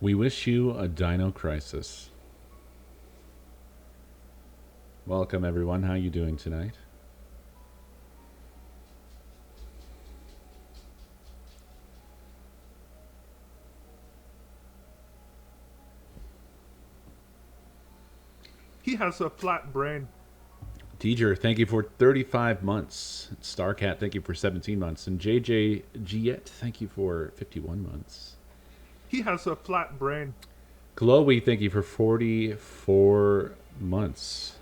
We wish you a Dino Crisis. Welcome, everyone. How you doing tonight? He has a flat brain. Teacher, thank you for 35 months. Starcat, thank you for 17 months. And JJ Giet, thank you for 51 months. He has a flat brain. Chloe, thank you for 44 months.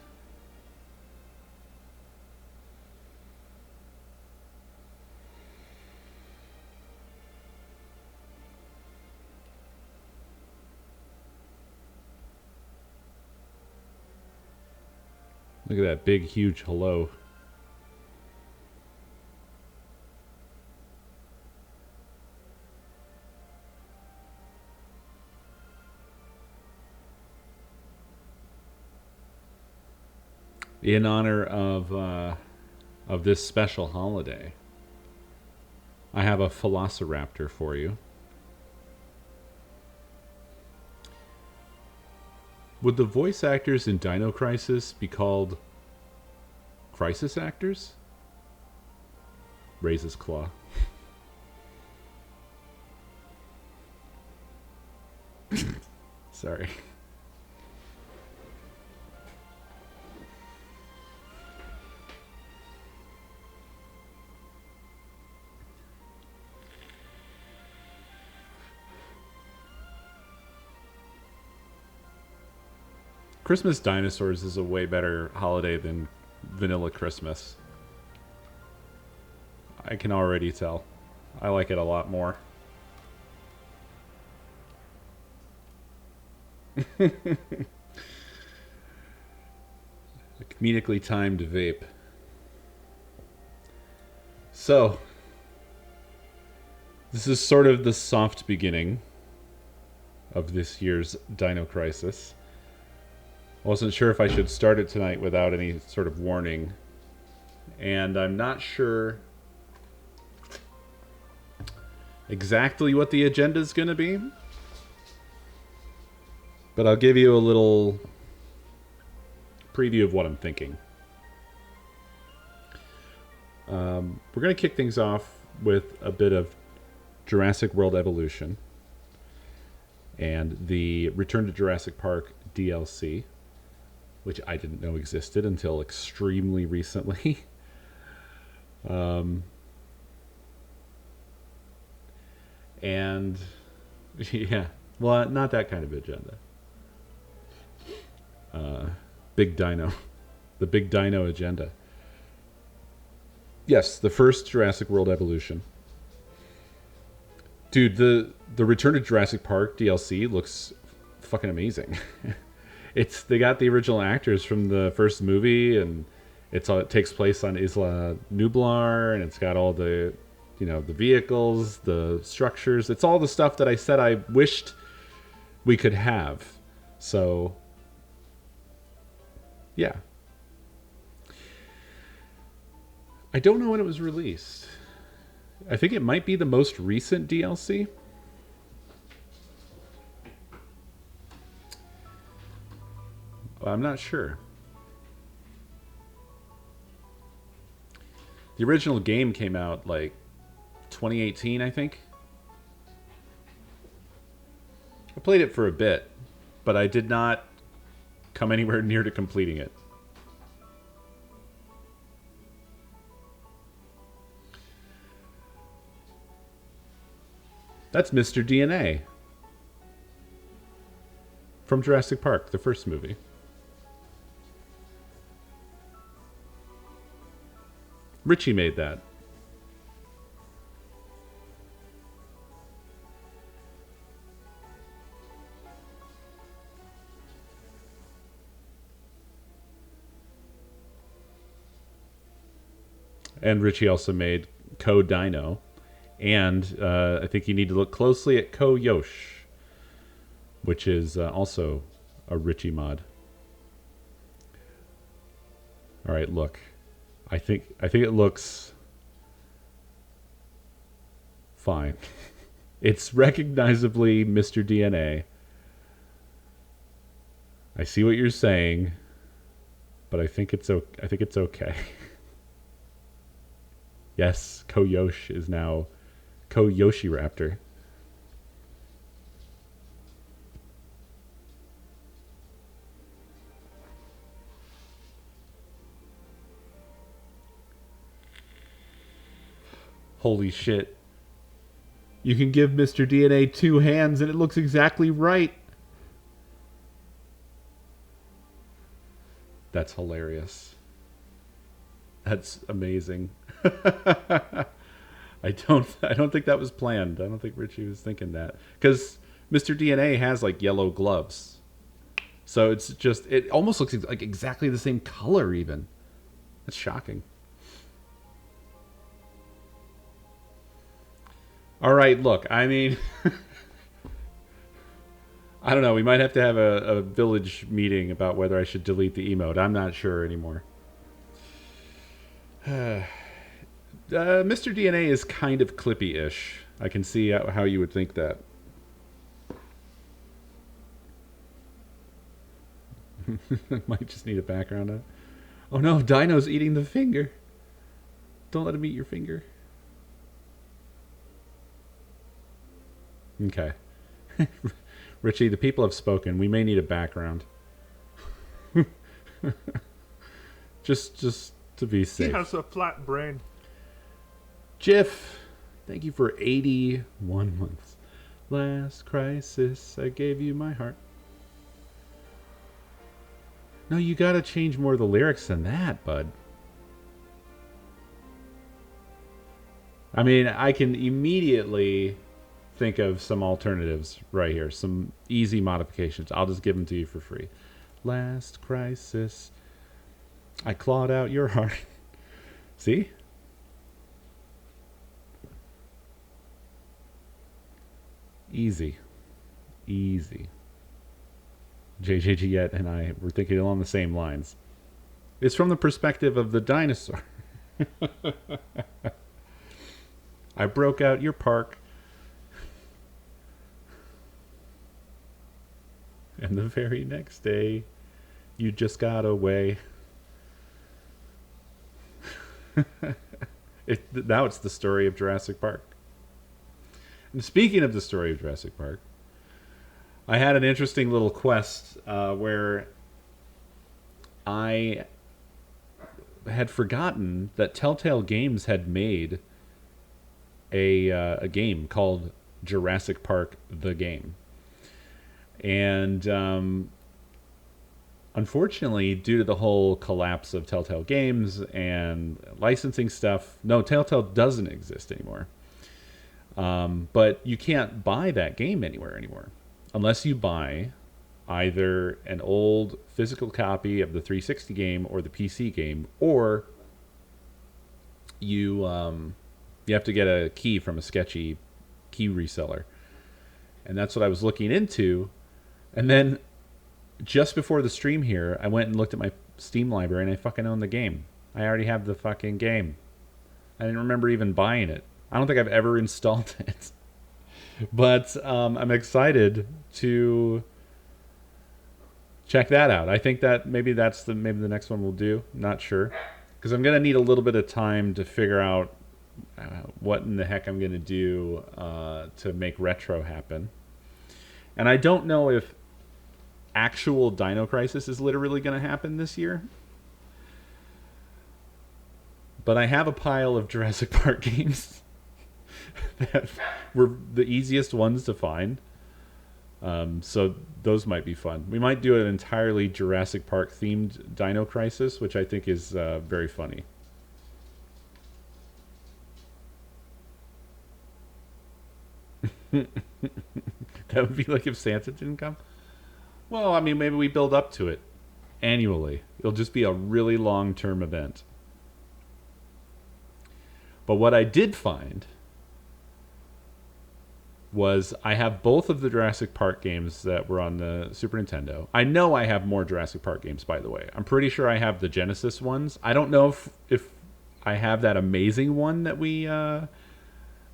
Look at that big, huge hello. In honor of this special holiday, I have a Velociraptor for you. Would the voice actors in Dino Crisis be called crisis actors? Raises claw. Sorry. Christmas Dinosaurs is a way better holiday than Vanilla Christmas. I can already tell. I like it a lot more. A comedically timed vape. So, this is sort of the soft beginning of this year's Dino Crisis. I wasn't sure if I should start it tonight without any sort of warning. And I'm not sure exactly what the agenda is going to be. But I'll give you a little preview of what I'm thinking. We're going to kick things off with a bit of Jurassic World Evolution and the Return to Jurassic Park DLC, which I didn't know existed until extremely recently. And yeah, well, not that kind of agenda. Big Dino, the Big Dino agenda. Yes, the first Jurassic World Evolution. Dude, the Return to Jurassic Park DLC looks fucking amazing. They got the original actors from the first movie, and it takes place on Isla Nublar, and it's got all the, the vehicles, the structures. It's all the stuff that I said I wished we could have. So, yeah. I don't know when it was released. I think it might be the most recent DLC. I'm not sure. The original game came out like 2018, I think. I played it for a bit, but I did not come anywhere near to completing it. That's Mr. DNA from Jurassic Park, the first movie. Richie made that. And Richie also made Co-Dino. And I think you need to look closely at Co-Yosh, which is also a Richie mod. All right, look. I think it looks fine. It's recognizably Mr. DNA. I see what you're saying, but I think it's okay. I think it's okay. Yes, Koyosh is now Koyoshiraptor. Holy shit. You can give Mr. DNA 2 hands and it looks exactly right. That's hilarious. That's amazing. I don't think that was planned. I don't think Richie was thinking that. Cuz Mr. DNA has like yellow gloves. So it's just it almost looks like exactly the same color even. That's shocking. All right, look, I mean, I don't know. We might have to have a village meeting about whether I should delete the emote. I'm not sure anymore. Mr. DNA is kind of clippy-ish. I can see how you would think that. Might just need a background on it. Oh no, Dino's eating the finger. Don't let him eat your finger. Okay. Richie, the people have spoken. We may need a background. just to be safe. He has a flat brain. Jiff, thank you for 81 months. Last crisis, I gave you my heart. No, you gotta change more of the lyrics than that, bud. I mean, I can immediately think of some alternatives right here. Some easy modifications. I'll just give them to you for free. Last crisis, I clawed out your heart. See? Easy. Easy. JJG and I were thinking along the same lines. It's from the perspective of the dinosaur. I broke out your park. And the very next day, you just got away. Now it's the story of Jurassic Park. And speaking of the story of Jurassic Park, I had an interesting little quest where I had forgotten that Telltale Games had made a game called Jurassic Park: The Game. And unfortunately, due to the whole collapse of Telltale Games and licensing stuff, no, Telltale doesn't exist anymore. But you can't buy that game anywhere anymore unless you buy either an old physical copy of the 360 game or the PC game, or you have to get a key from a sketchy key reseller. And that's what I was looking into. And then just before the stream here, I went and looked at my Steam library and I fucking own the game. I already have the fucking game. I didn't remember even buying it. I don't think I've ever installed it. But I'm excited to check that out. I think that maybe that's the next one we'll do. Not sure. Because I'm going to need a little bit of time to figure out what in the heck I'm going to do to make retro happen. And I don't know if actual Dino Crisis is literally going to happen this year. But I have a pile of Jurassic Park games that were the easiest ones to find. So those might be fun. We might do an entirely Jurassic Park themed Dino Crisis, which I think is very funny. That would be like if Santa didn't come. Well, I mean, maybe we build up to it annually. It'll just be a really long-term event. But what I did find was I have both of the Jurassic Park games that were on the Super Nintendo. I know I have more Jurassic Park games, by the way. I'm pretty sure I have the Genesis ones. I don't know if I have that amazing one that we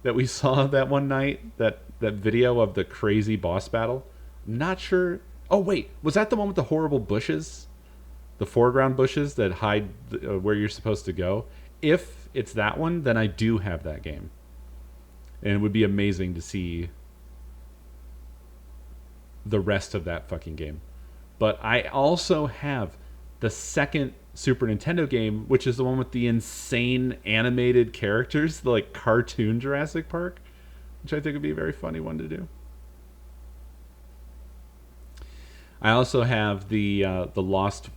that we saw that one night, that video of the crazy boss battle. I'm not sure. Oh wait, was that the one with the horrible bushes? The foreground bushes that hide where you're supposed to go? If it's that one, then I do have that game. And it would be amazing to see the rest of that fucking game. But I also have the second Super Nintendo game, which is the one with the insane animated characters, the like cartoon Jurassic Park, which I think would be a very funny one to do. I also have the Lost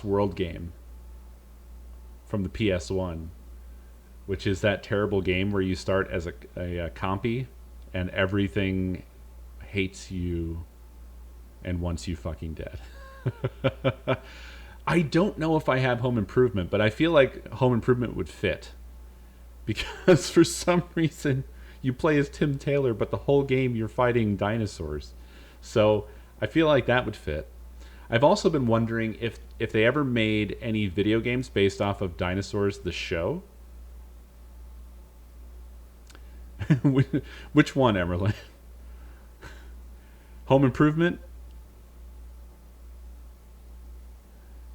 World game from the PS1, which is that terrible game where you start as a compy and everything hates you and wants you fucking dead. I don't know if I have Home Improvement, but I feel like Home Improvement would fit. Because for some reason you play as Tim Taylor, but the whole game you're fighting dinosaurs. So I feel like that would fit. I've also been wondering if they ever made any video games based off of Dinosaurs the Show. Which one, Emerlyn? Home Improvement?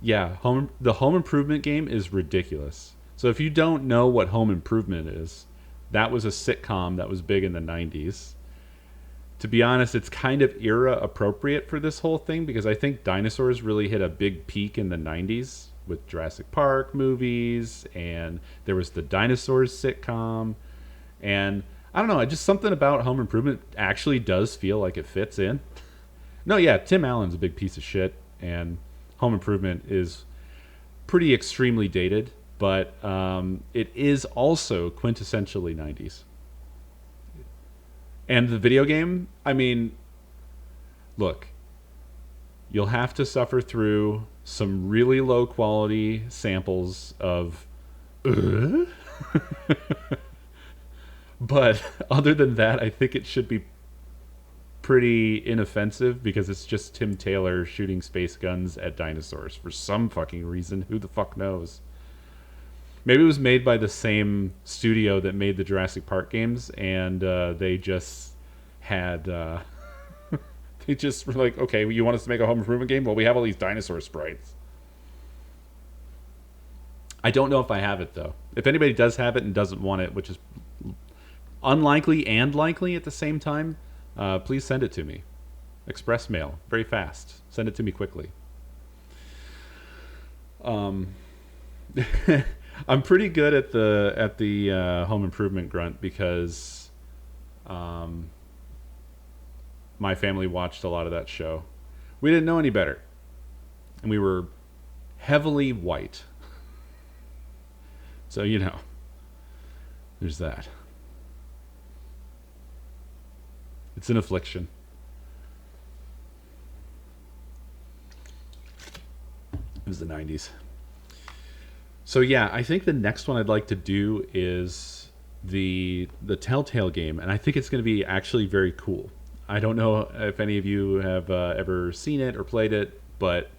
Yeah, the Home Improvement game is ridiculous. So if you don't know what Home Improvement is, that was a sitcom that was big in the 90s. To be honest, it's kind of era appropriate for this whole thing because I think dinosaurs really hit a big peak in the 90s with Jurassic Park movies, and there was the Dinosaurs sitcom. And I don't know, just something about Home Improvement actually does feel like it fits in. No, yeah, Tim Allen's a big piece of shit, and Home Improvement is pretty extremely dated, but it is also quintessentially 90s. And the video game, I mean, look, you'll have to suffer through some really low quality samples of but other than that, I think it should be pretty inoffensive because it's just Tim Taylor shooting space guns at dinosaurs for some fucking reason. Who the fuck knows? Maybe it was made by the same studio that made the Jurassic Park games, and they just had... they just were like, okay, you want us to make a Home Improvement game? Well, we have all these dinosaur sprites. I don't know if I have it, though. If anybody does have it and doesn't want it, which is unlikely and likely at the same time, please send it to me. Express mail. Very fast. Send it to me quickly. I'm pretty good at the Home Improvement grunt because my family watched a lot of that show. We didn't know any better, and we were heavily white. So you know, there's that. It's an affliction. It was the 90s. So yeah, I think the next one I'd like to do is the Telltale game, and I think it's going to be actually very cool. I don't know if any of you have ever seen it or played it, but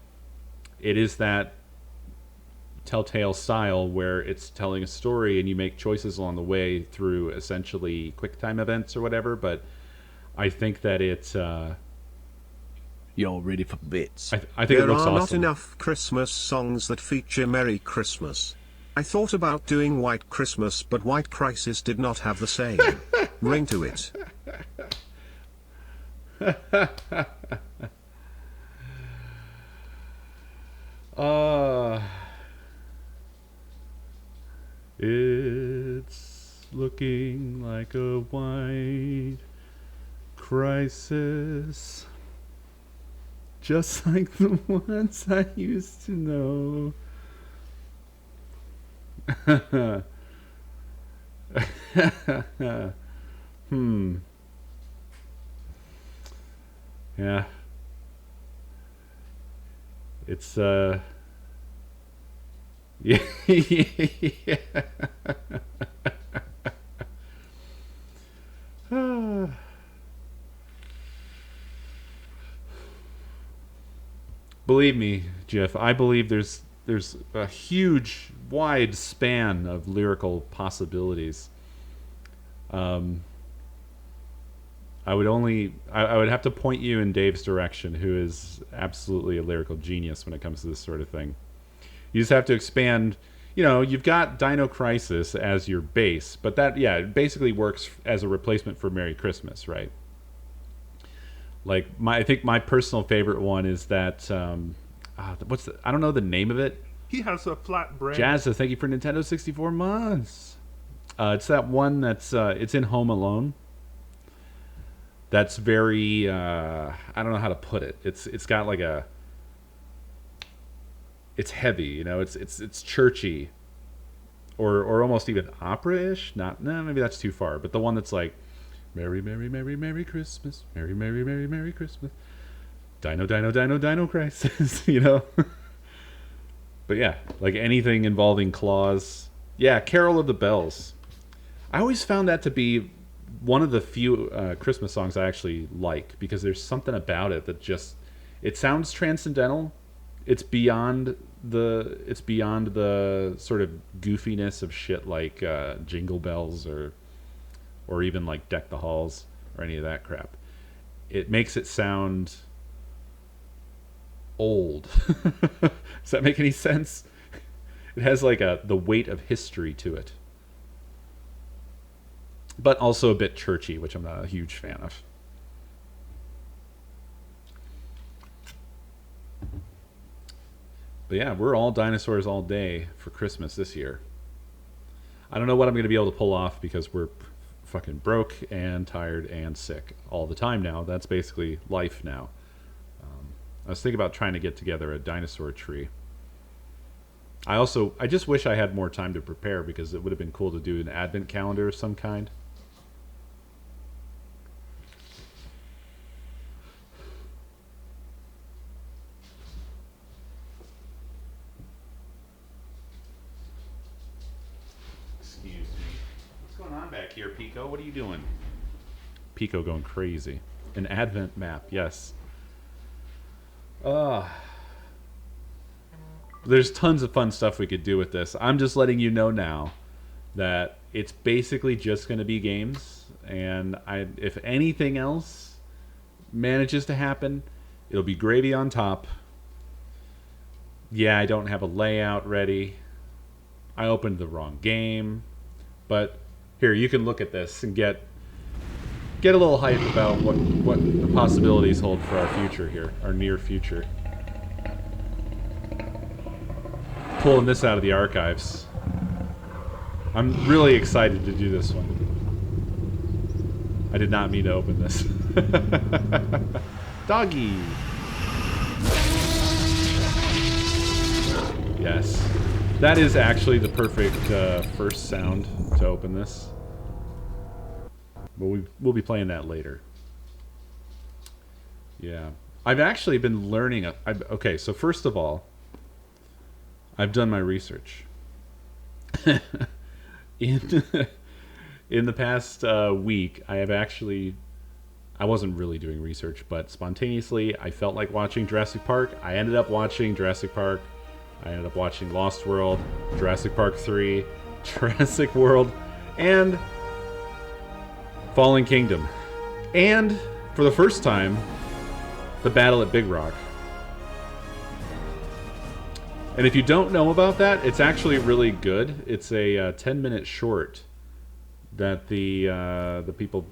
it is that Telltale style where it's telling a story and you make choices along the way through essentially QuickTime events or whatever, but I think that it's... You're ready for bits. I think it looks awesome. There are not enough Christmas songs that feature Merry Christmas. I thought about doing White Christmas, but White Crisis did not have the same ring to it. It's looking like a white crisis, just like the ones I used to know. Yeah. It's yeah. Believe me, Jeff, I believe there's a huge, wide span of lyrical possibilities. Um, I would have to point you in Dave's direction, who is absolutely a lyrical genius when it comes to this sort of thing. You just have to expand. You know, you've got Dino Crisis as your base, but that, yeah, it basically works as a replacement for Merry Christmas, right? Like I think my personal favorite one is that I don't know the name of it. He has a flat brain. Jazza, thank you for Nintendo 64 months. It's that one that's it's in Home Alone. That's very I don't know how to put it. It's got like a, it's heavy, you know. It's churchy, or almost even opera-ish. Not, no, maybe that's too far. But the one that's like, Merry, Merry, Merry, Merry Christmas, Merry, Merry, Merry, Merry Christmas, Dino, Dino, Dino, Dino Crisis, you know. But yeah, like anything involving claws. Yeah, Carol of the Bells. I always found that to be one of the few Christmas songs I actually like, because there's something about it that just, it sounds transcendental. It's beyond the sort of goofiness of shit like Jingle Bells or even like Deck the Halls or any of that crap. It makes it sound old. Does that make any sense? It has like the weight of history to it, but also a bit churchy, which I'm not a huge fan of. But yeah, we're all dinosaurs all day for Christmas this year. I don't know what I'm going to be able to pull off, because we're fucking broke and tired and sick all the time now. That's basically life now. I was thinking about trying to get together a dinosaur tree. I just wish I had more time to prepare, because it would have been cool to do an advent calendar of some kind. Excuse me. What's going on back here, Pico? What are you doing? Pico going crazy. An advent map, yes. There's tons of fun stuff we could do with this. I'm just letting you know now that it's basically just going to be games, and if anything else manages to happen, it'll be gravy on top. Yeah, I don't have a layout ready. I opened the wrong game, but here, you can look at this and get a little hype about what the possibilities hold for our future here, our near future. Pulling this out of the archives. I'm really excited to do this one. I did not mean to open this. Doggy! Yes. That is actually the perfect first sound to open this. But we'll be playing that later. Yeah. I've actually been learning... Okay, so first of all, I've done my research. In the past week, I wasn't really doing research, but spontaneously, I felt like watching Jurassic Park. I ended up watching Jurassic Park. I ended up watching Lost World, Jurassic Park 3, Jurassic World, and Fallen Kingdom. And, for the first time, The Battle at Big Rock. And if you don't know about that, it's actually really good. It's a 10-minute short that the people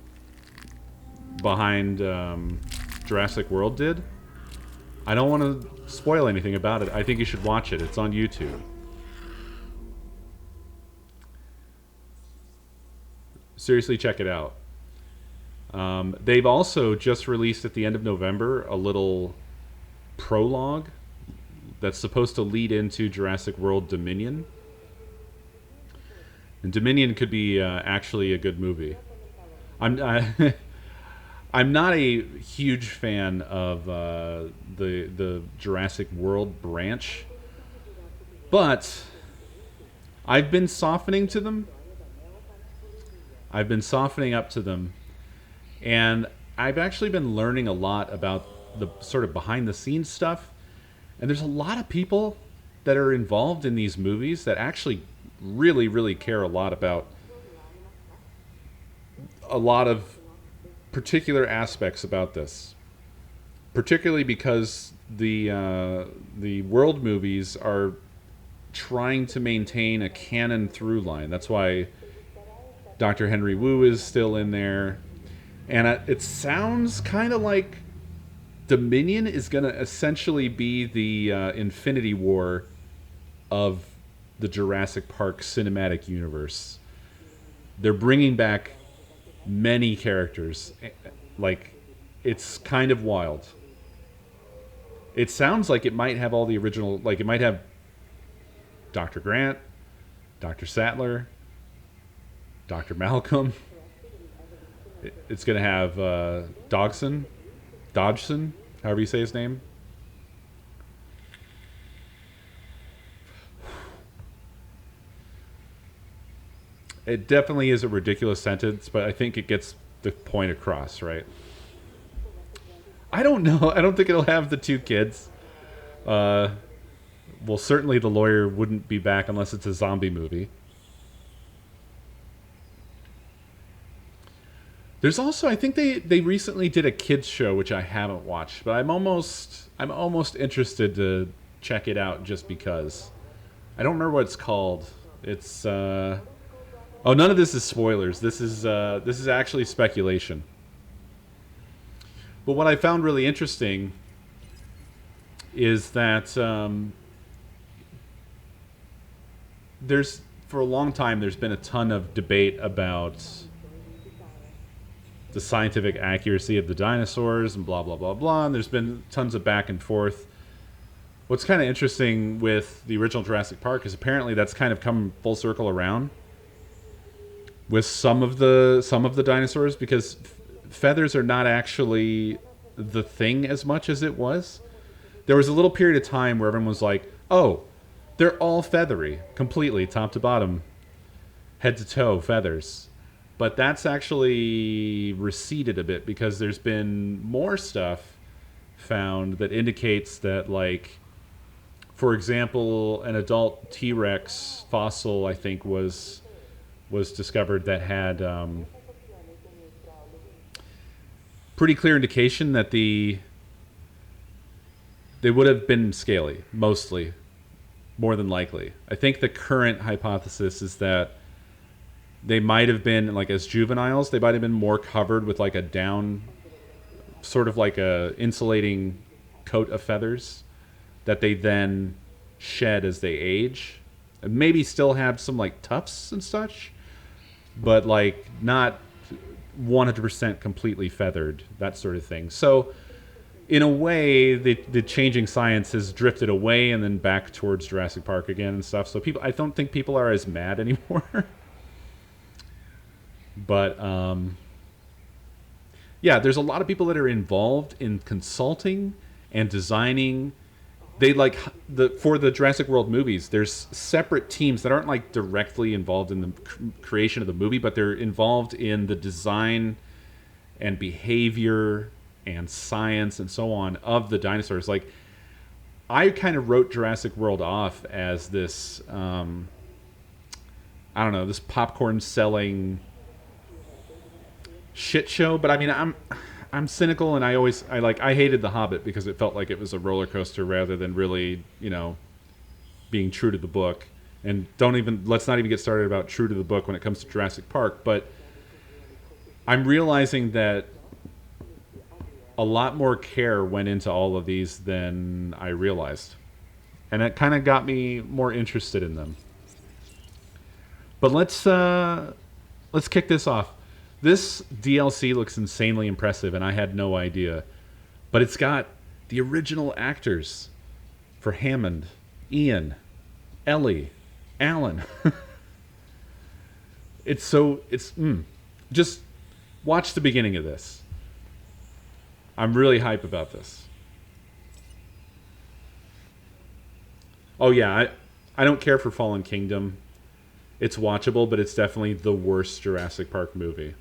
behind Jurassic World did. I don't want to spoil anything about it. I think you should watch it. It's on YouTube. Seriously, check it out. They've also just released at the end of November a little prologue that's supposed to lead into Jurassic World Dominion. And Dominion could be actually a good movie. I'm not a huge fan of the Jurassic World branch, but I've been softening to them. I've been softening up to them, and I've actually been learning a lot about the sort of behind-the-scenes stuff. And there's a lot of people that are involved in these movies that actually really, really care a lot about a lot of particular aspects about this, particularly because the world movies are trying to maintain a canon through line. That's why Dr. Henry Wu is still in there, and it sounds kind of like Dominion is going to essentially be the Infinity War of the Jurassic Park cinematic universe. They're bringing back many characters. Like, it's kind of wild. It sounds like it might have all the original, like it might have Dr. Grant, Dr. Sattler, Dr. Malcolm. It's going to have Dodgson, however you say his name. It definitely is a ridiculous sentence, but I think it gets the point across, right? I don't know. I don't think it'll have the two kids. Well, certainly the lawyer wouldn't be back unless it's a zombie movie. There's also, I think they recently did a kids show, which I haven't watched, but I'm almost interested to check it out just because. I don't remember what it's called. It's oh, none of this is spoilers. This is actually speculation. But what I found really interesting is that there's, for a long time, there's been a ton of debate about the scientific accuracy of the dinosaurs and blah, blah, blah, blah. And there's been tons of back and forth. What's kind of interesting with the original Jurassic Park is apparently that's kind of come full circle around with some of the dinosaurs, because feathers are not actually the thing as much as it was. There was a little period of time where everyone was like, oh, they're all feathery, completely, top to bottom, head to toe, feathers. But that's actually receded a bit because there's been more stuff found that indicates that, like, for example, an adult T-Rex fossil, I think, was discovered that had pretty clear indication that they would have been scaly, mostly, more than likely. I think the current hypothesis is that they might have been, like, as juveniles, they might have been more covered with, like, a down, sort of like a insulating coat of feathers that they then shed as they age. And maybe still have some, like, tufts and such, but, like, not 100% completely feathered, that sort of thing. So, in a way, the changing science has drifted away and then back towards Jurassic Park again and stuff. So I don't think people are as mad anymore. But, yeah, there's a lot of people that are involved in consulting and designing. They, like, for the Jurassic World movies, there's separate teams that aren't, like, directly involved in the creation of the movie, but they're involved in the design and behavior and science and so on of the dinosaurs. Like, I kind of wrote Jurassic World off as this, I don't know, this popcorn selling shit show. But I mean, I'm cynical, and I hated The Hobbit because it felt like it was a roller coaster rather than really, you know, being true to the book. And let's not even get started about true to the book when it comes to Jurassic Park. But I'm realizing that a lot more care went into all of these than I realized. And it kind of got me more interested in them. But let's kick this off. This DLC looks insanely impressive, and I had no idea. But it's got the original actors for Hammond, Ian, Ellie, Alan. Just watch the beginning of this. I'm really hype about this. Oh yeah, I don't care for Fallen Kingdom. It's watchable, but it's definitely the worst Jurassic Park movie.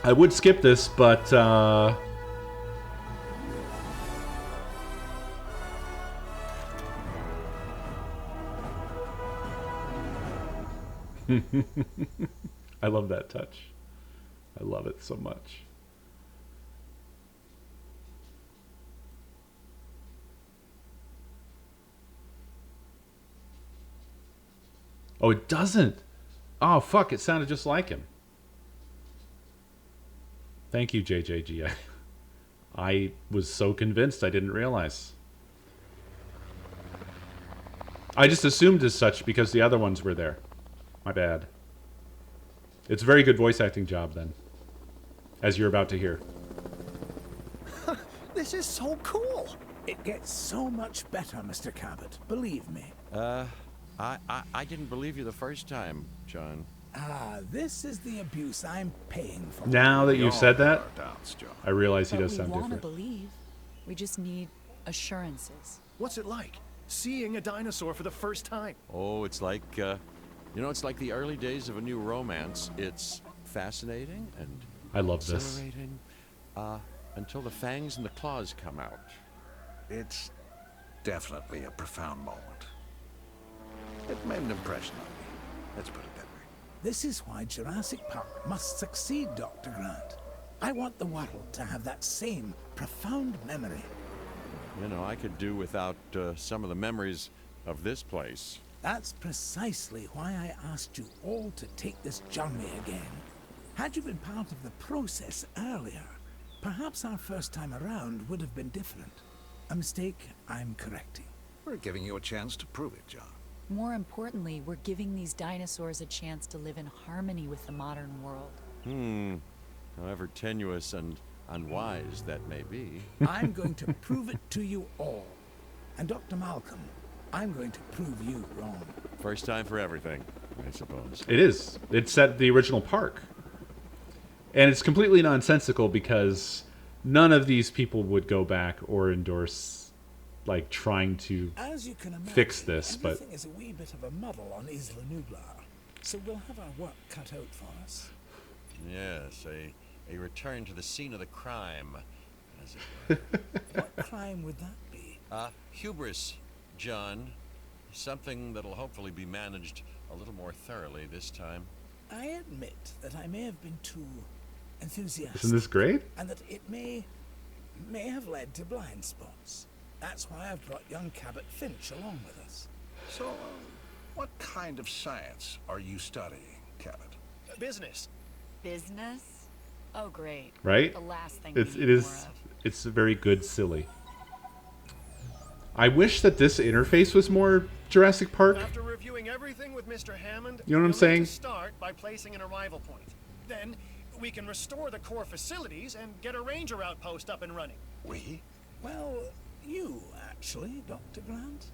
I would skip this, but I love that touch. I love it so much. Oh, it doesn't. Oh, fuck. It sounded just like him. Thank you, JJG. I was so convinced I didn't realize. I just assumed as such because the other ones were there. My bad. It's a very good voice acting job then, as you're about to hear. This is so cool. It gets so much better, Mr. Cabot. Believe me. I didn't believe you the first time, John. Ah, this is the abuse I'm paying for. Now that you've said that, Our doubts, John. I realize he But does we sound want to different. believe. We just need assurances. What's it like? Seeing a dinosaur for the first time? Oh, it's like, it's like the early days of a new romance. It's fascinating and I love this. exhilarating, until the fangs and the claws come out. It's definitely a profound moment. It made an impression on me. Let's put it that way. This is why Jurassic Park must succeed, Dr. Grant. I want the world to have that same profound memory. You know, I could do without some of the memories of this place. That's precisely why I asked you all to take this journey again. Had you been part of the process earlier, perhaps our first time around would have been different. A mistake I'm correcting. We're giving you a chance to prove it, John. More importantly, we're giving these dinosaurs a chance to live in harmony with the modern world. However tenuous and unwise that may be. I'm going to prove it to you all. And Dr. Malcolm, I'm going to prove you wrong. First time for everything, I suppose. It is. It's at the original park. And it's completely nonsensical because none of these people would go back or endorse, like, trying to As you can imagine, fix this, but everything is a wee bit of a muddle on Isla Nublar. So we'll have our work cut out for us. Yes, a return to the scene of the crime, as it were. What crime would that be? Hubris, John. Something that'll hopefully be managed a little more thoroughly this time. I admit that I may have been too enthusiastic. isn't this great? And that it may have led to blind spots. That's why I've brought young Cabot Finch along with us. So, what kind of science are you studying, Cabot? Business. Business? Oh, great. Right? The last thing It we need is. more of. It's a very good silly. I wish that this interface was more Jurassic Park. After reviewing everything with Mr. Hammond, You know what I'm we'll saying? need to start by placing an arrival point. Then we can restore the core facilities and get a ranger outpost up and running. We? Well, you, actually, Dr. Grant.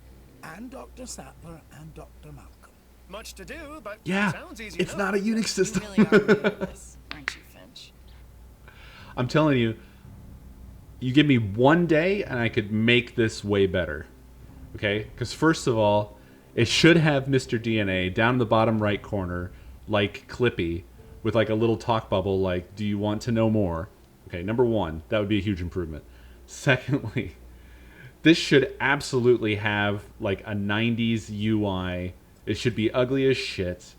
And Dr. Sattler and Dr. Malcolm. Much to do, but Yeah, sounds easy it's enough. not a Unix You system. really are good at this, aren't you, Finch? I'm telling you, you give me one day and I could make this way better. Okay? Because first of all, it should have Mr. DNA down in the bottom right corner, like Clippy, with like a little talk bubble like, do you want to know more? Okay, number one, that would be a huge improvement. Secondly, this should absolutely have like a 90s UI. It should be ugly as shit.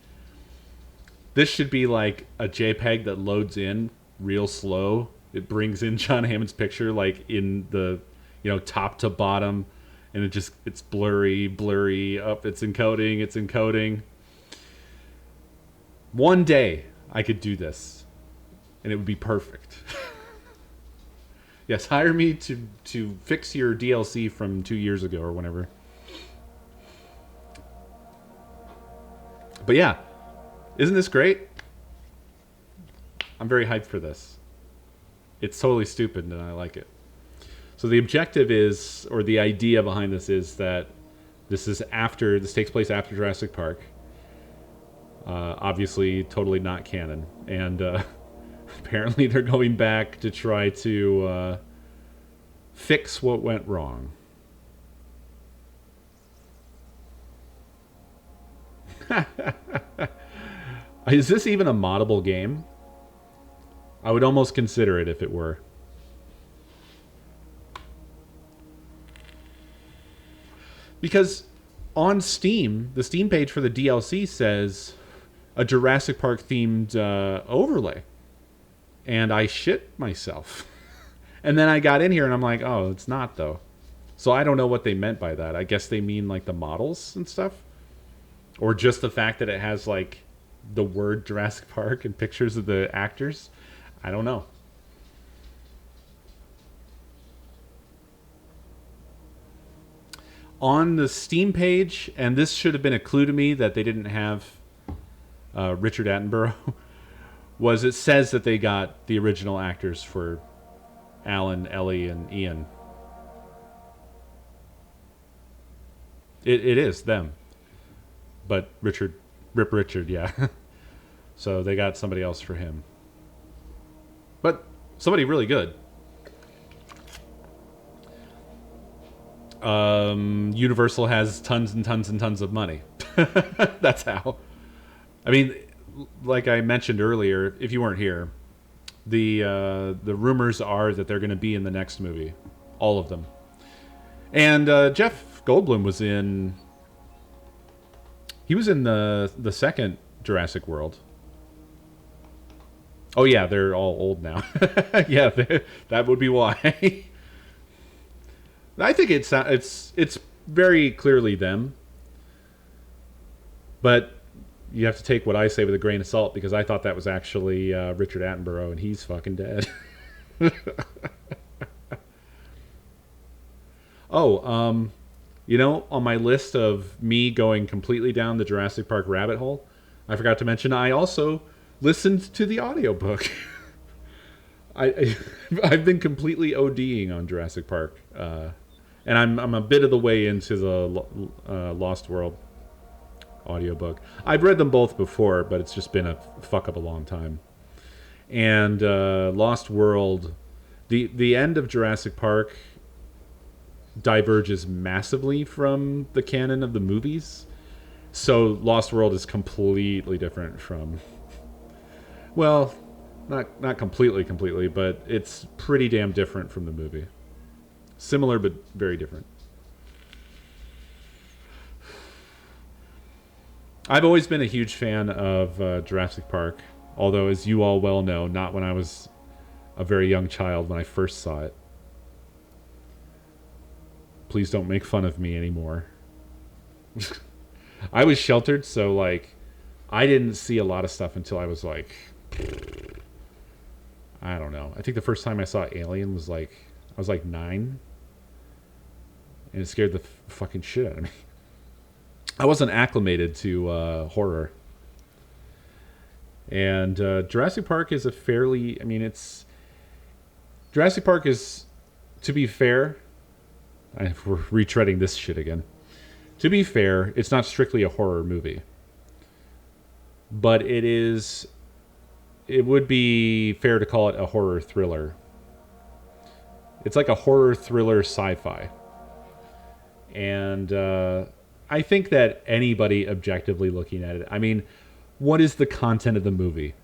This should be like a JPEG that loads in real slow. It brings in John Hammond's picture like in the, top to bottom, and it's blurry up. It's encoding. One day I could do this, and it would be perfect. Yes, hire me to fix your DLC from 2 years ago or whenever. But yeah, isn't this great? I'm very hyped for this. It's totally stupid and I like it. So the objective is, or the idea behind this is that this takes place after Jurassic Park. Obviously totally not canon. And apparently they're going back to try to fix what went wrong. Is this even a moddable game? I would almost consider it if it were. Because on Steam, the Steam page for the DLC says a Jurassic Park themed overlay. And I shit myself. And then I got in here and I'm like, oh, it's not though. So I don't know what they meant by that. I guess they mean like the models and stuff. Or just the fact that it has like the word Jurassic Park and pictures of the actors. I don't know. On the Steam page, and this should have been a clue to me that they didn't have Richard Attenborough, was it says that they got the original actors for Alan, Ellie, and Ian. It is them. But Rip Richard, yeah. So they got somebody else for him. But somebody really good. Universal has tons and tons and tons of money. That's how. I mean, like I mentioned earlier, if you weren't here, the rumors are that they're going to be in the next movie, all of them. And Jeff Goldblum was in. He was in the second Jurassic World. Oh yeah, they're all old now. Yeah, that would be why. I think it's very clearly them, but you have to take what I say with a grain of salt because I thought that was actually Richard Attenborough, and he's fucking dead. Oh, you know, on my list of me going completely down the Jurassic Park rabbit hole, I forgot to mention I also listened to the audiobook. I've been completely ODing on Jurassic Park. And I'm a bit of the way into the Lost World audiobook. I've read them both before, but it's just been a fuck up a long time. And Lost World, the end of Jurassic Park diverges massively from the canon of the movies. So Lost World is completely different from... Well, not completely, but it's pretty damn different from the movie. Similar, but very different. I've always been a huge fan of Jurassic Park, although, as you all well know, not when I was a very young child when I first saw it. Please don't make fun of me anymore. I was sheltered, so, like, I didn't see a lot of stuff until I was, like, I don't know. I think the first time I saw Alien was, like, I was, like, 9. And it scared the fucking shit out of me. I wasn't acclimated to horror. And Jurassic Park is a fairly... I mean, it's... Jurassic Park is, to be fair... We're retreading this shit again. To be fair, it's not strictly a horror movie. But it is... It would be fair to call it a horror thriller. It's like a horror thriller sci-fi. And I think that anybody objectively looking at it... I mean, what is the content of the movie?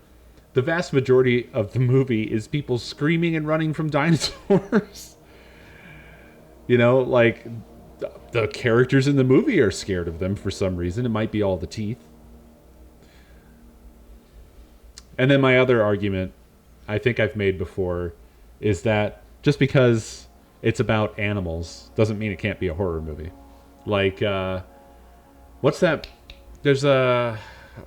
The vast majority of the movie is people screaming and running from dinosaurs. You know, like, the characters in the movie are scared of them for some reason. It might be all the teeth. And then my other argument, I think I've made before, is that just because it's about animals doesn't mean it can't be a horror movie. Like, what's that? There's a...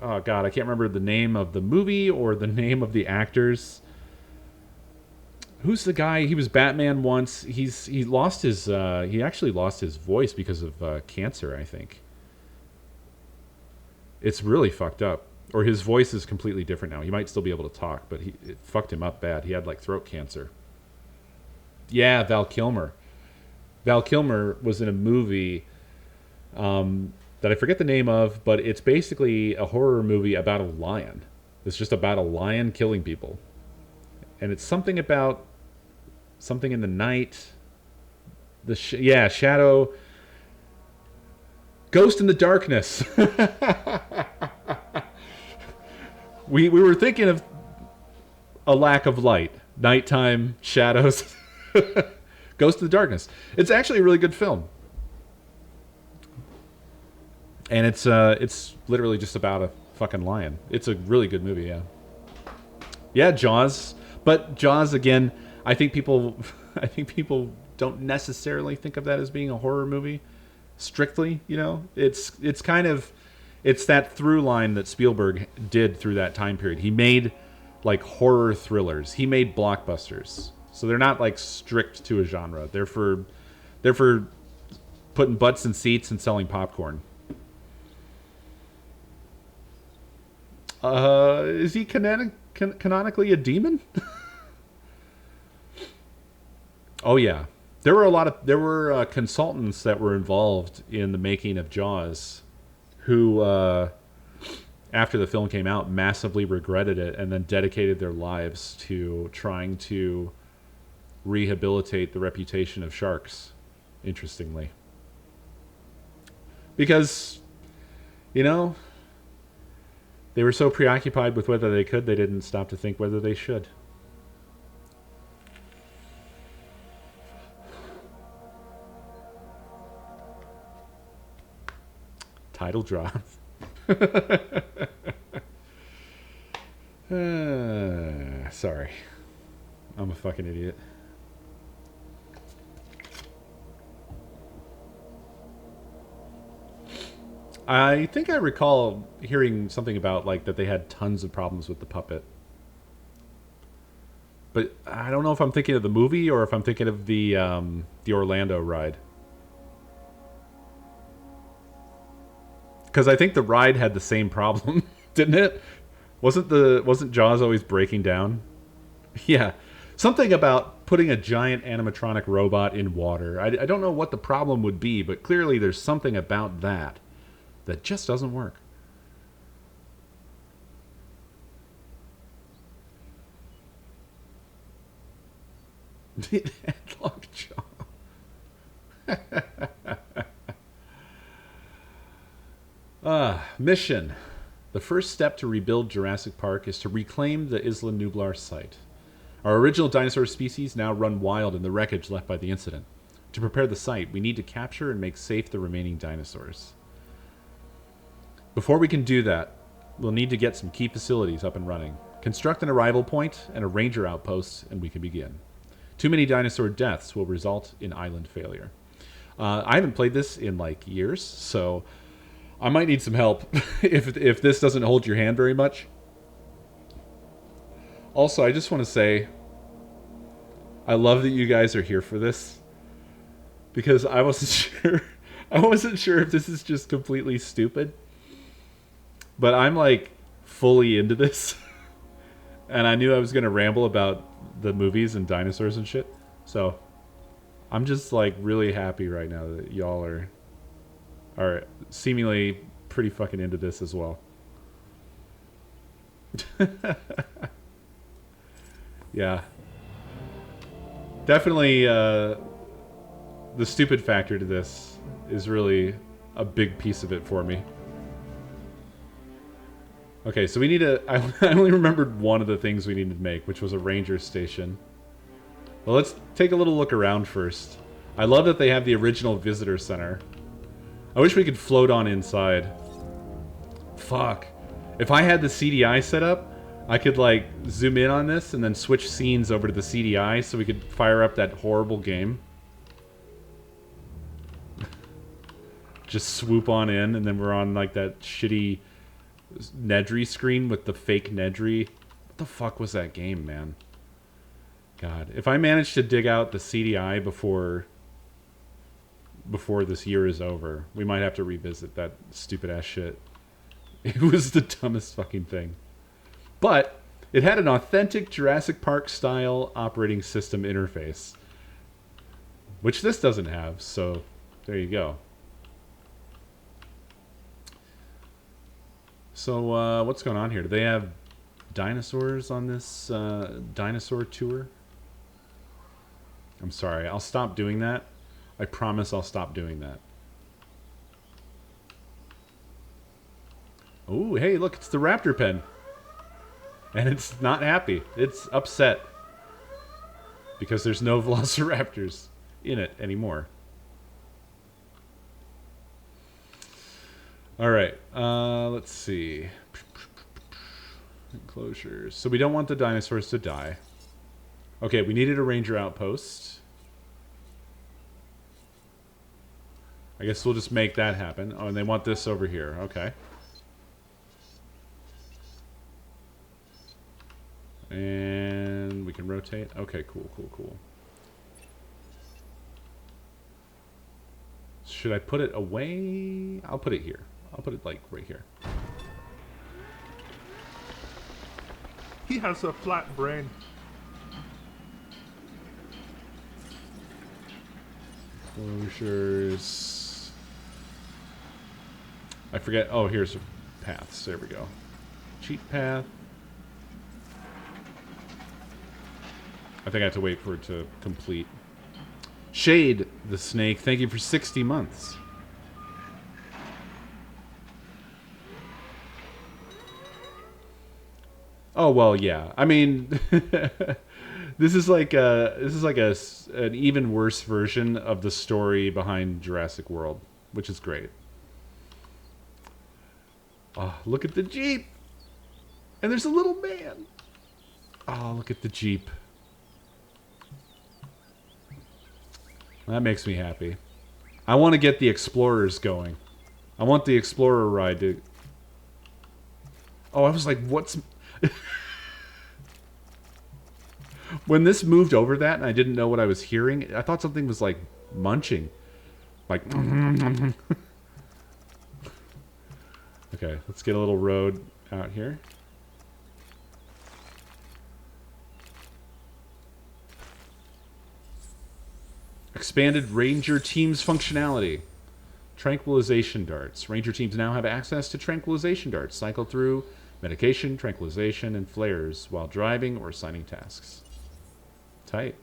Oh, God, I can't remember the name of the movie or the name of the actors. Who's the guy? He was Batman once. He lost his... he actually lost his voice because of cancer, I think. It's really fucked up. Or his voice is completely different now. He might still be able to talk, but it fucked him up bad. He had, like, throat cancer. Yeah, Val Kilmer. Val Kilmer was in a movie that I forget the name of, but it's basically a horror movie about a lion. It's just about a lion killing people. And it's something about something in the night. Shadow. Ghost in the Darkness. We were thinking of... a lack of light. Nighttime, shadows, Ghost of the Darkness. It's actually a really good film. And it's literally just about a fucking lion. It's a really good movie, yeah. Yeah, Jaws. But Jaws, again, I think people don't necessarily think of that as being a horror movie. Strictly, you know? It's that through line that Spielberg did through that time period. He made like horror thrillers. He made blockbusters. So they're not like strict to a genre. They're for putting butts in seats and selling popcorn. Is he canonically a demon? Oh yeah. There were consultants that were involved in the making of Jaws who after the film came out massively regretted it and then dedicated their lives to trying to rehabilitate the reputation of sharks, interestingly. Because, you know, they were so preoccupied with whether they could, they didn't stop to think whether they should. Title drop. Sorry. I'm a fucking idiot. I think I recall hearing something about like that they had tons of problems with the puppet. But I don't know if I'm thinking of the movie or if I'm thinking of the Orlando ride. Because I think the ride had the same problem, didn't it? Wasn't Jaws always breaking down? Yeah. Something about putting a giant animatronic robot in water. I don't know what the problem would be, but clearly there's something about that just doesn't work. Headlock jaw. Mission. The first step to rebuild Jurassic Park is to reclaim the Isla Nublar site. Our original dinosaur species now run wild in the wreckage left by the incident. To prepare the site, we need to capture and make safe the remaining dinosaurs. Before we can do that, we'll need to get some key facilities up and running. Construct an arrival point and a ranger outpost, and we can begin. Too many dinosaur deaths will result in island failure. I haven't played this in like years, so I might need some help if this doesn't hold your hand very much. Also, I just want to say, I love that you guys are here for this, because I wasn't sure. I wasn't sure if this is just completely stupid, but I'm like fully into this, and I knew I was gonna ramble about the movies and dinosaurs and shit. So I'm just like really happy right now that y'all are seemingly pretty fucking into this as well. Yeah. Definitely the stupid factor to this is really a big piece of it for me. Okay, so we need I only remembered one of the things we needed to make, which was a ranger station. Well, let's take a little look around first. I love that they have the original visitor center. I wish we could float on inside. Fuck. If I had the CDI set up, I could like zoom in on this and then switch scenes over to the CDI so we could fire up that horrible game. Just swoop on in, and then we're on like that shitty Nedry screen with the fake Nedry. What the fuck was that game, man? God, if I manage to dig out the CDI before this year is over, we might have to revisit that stupid ass shit. It was the dumbest fucking thing. But it had an authentic Jurassic Park style operating system interface, which this doesn't have, so there you go. So what's going on here? Do they have dinosaurs on this dinosaur tour? I'm sorry, I'll stop doing that. I promise I'll stop doing that. Oh, hey, look, it's the raptor pen. And it's not happy. It's upset. Because there's no velociraptors in it anymore. Alright, let's see. Enclosures. So we don't want the dinosaurs to die. Okay, we needed a ranger outpost. I guess we'll just make that happen. Oh, and they want this over here. Okay. And we can rotate. Okay, cool, cool, cool. Should I put it away? I'll put it here. I'll put it, like, right here. He has a flat brain. Closures. I forget. Oh, here's paths. There we go. Cheat path. I think I have to wait for it to complete. Shade the Snake, thank you for 60 months. Oh well, yeah. I mean, this is like an even worse version of the story behind Jurassic World, which is great. Oh, look at the Jeep, and there's a little man. Oh, look at the Jeep. That makes me happy. I want to get the Explorers going. I want the Explorer ride to... Oh, I was like, what's... When this moved over that and I didn't know what I was hearing, I thought something was like munching. Like... Okay, let's get a little road out here. Expanded Ranger Teams functionality. Tranquilization darts. Ranger teams now have access to tranquilization darts. Cycle through medication, tranquilization, and flares while driving or assigning tasks. Tight.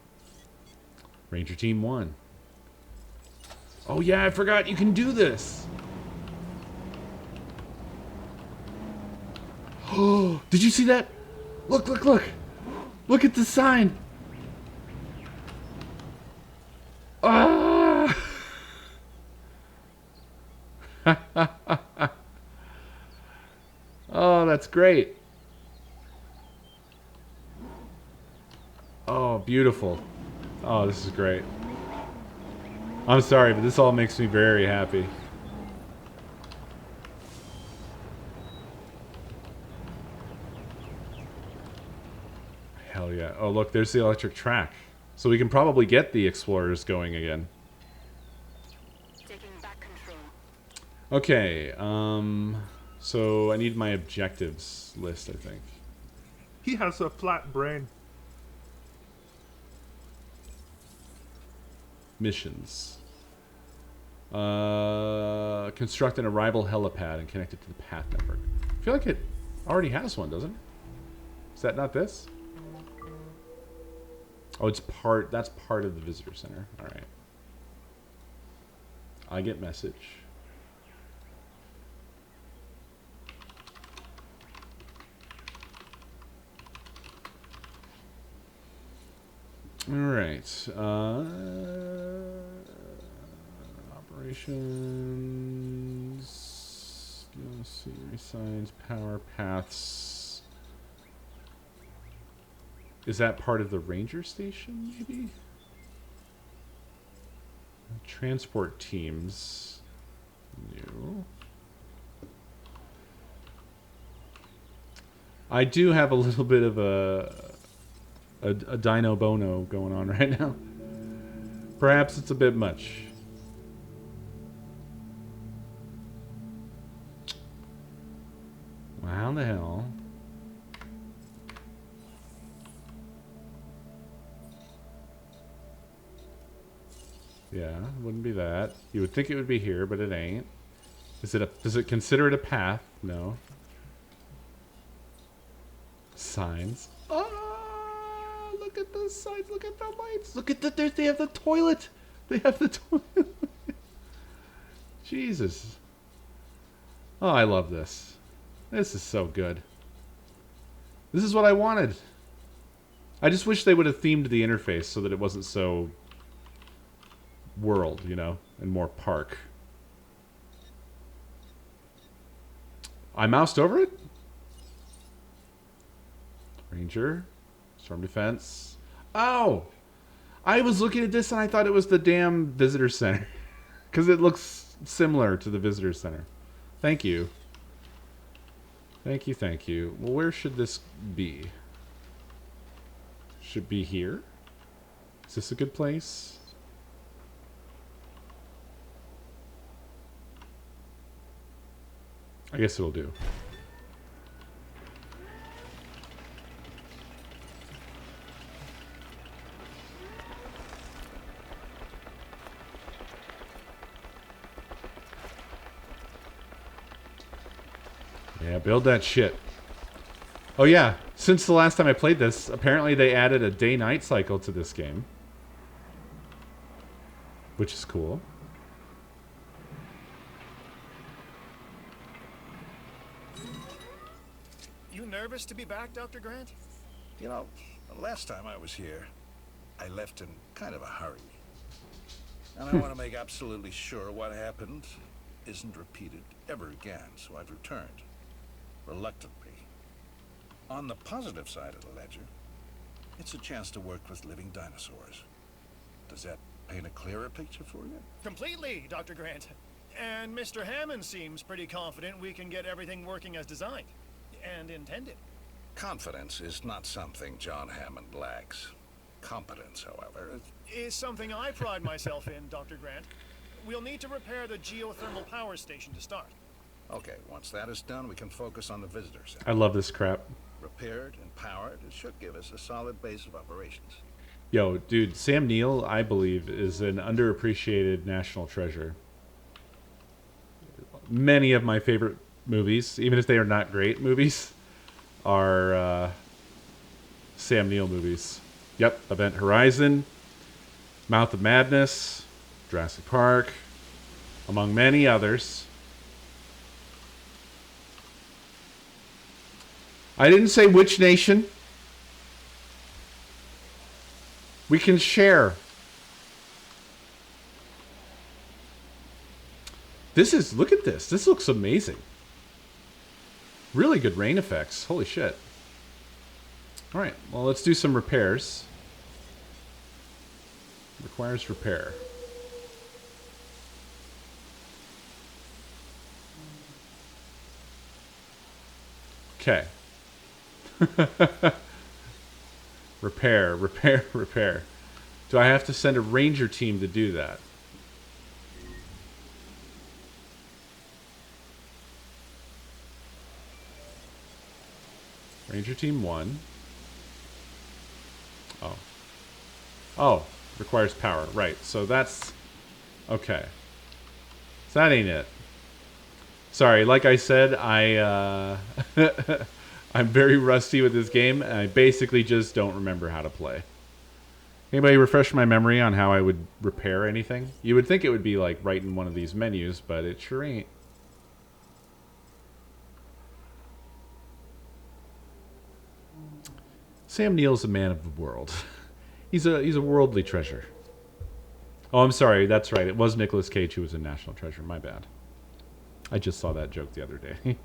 Ranger Team 1. Oh yeah, I forgot you can do this. Oh, did you see that? Look, look, look. Look at the sign. Ah! Oh, that's great. Oh, beautiful. Oh, this is great. I'm sorry, but this all makes me very happy. Hell yeah. Oh, look, there's the electric track. So we can probably get the Explorers going again. Taking back control. Okay, so I need my objectives list, I think. He has a flat brain. Missions. Construct an arrival helipad and connect it to the path network. I feel like it already has one, doesn't it? Is that not this? Oh, it's part. That's part of the visitor center. All right. I get message. All right. Operations. Scenery signs. Power paths. Is that part of the ranger station, maybe? Transport teams. New. I do have a little bit of a dino bono going on right now. Perhaps it's a bit much. Well, how the hell? Yeah, it wouldn't be that. You would think it would be here, but it ain't. Is it a? Does it consider it a path? No. Signs. Oh, look at the signs. Look at the lights. Look at the. They have the toilet. They have the toilet. Jesus. Oh, I love this. This is so good. This is what I wanted. I just wish they would have themed the interface so that it wasn't so world, you know, and more park. I moused over it? Ranger. Storm defense. Oh! I was looking at this and I thought it was the damn visitor center. Because it looks similar to the visitor center. Thank you. Thank you, thank you. Well, where should this be? Should be here? Is this a good place? I guess it'll do. Yeah, build that shit. Oh yeah, since the last time I played this, apparently they added a day-night cycle to this game. Which is cool. You nervous to be back, Dr. Grant? You know, the last time I was here, I left in kind of a hurry. And I want to make absolutely sure what happened isn't repeated ever again, so I've returned. Reluctantly. On the positive side of the ledger, it's a chance to work with living dinosaurs. Does that paint a clearer picture for you? Completely, Dr. Grant. And Mr. Hammond seems pretty confident we can get everything working as designed and intended. Confidence is not something John Hammond lacks. Competence, however, Is something I pride myself in, Dr. Grant. We'll need to repair the geothermal power station to start. okay, once that is done, we can focus on the visitor center. I love this crap. Repaired and powered, it should give us a solid base of operations. Yo, dude, Sam Neill, I believe, is an underappreciated national treasure. Many of my favorite movies, even if they are not great movies, are Sam Neill movies. Yep, Event Horizon, Mouth of Madness, Jurassic Park, among many others. I didn't say which nation. We can share. This is, look at this. This looks amazing. Really good rain effects. Holy shit. All right, well, let's do some repairs. Requires repair. Okay. Repair, repair, repair. Do I have to send a ranger team to do that? Ranger team 1. Oh. Oh, requires power. Right, so that's... Okay. So that ain't it. Sorry, like I said, I'm very rusty with this game, and I basically just don't remember how to play. Anybody refresh my memory on how I would repair anything? You would think it would be like right in one of these menus, but it sure ain't. Sam Neill's a man of the world. He's a worldly treasure. Oh, I'm sorry. That's right. It was Nicolas Cage who was a national treasure. My bad. I just saw that joke the other day.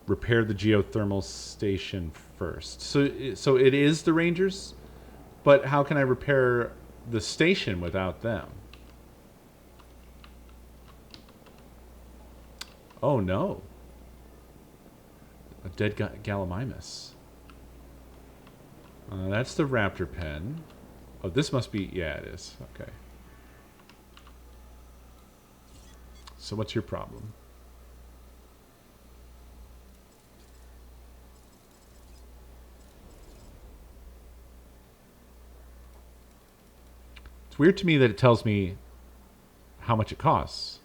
Repair the geothermal station first. So it is the Rangers, but how can I repair the station without them? Oh no. A dead Gallimimus. That's the raptor pen. Oh, this must be... Yeah, it is. Okay. So what's your problem? It's weird to me that it tells me how much it costs.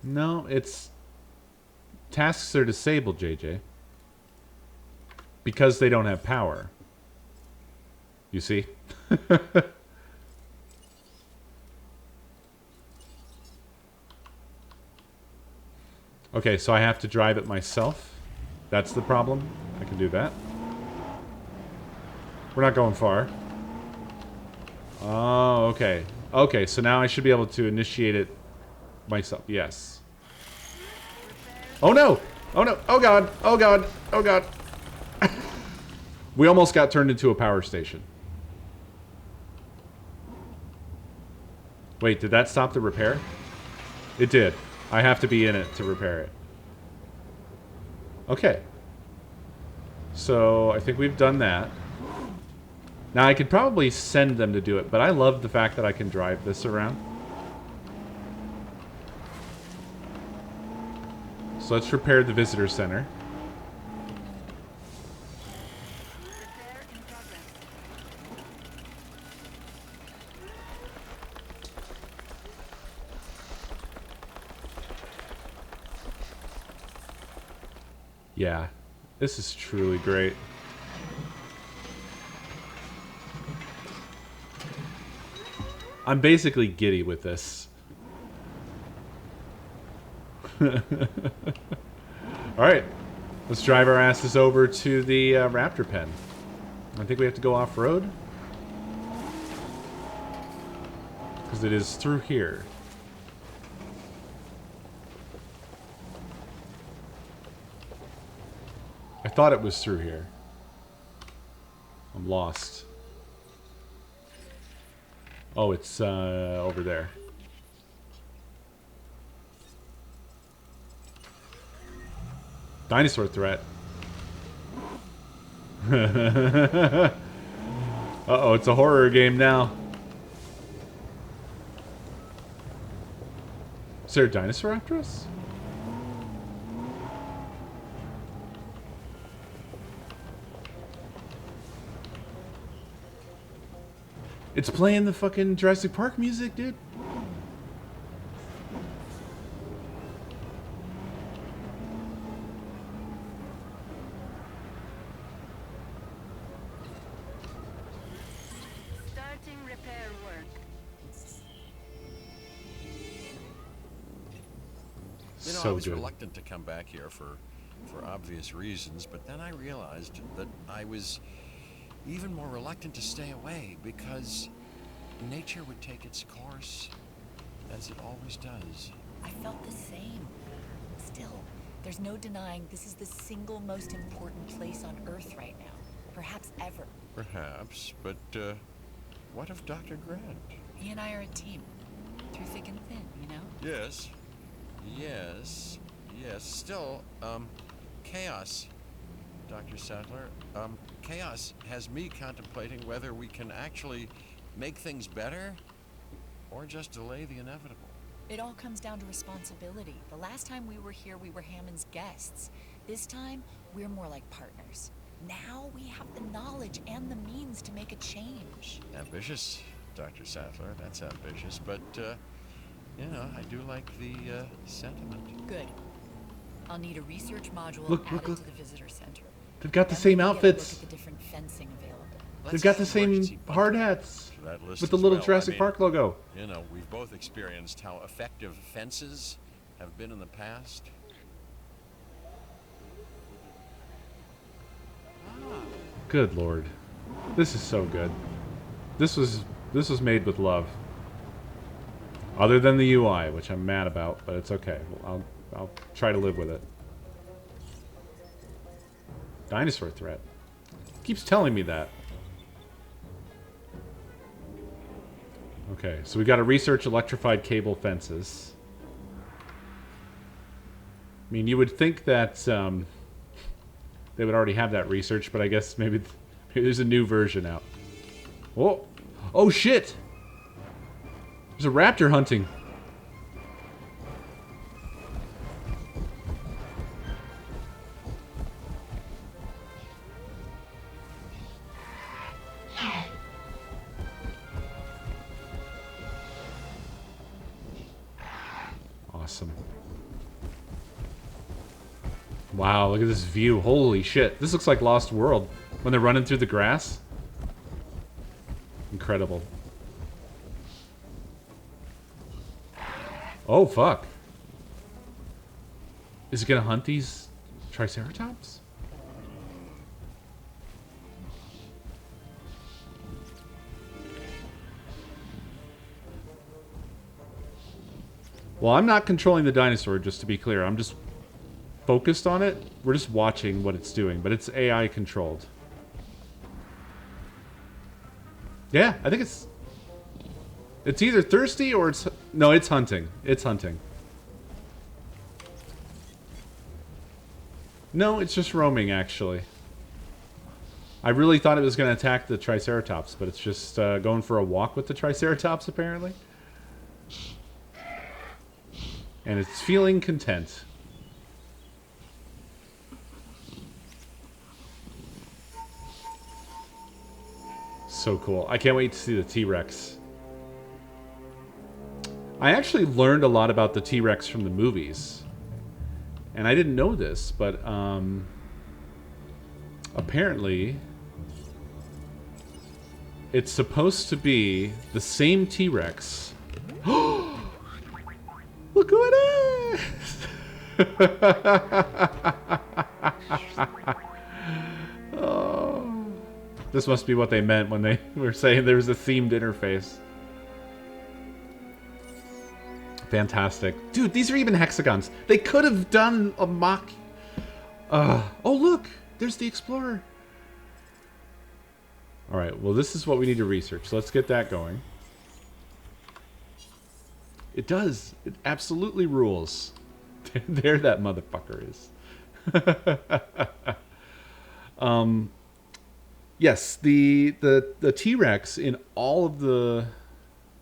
No, it's... Tasks are disabled, JJ. Because they don't have power. You see? Okay, so I have to drive it myself. That's the problem. I can do that. We're not going far. Oh, okay. Okay, so now I should be able to initiate it myself. Yes. Oh no! Oh no! Oh god! Oh god! Oh god! We almost got turned into a power station. Wait, did that stop the repair? It did. I have to be in it to repair it. Okay. So, I think we've done that. Now, I could probably send them to do it, but I love the fact that I can drive this around. So, let's repair the visitor center. Yeah, this is truly great. I'm basically giddy with this. Alright, let's drive our asses over to the raptor pen. I think we have to go off-road. Because it is through here. I thought it was through here. I'm lost. Oh, it's over there. Dinosaur threat. Uh-oh, it's a horror game now. Is there a dinosaur after us? It's playing the fucking Jurassic Park music, dude. Starting repair work. You know, So I was good. reluctant to come back here for obvious reasons, but then I realized that I was even more reluctant to stay away because nature would take its course, as it always does. I felt the same. Still, there's no denying this is the single most important place on Earth right now. Perhaps ever. Perhaps, but what of Dr. Grant? He and I are a team. Through thick and thin, you know? Yes. Yes. Yes. Still, chaos, Dr. Sattler. Chaos has me contemplating whether we can actually make things better or just delay the inevitable. It all comes down to responsibility. The last time we were here, we were Hammond's guests. This time, we're more like partners. Now we have the knowledge and the means to make a change. Ambitious, Dr. Sattler. That's ambitious, but, you know, I do like the sentiment. Good. I'll need a research module Look, added look. to the visitor center. They've got the Then same we can get a look outfits. at the different fencing available. They've got the same hard hats with the little Jurassic Park logo. You know, we've both experienced how effective fences have been in the past. Good lord, this is so good. This was made with love. Other than the UI, which I'm mad about, but it's okay. I'll try to live with it. Dinosaur threat. Keeps telling me that. Okay, so we got to research electrified cable fences. I mean, you would think that they would already have that research, but I guess maybe there's a new version out. Oh, oh shit! There's a raptor hunting. Awesome. Wow, look at this view. Holy shit. This looks like Lost World when they're running through the grass. Incredible. Oh, fuck. Is it gonna hunt these Triceratops? Well, I'm not controlling the dinosaur, just to be clear. I'm just focused on it. We're just watching what it's doing, but it's AI controlled. Yeah, I think it's either thirsty or it's... No, it's hunting. It's hunting. No, it's just roaming, actually. I really thought it was going to attack the Triceratops, but it's just going for a walk with the Triceratops, apparently. And it's feeling content. So cool. I can't wait to see the T-Rex. I actually learned a lot about the T-Rex from the movies. And I didn't know this, but apparently it's supposed to be the same T-Rex. Look who it is! Oh. This must be what they meant when they were saying there was a themed interface. Fantastic. Dude, these are even hexagons. They could have done a mock... oh, look! There's the Explorer. Alright, well this is what we need to research. So let's get that going. It does. It absolutely rules. There that motherfucker is. Yes, the T-Rex in all of the...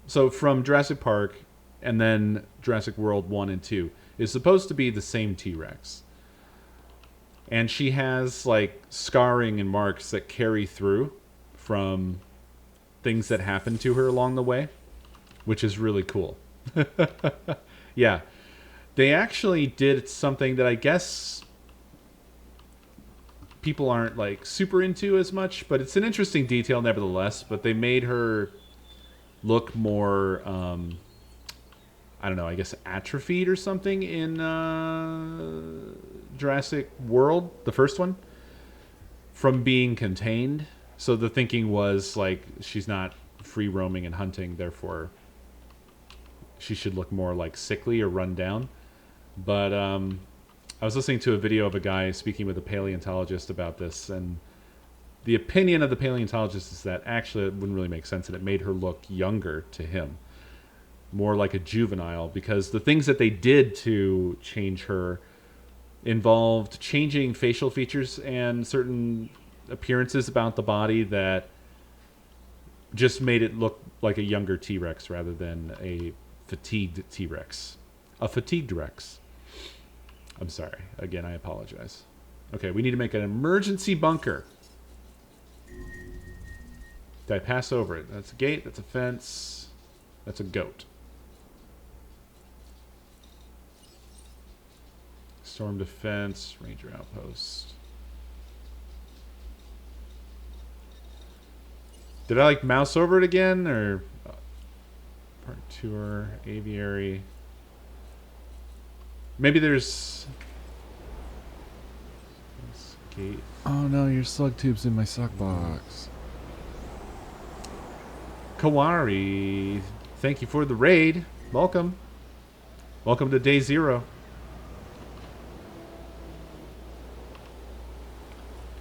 So from Jurassic Park and then Jurassic World 1 and 2 is supposed to be the same T-Rex. And she has like scarring and marks that carry through from things that happened to her along the way, which is really cool. Yeah. They actually did something that I guess people aren't like super into as much, but it's an interesting detail nevertheless. But they made her look more I don't know, I guess atrophied or something in Jurassic World, the first one, from being contained. So the thinking was like she's not free roaming and hunting, therefore she should look more like sickly or run down. But I was listening to a video of a guy speaking with a paleontologist about this, and the opinion of the paleontologist is that actually it wouldn't really make sense, and it made her look younger to him, more like a juvenile, because the things that they did to change her involved changing facial features and certain appearances about the body that just made it look like a younger T-Rex rather than a fatigued T-Rex. A fatigued Rex. I'm sorry. Again, I apologize. Okay, we need to make an emergency bunker. Did I pass over it? That's a gate, that's a fence, that's a goat. Storm defense, ranger outpost. Did I like mouse over it again, or part tour, aviary? Maybe there's gate. Oh no, your slug tube's in my sock box. Kawari, thank you for the raid. Welcome. Welcome to day 0.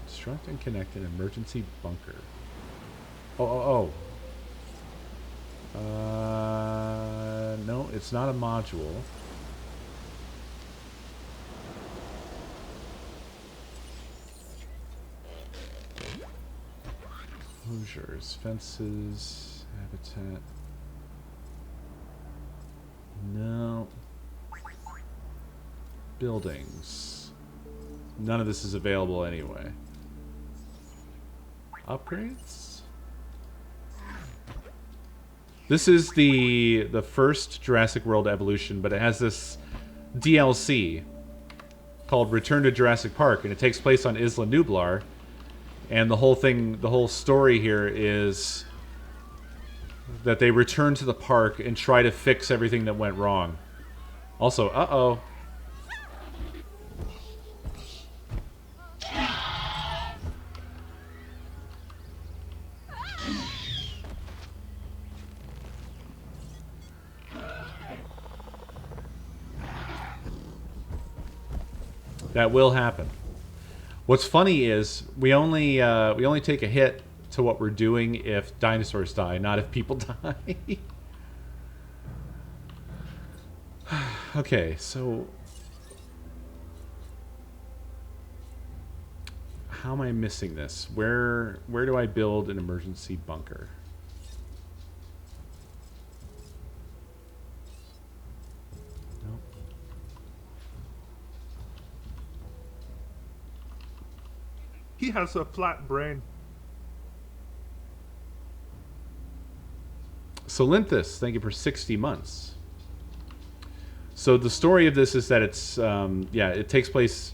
Construct and connect an emergency bunker. No, it's not a module. Closures, fences, habitat. No. Buildings. None of this is available anyway. Upgrades? This is the first Jurassic World evolution, but it has this DLC called Return to Jurassic Park, and it takes place on Isla Nublar. And the whole thing, the whole story here is that they return to the park and try to fix everything that went wrong. Also, That will happen. What's funny is we only take a hit to what we're doing if dinosaurs die, not if people die. Okay, so how am I missing this? Where do I build an emergency bunker? Nope. He has a flat brain. Solinthus, thank you for 60 months. So the story of this is that it's it takes place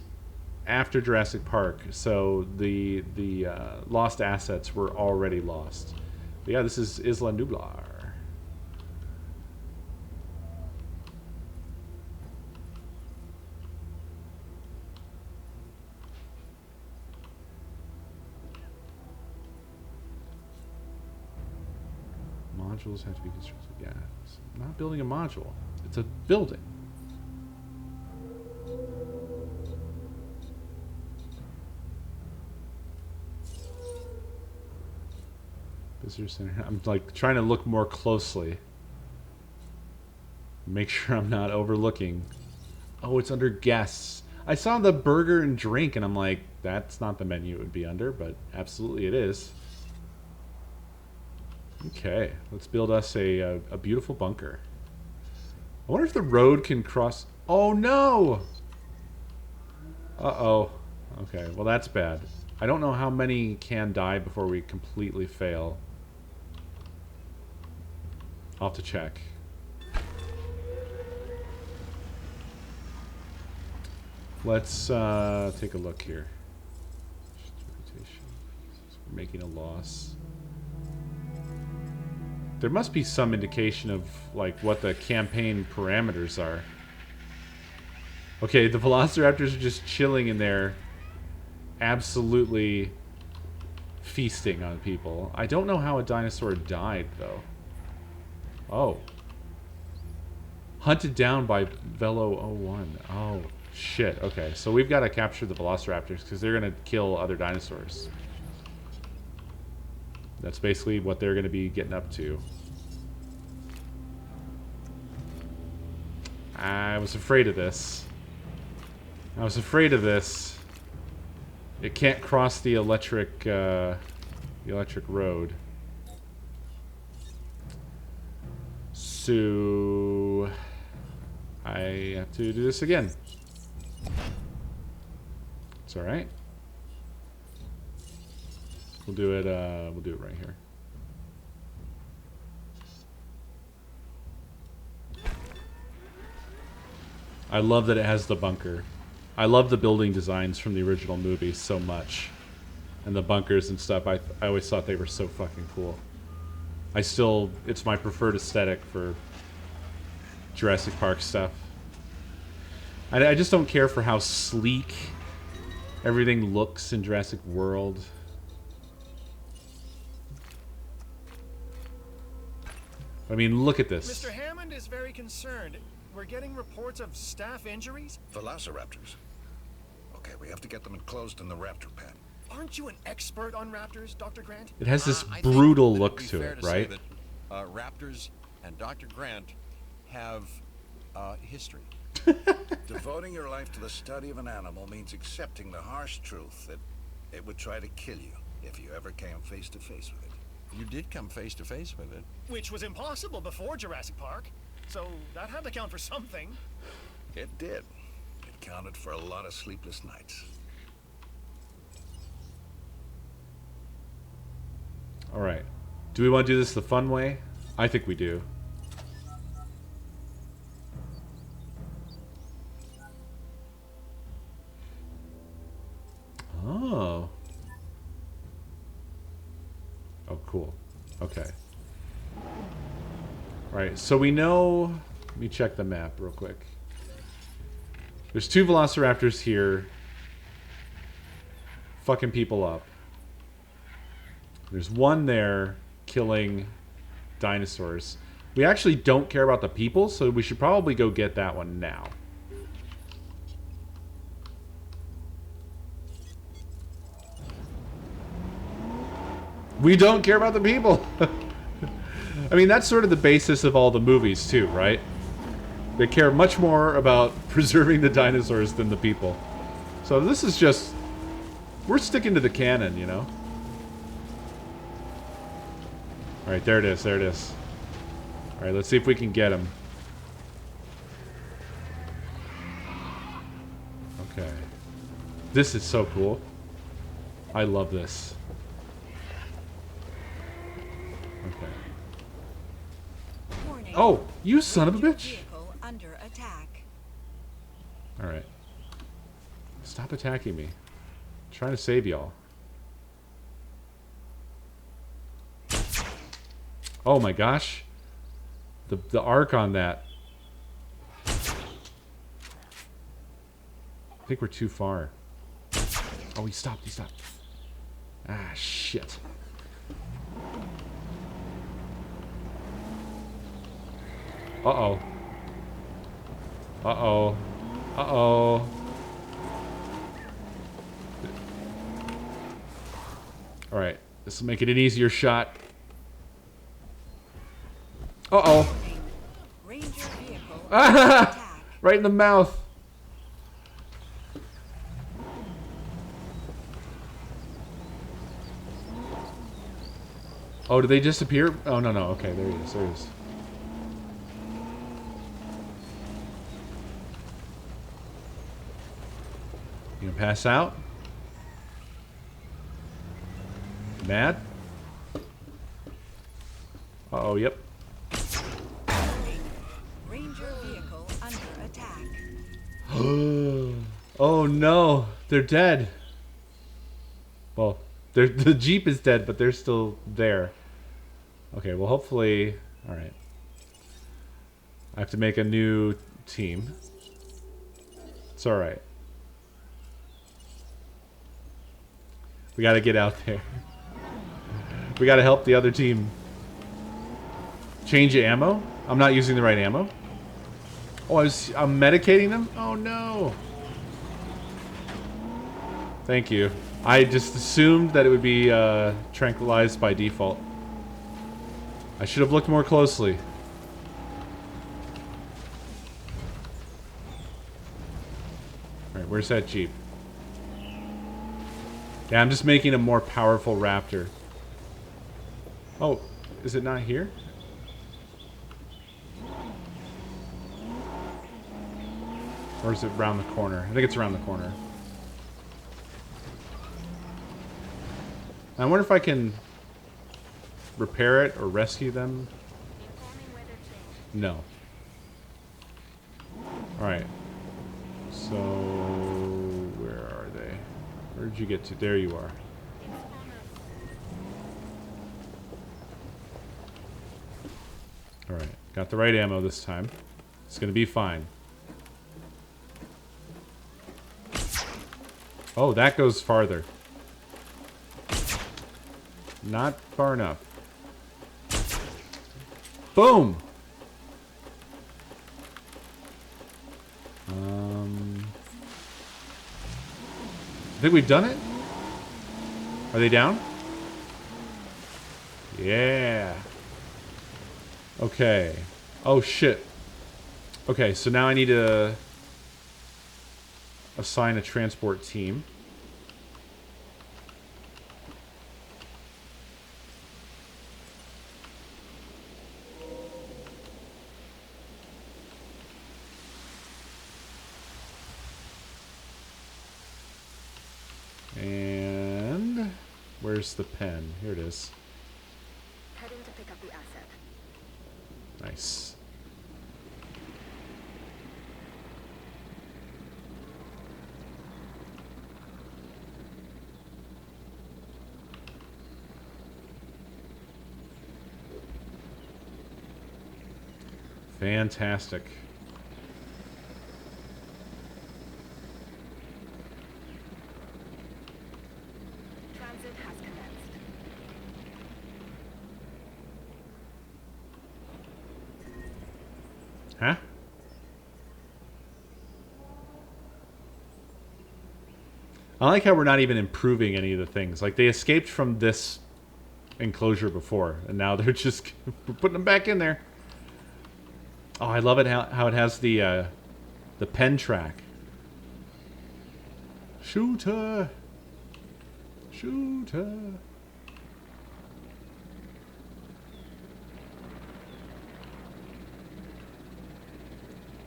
after Jurassic Park. So the lost assets were already lost. But yeah, this is Isla Nublar. Modules have to be constructed. Yeah, it's not building a module. It's a building. Visitor center. I'm like trying to look more closely. Make sure I'm not overlooking. Oh, it's under guests. I saw the burger and drink and I'm like, that's not the menu it would be under, but absolutely it is. Okay, let's build us a beautiful bunker. I wonder if the road can cross... Oh, no! Uh-oh. Okay, well, that's bad. I don't know how many can die before we completely fail. I'll have to check. Let's take a look here. We're making a loss. There must be some indication of like what the campaign parameters are. Okay, the velociraptors are just chilling in there, absolutely feasting on people. I don't know how a dinosaur died though. Oh. Hunted down by Velo 01. Oh shit. Okay, so we've got to capture the velociraptors because they're going to kill other dinosaurs. That's basically what they're going to be getting up to. I was afraid of this. I was afraid of this. It can't cross the electric road. So I have to do this again. It's all right. We'll do it right here. I love that it has the bunker. I love the building designs from the original movie so much. And the bunkers and stuff, I always thought they were so fucking cool. It's my preferred aesthetic for Jurassic Park stuff. I just don't care for how sleek everything looks in Jurassic World. I mean, look at this. Mr. Hammond is very concerned. We're getting reports of staff injuries. Velociraptors. Okay, we have to get them enclosed in the raptor pen. Aren't you an expert on raptors, Dr. Grant? It has this brutal look to it, right? That, raptors and Dr. Grant have history. Devoting your life to the study of an animal means accepting the harsh truth that it would try to kill you if you ever came face to face with it. You did come face to face with it. Which was impossible before Jurassic Park. So that had to count for something. It did. It counted for a lot of sleepless nights. All right. Do we want to do this the fun way? I think we do. Oh. Oh, cool. Okay. Alright, so we know... Let me check the map real quick. There's 2 velociraptors here. Fucking people up. There's one there killing dinosaurs. We actually don't care about the people, so we should probably go get that one now. We don't care about the people. I mean, that's sort of the basis of all the movies too, right? They care much more about preserving the dinosaurs than the people. So this is just... We're sticking to the canon, you know? Alright, there it is, there it is. Alright, let's see if we can get him. Okay. This is so cool. I love this. Okay. Warning. Oh, you son of a Your bitch! vehicle under attack. Alright. Stop attacking me. I'm trying to save y'all. Oh my gosh. The arc on that. I think we're too far. Oh, he stopped, he stopped. Ah, shit. Uh-oh. Uh-oh. Uh-oh. Alright, this will make it an easier shot. Uh-oh. Ranger vehicle under attack. Right in the mouth. Oh, did they disappear? Oh, no, no. Okay, there he is. There he is. You gonna pass out? Mad? Uh-oh, yep. Ranger vehicle under attack. Oh no, they're dead. Well, the Jeep is dead, but they're still there. Okay, well hopefully... Alright. I have to make a new team. It's alright. We gotta get out there. We gotta help the other team. Change ammo? I'm not using the right ammo? Oh, I'm medicating them? Oh no. Thank you. I just assumed that it would be tranquilized by default. I should have looked more closely. Alright, where's that Jeep? Yeah, I'm just making a more powerful Raptor. Oh, is it not here? Or is it around the corner? I think it's around the corner. I wonder if I can repair it or rescue them. No. Alright. So, where are they? Where did you get to? There you are. Alright. Got the right ammo this time. It's gonna be fine. Oh, that goes farther. Not far enough. Boom! I think we've done it? Are they down? Yeah. Okay. Oh, shit. Okay, so now I need to assign a transport team. And where's the pen? Here it is. Heading to pick up the asset. Nice. Fantastic. Transit has commenced. Huh? I like how we're not even improving any of the things. Like, they escaped from this enclosure before, and now they're just putting them back in there. Oh, I love it how it has the pen track. Shooter, shooter.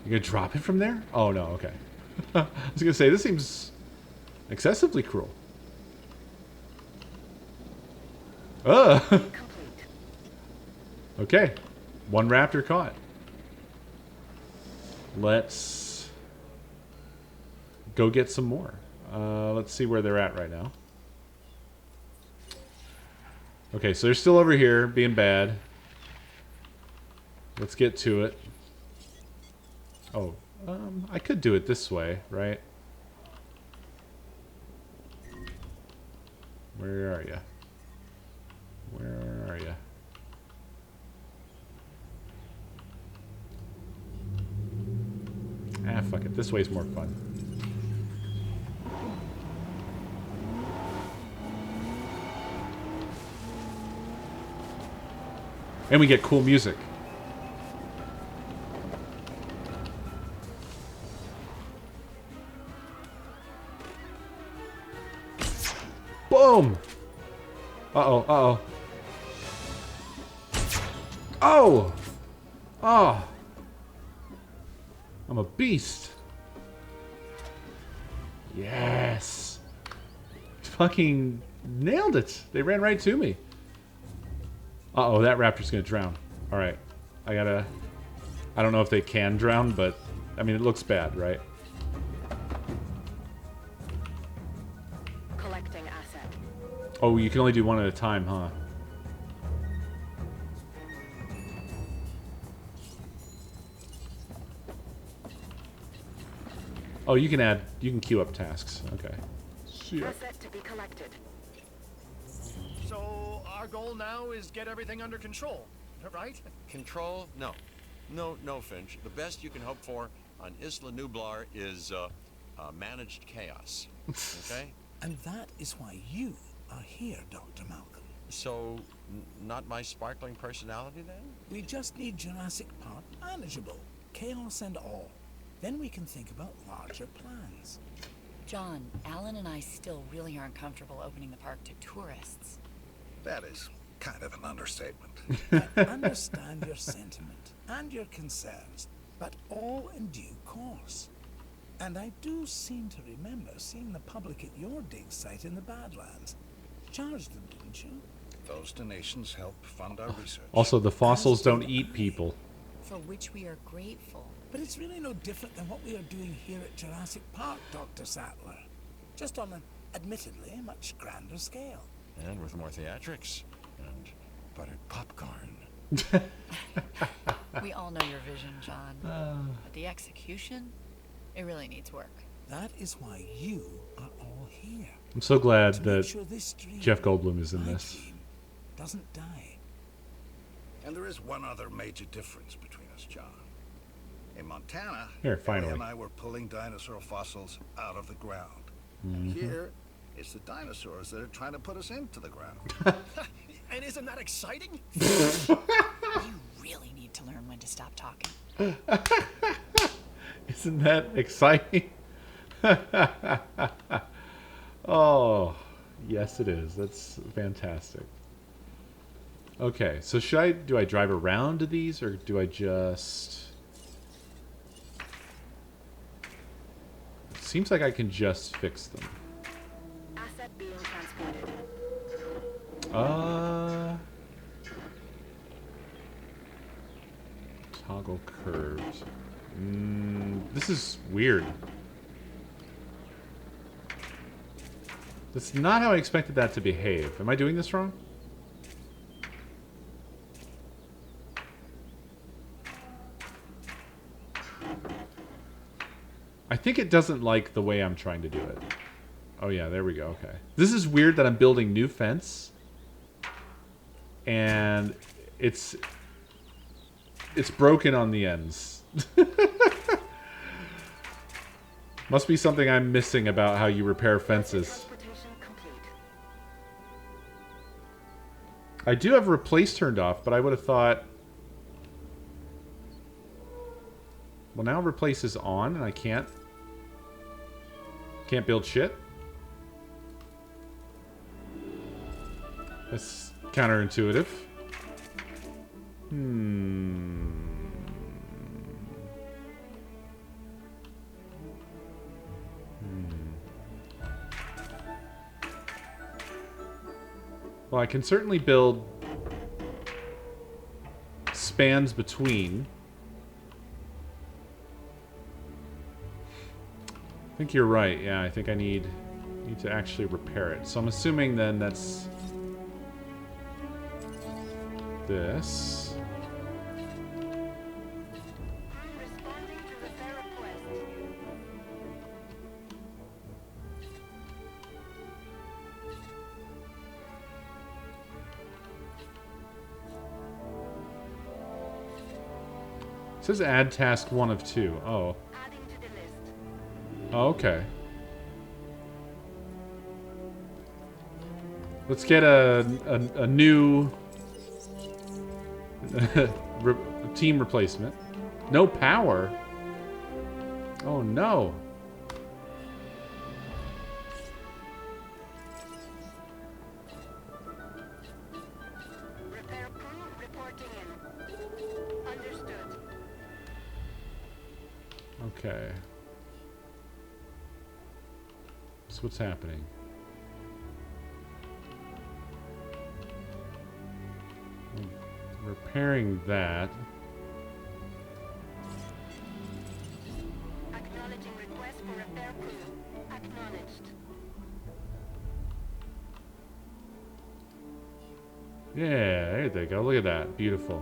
You gonna drop it from there? Oh no, okay. I was gonna say this seems excessively cruel. Okay, one raptor caught. Let's go get some more. Let's see where they're at right now. Okay, so they're still over here being bad. Let's get to it. Oh, I could do it this way, right? Where are you? Where are you? Ah, fuck it. This way's more fun. And we get cool music. Boom! Uh-oh, uh-oh. Oh! Oh! I'm a beast. Yes! Fucking nailed it. They ran right to me. Uh-oh, that raptor's gonna drown. Alright. I don't know if they can drown, but I mean, it looks bad, right? Collecting asset. Oh, you can only do one at a time, huh? Oh, you can queue up tasks. Okay. Asset to be collected. So our goal now is get everything under control, right? Control? No. No, Finch. The best you can hope for on Isla Nublar is managed chaos. Okay? And that is why you are here, Dr. Malcolm. So, not my sparkling personality then? We just need Jurassic Park manageable, chaos and all. Then we can think about larger plans. John, Alan and I still really aren't comfortable opening the park to tourists. That is kind of an understatement. I understand your sentiment and your concerns, but all in due course. And I do seem to remember seeing the public at your dig site in the Badlands. Charged them, didn't you? Those donations help fund our research. Also, the fossils don't eat people. For which we are grateful. But it's really no different than what we are doing here at Jurassic Park, Dr. Sattler. Just on an, admittedly, much grander scale. And with more theatrics. And buttered popcorn. We all know your vision, John. But the execution, it really needs work. That is why you are all here. I'm so glad To that make sure this dream, Jeff Goldblum is in my this. dream, doesn't die. And there is one other major difference between us, John. In Montana, Here, Ellie finally. and I were pulling dinosaur fossils out of the ground. And here, it's the dinosaurs that are trying to put us into the ground. And isn't that exciting? You really need to learn when to stop talking. Isn't that exciting? Oh, yes it is. That's fantastic. Okay, so do I drive around to these, or do I just... Seems like I can just fix them. Asset being transported. Toggle curves. This is weird. That's not how I expected that to behave. Am I doing this wrong? I think it doesn't like the way I'm trying to do it. Oh yeah, there we go, okay. This is weird that I'm building new fence. And it's broken on the ends. Must be something I'm missing about how you repair fences. Transportation complete. I do have replace turned off, but I would have thought... Well, now replace is on, and I can't build shit? That's counterintuitive. Well, I can certainly build spans between. I think you're right. Yeah, I think I need to actually repair it. So I'm assuming then that's this. Responding to repair request. It says add task 1 of 2. Oh. Adding to the list. Oh, okay. Let's get a new team replacement. No power. Oh no. Repair crew reporting in. Understood. Okay. So what's happening? I'm repairing that. Acknowledging request for repair crew. Acknowledged. Yeah, there they go. Look at that. Beautiful.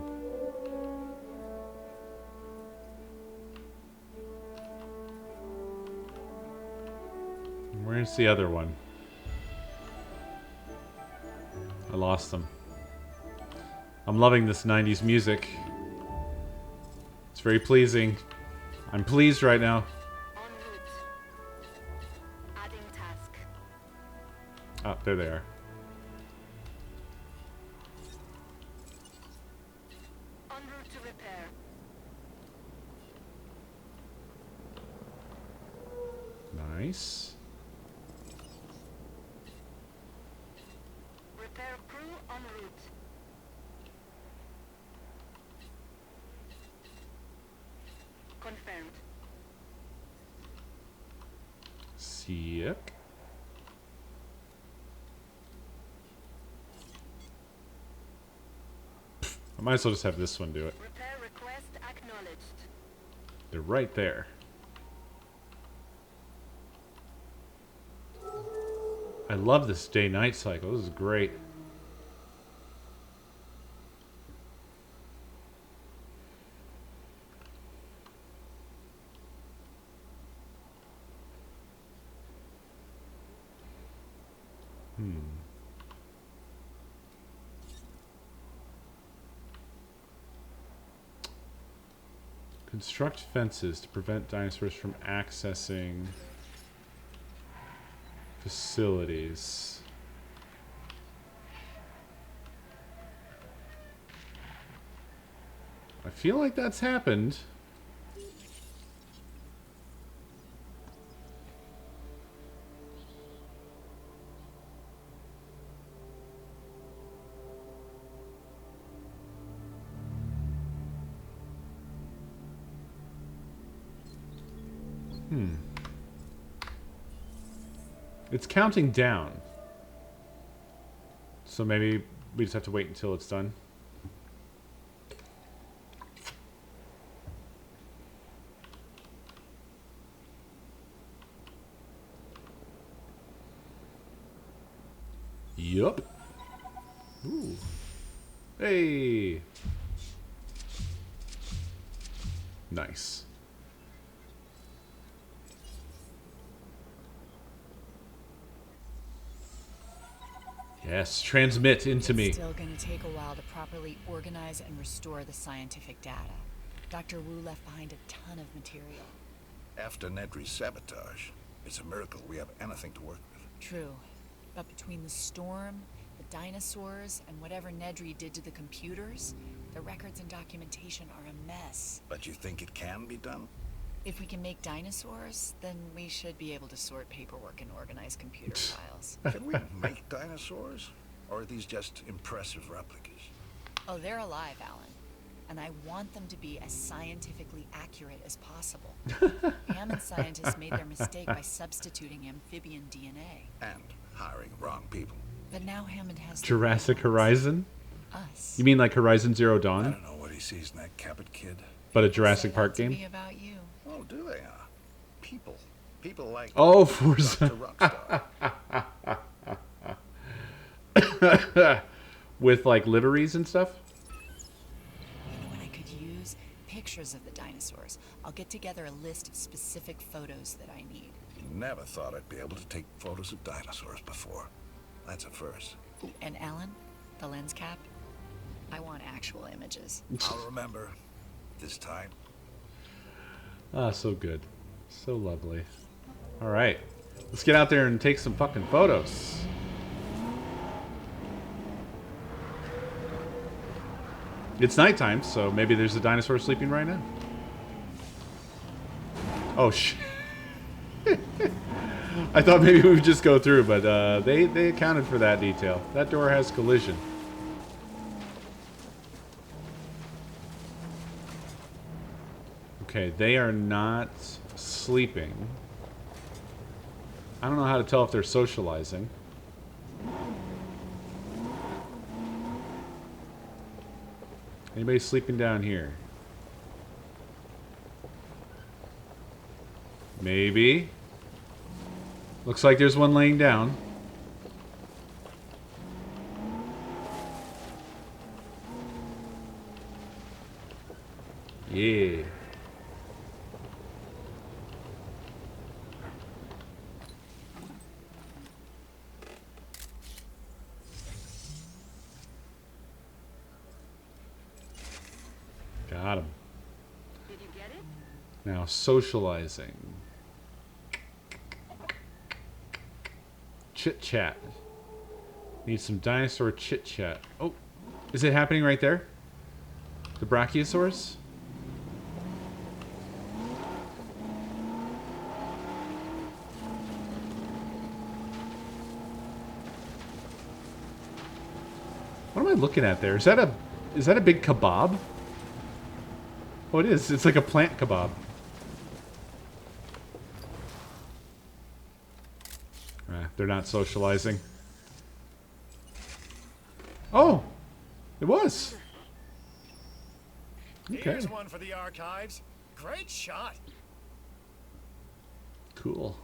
Where's the other one? I lost them. I'm loving this 90s music. It's very pleasing. I'm pleased right now. En route. Adding task. Ah, there they are. En route to repair. Nice. Repair crew en route. Confirmed. Sick. I might as well just have this one do it. Repair request acknowledged. They're right there. I love this day-night cycle. This is great. Construct fences to prevent dinosaurs from accessing facilities. I feel like that's happened. It's counting down. So maybe we just have to wait until it's done. Yup. Ooh. Hey. Nice. Yes, transmit into me. It's still going to take a while to properly organize and restore the scientific data. Dr. Wu left behind a ton of material. After Nedry's sabotage, it's a miracle we have anything to work with. True. But between the storm, the dinosaurs and whatever Nedry did to the computers, the records and documentation are a mess. But you think it can be done? If we can make dinosaurs, then we should be able to sort paperwork and organize computer files. Can we make dinosaurs? Or are these just impressive replicas? Oh, they're alive, Alan. And I want them to be as scientifically accurate as possible. Hammond scientists made their mistake by substituting amphibian DNA. And hiring wrong people. But now Hammond has Jurassic Horizon? us. You mean like Horizon Zero I Dawn? don't know what he sees in that Cabot kid. But a Jurassic Say Park that to game? me about you. Oh, do they? People. People like Oh, Forza. Dr. Rockstar. With like liveries and stuff? You know what I could use? Pictures of the dinosaurs. I'll get together a list of specific photos that I need. Never thought I'd be able to take photos of dinosaurs before. That's a first. And Alan, the lens cap, I want actual images. I'll remember. This time. Ah, so good. So lovely. Alright. Let's get out there and take some fucking photos. It's nighttime, so maybe there's a dinosaur sleeping right now. Oh, shit. I thought maybe we would just go through, but they accounted for that detail. That door has collision. Okay, they are not sleeping. I don't know how to tell if they're socializing. Anybody sleeping down here? Maybe. Looks like there's one laying down. Yeah. Got him. Did you get it? Now socializing. Chit chat. Need some dinosaur chit chat. Oh, is it happening right there? The Brachiosaurus? What am I looking at there? Is that a big kebab? Oh, it is. It's like a plant kebab. They're not socializing. Oh! It was! Okay. Here's one for the archives. Great shot. Cool.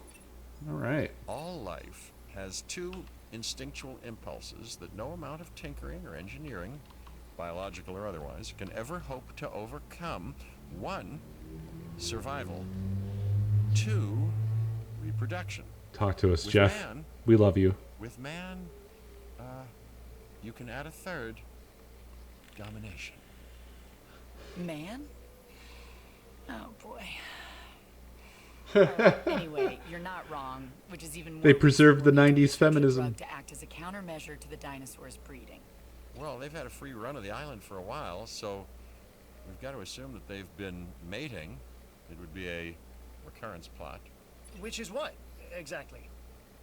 Alright. All life has two instinctual impulses that no amount of tinkering or engineering, biological or otherwise, can ever hope to overcome. One, survival. Two, reproduction. Talk to us, With Jeff. man- We love you. With man, you can add a third, domination. Man? Oh boy. Anyway, you're not wrong, which is even more They preserved the reason we'll 90s use the feminism. drug to act as a countermeasure to the dinosaurs' breeding. Well, they've had a free run of the island for a while, so we've got to assume that they've been mating. It would be a recurrence plot. Which is what, exactly?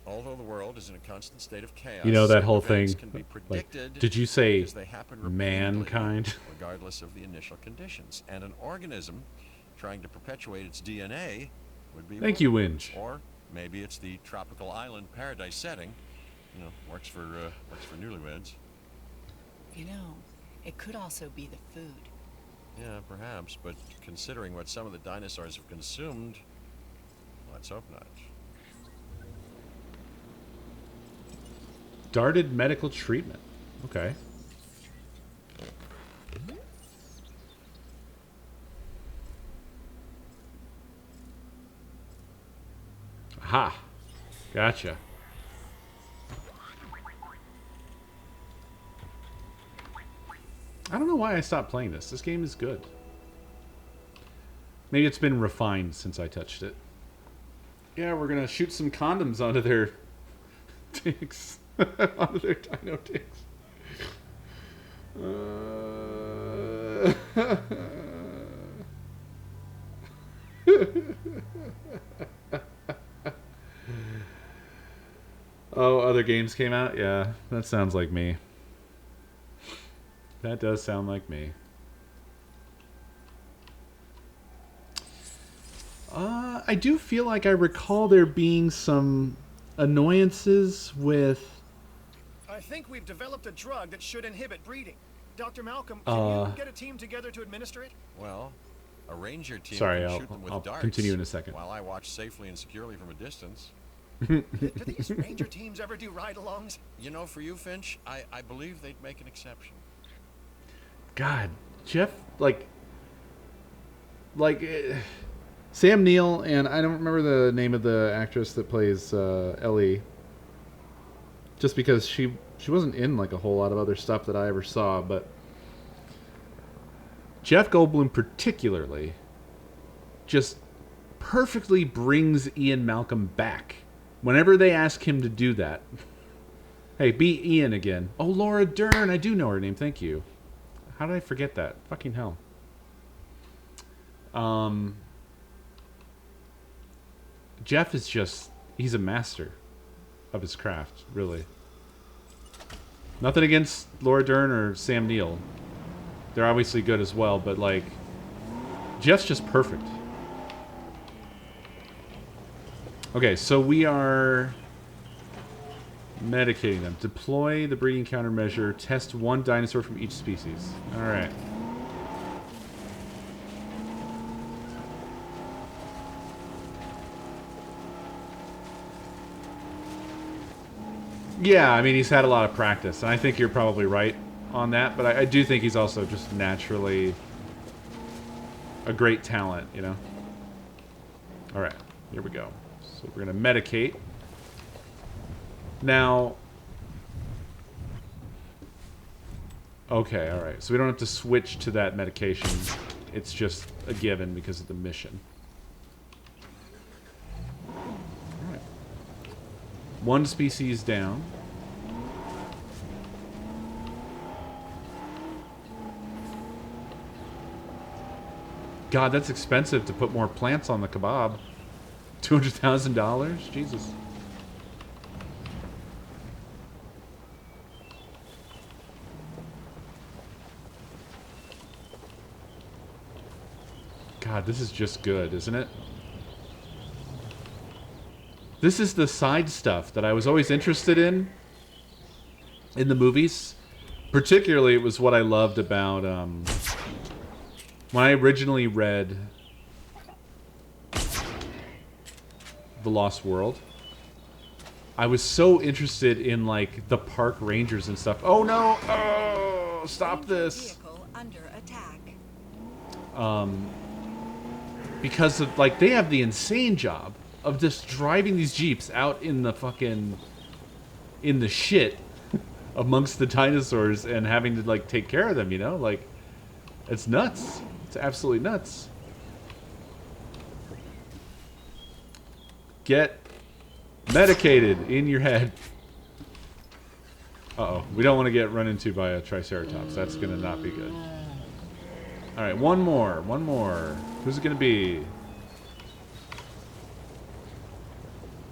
Although the world is in a constant state of chaos, You know that whole events thing, can be like, predicted did you say because they happen repeatedly, mankind? regardless of the initial conditions. And an organism trying to perpetuate its DNA would be Thank you, Winch. Or maybe it's the tropical island paradise setting. You know, works for newlyweds. You know, it could also be the food. Yeah, perhaps, but considering what some of the dinosaurs have consumed, let's hope not. Darted medical treatment. Okay. Aha. Gotcha. I don't know why I stopped playing this. This game is good. Maybe it's been refined since I touched it. Yeah, we're gonna shoot some condoms onto their dicks. On their dino dicks. Oh, other games came out? Yeah, that sounds like me. That does sound like me. I do feel like I recall there being some annoyances with... I think we've developed a drug that should inhibit breeding. Dr. Malcolm, can you get a team together to administer it? Well, a ranger team Sorry, can shoot them with I'll darts continue in a second. while I watch safely and securely from a distance. Do these ranger teams ever do ride-alongs? You know, for you, Finch, I believe they'd make an exception. God, Jeff, Sam Neill, and I don't remember the name of the actress that plays Ellie. Just because she wasn't in like a whole lot of other stuff that I ever saw, but Jeff Goldblum particularly just perfectly brings Ian Malcolm back. Whenever they ask him to do that. Hey, be Ian again. Oh, Laura Dern, I do know her name, thank you. How did I forget that? Fucking hell. Jeff is just, he's a master of his craft, really. Nothing against Laura Dern or Sam Neill. They're obviously good as well, but like, Jeff's just perfect. Okay, so we are medicating them. Deploy the breeding countermeasure. Test one dinosaur from each species. Alright. Yeah, I mean, he's had a lot of practice, and I think you're probably right on that, but I do think he's also just naturally a great talent, you know? Alright, here we go. So we're going to medicate. Now... Okay, alright, so we don't have to switch to that medication. It's just a given because of the mission. Alright. One species down. God, that's expensive to put more plants on the kebab. $200,000? Jesus. God, this is just good, isn't it? This is the side stuff that I was always interested in the movies. Particularly, it was what I loved about when I originally read The Lost World. I was so interested in like the park rangers and stuff. Oh no! Oh, stop this! Under attack. Because of, like, they have the insane job of just driving these Jeeps out in the fucking in the shit amongst the dinosaurs and having to like take care of them, you know? Like, it's nuts. It's absolutely nuts. Get medicated in your head. Uh-oh. We don't want to get run into by a Triceratops. That's going to not be good. Alright, one more. One more. Who's it going to be?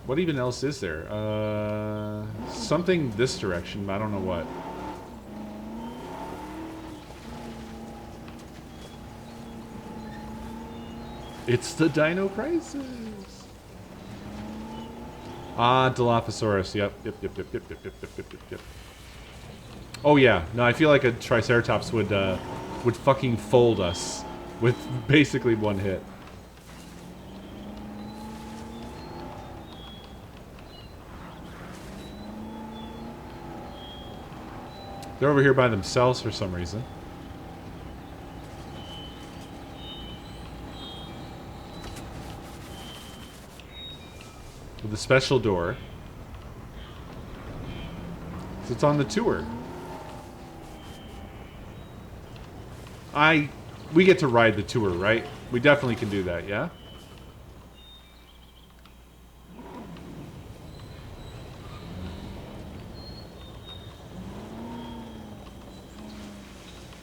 What even else is there? Something this direction, but I don't know what. It's the Dino Crisis! Ah, Dilophosaurus. Yep. Oh yeah. No, I feel like a Triceratops would fucking fold us with basically one hit. They're over here by themselves for some reason. With a special door. So it's on the tour. We get to ride the tour, right? We definitely can do that, yeah?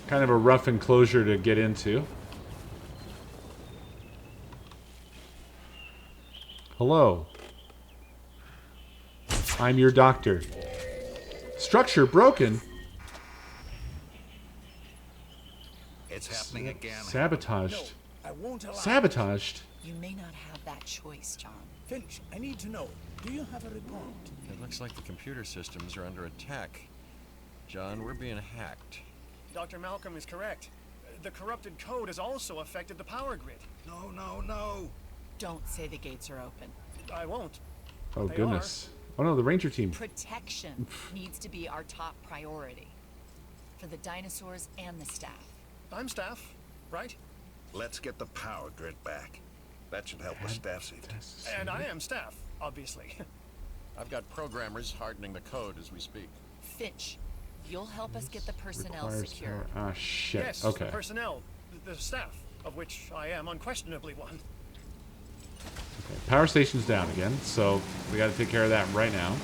Kind of a rough enclosure to get into. Hello. I'm your doctor. Structure broken. It's happening again. Sabotaged. No, I won't allow Sabotaged? You may not have that choice, John. Finch, I need to know. Do you have a report? It looks like the computer systems are under attack. John, we're being hacked. Dr. Malcolm is correct. The corrupted code has also affected the power grid. No, no, no. Don't say the gates are open. I won't. Oh, They goodness. Oh, no, the Ranger team. Protection needs to be our top priority. For the dinosaurs and the staff. I'm staff, right? Let's get the power grid back. That should help the staff safety. And I am staff, obviously. I've got programmers hardening the code as we speak. Finch, you'll help us get the personnel Requires secure. power. Ah, shit. Yes, Okay. the personnel, the staff, of which I am unquestionably one. Okay. Power station's down again, so we got to take care of that right now.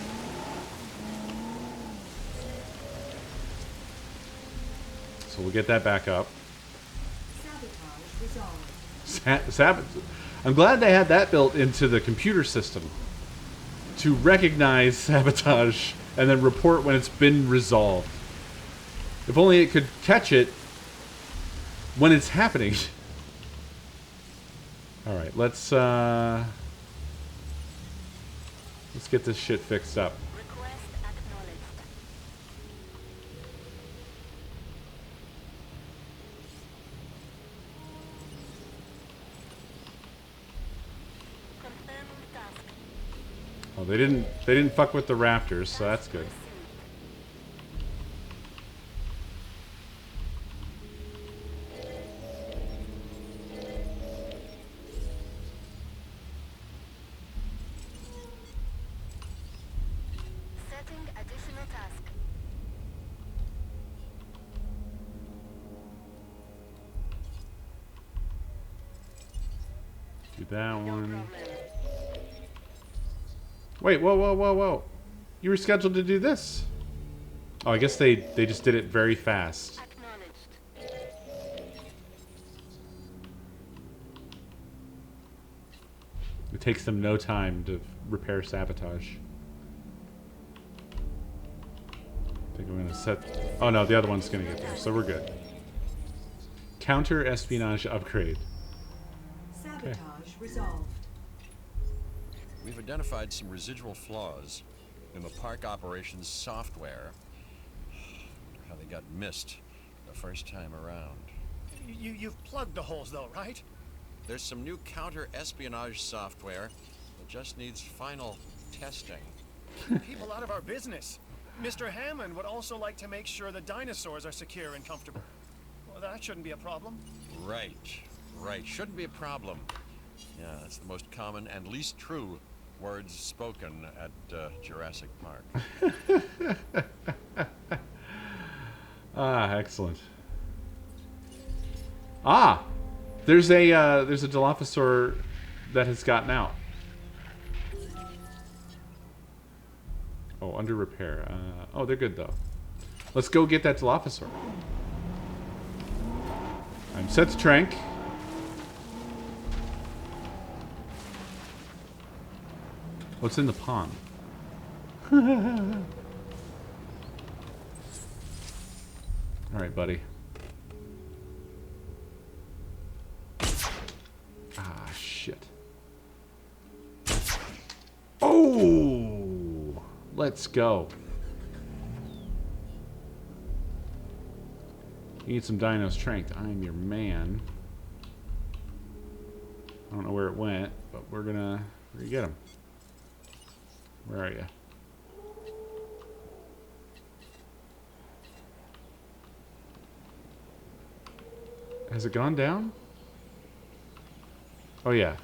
So we'll get that back up. I'm glad they had that built into the computer system to recognize sabotage and then report when it's been resolved. If only it could catch it when it's happening. All right, let's get this shit fixed up. Request acknowledged. Confirm task. Oh, they didn't fuck with the raptors, so that's good. Setting additional task. Do that No one. problem. Wait, whoa. You were scheduled to do this. Oh, I guess they just did it very fast. Acknowledged. It takes them no time to repair sabotage. I think I'm gonna set... Oh no, the other one's gonna get there, so we're good. Counter espionage upgrade. Sabotage resolved. We've identified some residual flaws in the park operations software. How they got missed the first time around. You've plugged the holes, though, right? There's some new counter-espionage software that just needs final testing. People out of our business. Mr. Hammond would also like to make sure the dinosaurs are secure and comfortable. Well, that shouldn't be a problem. Right. Shouldn't be a problem. Yeah, that's the most common and least true words spoken at Jurassic Park. Ah, excellent. Ah! There's a Dilophosaur that has gotten out. Oh, under repair. Oh, they're good though. Let's go get that Dilophosaur. I'm set to trank. What's in the pond? All right, buddy. Ah, shit. Oh! Let's go. You need some dinos tranked. I'm your man. I don't know where it went, but we're gonna get him. Where are you? Has it gone down? Oh yeah.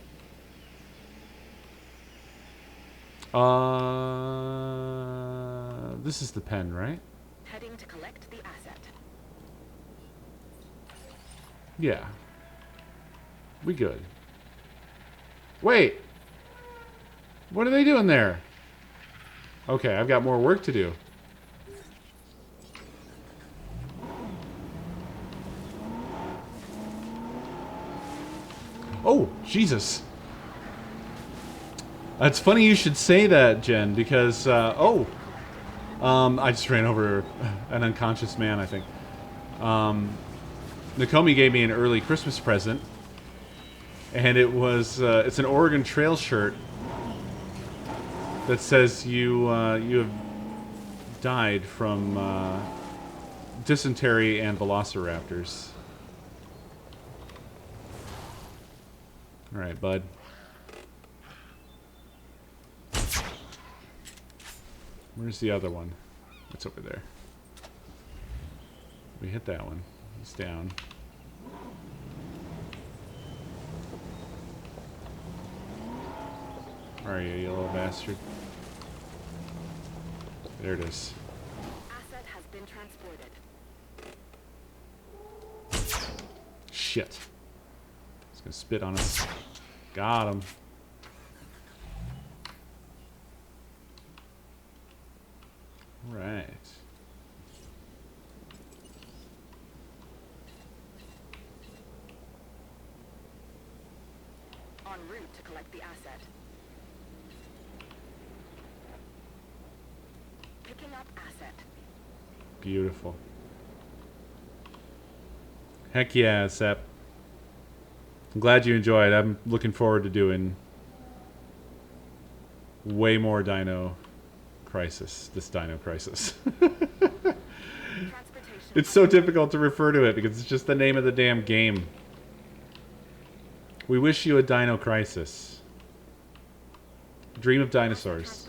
This is the pen, right? Heading to collect the asset. Yeah. We good. Wait! What are they doing there? Okay, I've got more work to do. Oh, Jesus. It's funny you should say that, Jen, because, I just ran over an unconscious man, I think. Nakomi gave me an early Christmas present, and it was, it's an Oregon Trail shirt that says you have died from, dysentery and velociraptors. Alright, bud. Where's the other one? It's over there. We hit that one. He's down. Where are you little bastard? There it is. Asset has been transported. Shit. He's gonna spit on us. Got him. Right. En route to collect the asset. Picking up asset. Beautiful. Heck yeah, Sep. I'm glad you enjoyed. I'm looking forward to doing way more Dino Crisis. This Dino Crisis. It's so difficult to refer to it because it's just the name of the damn game. We wish you a Dino Crisis. Dream of dinosaurs.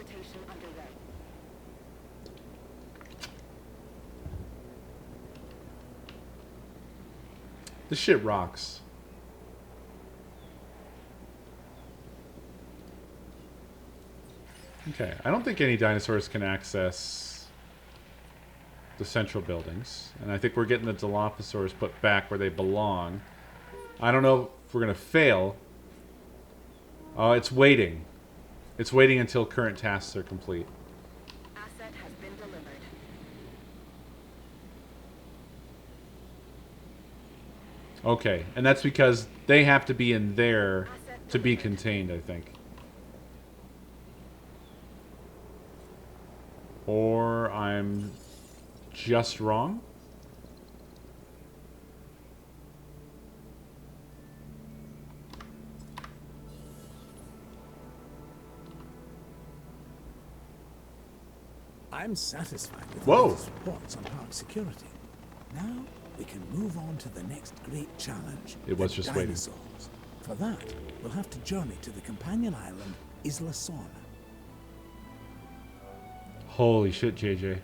This shit rocks. Okay, I don't think any dinosaurs can access the central buildings. And I think we're getting the Dilophosaurs put back where they belong. I don't know if we're going to fail. Oh, it's waiting. It's waiting until current tasks are complete. Asset has been delivered. Okay, and that's because they have to be in there to be contained, I think. Or I'm just wrong? I'm satisfied with Whoa. the latest reports on park security. Now we can move on to the next great challenge. It was the just waiting. dinosaurs. For that, we'll have to journey to the companion island, Isla Sorna. Holy shit, JJ.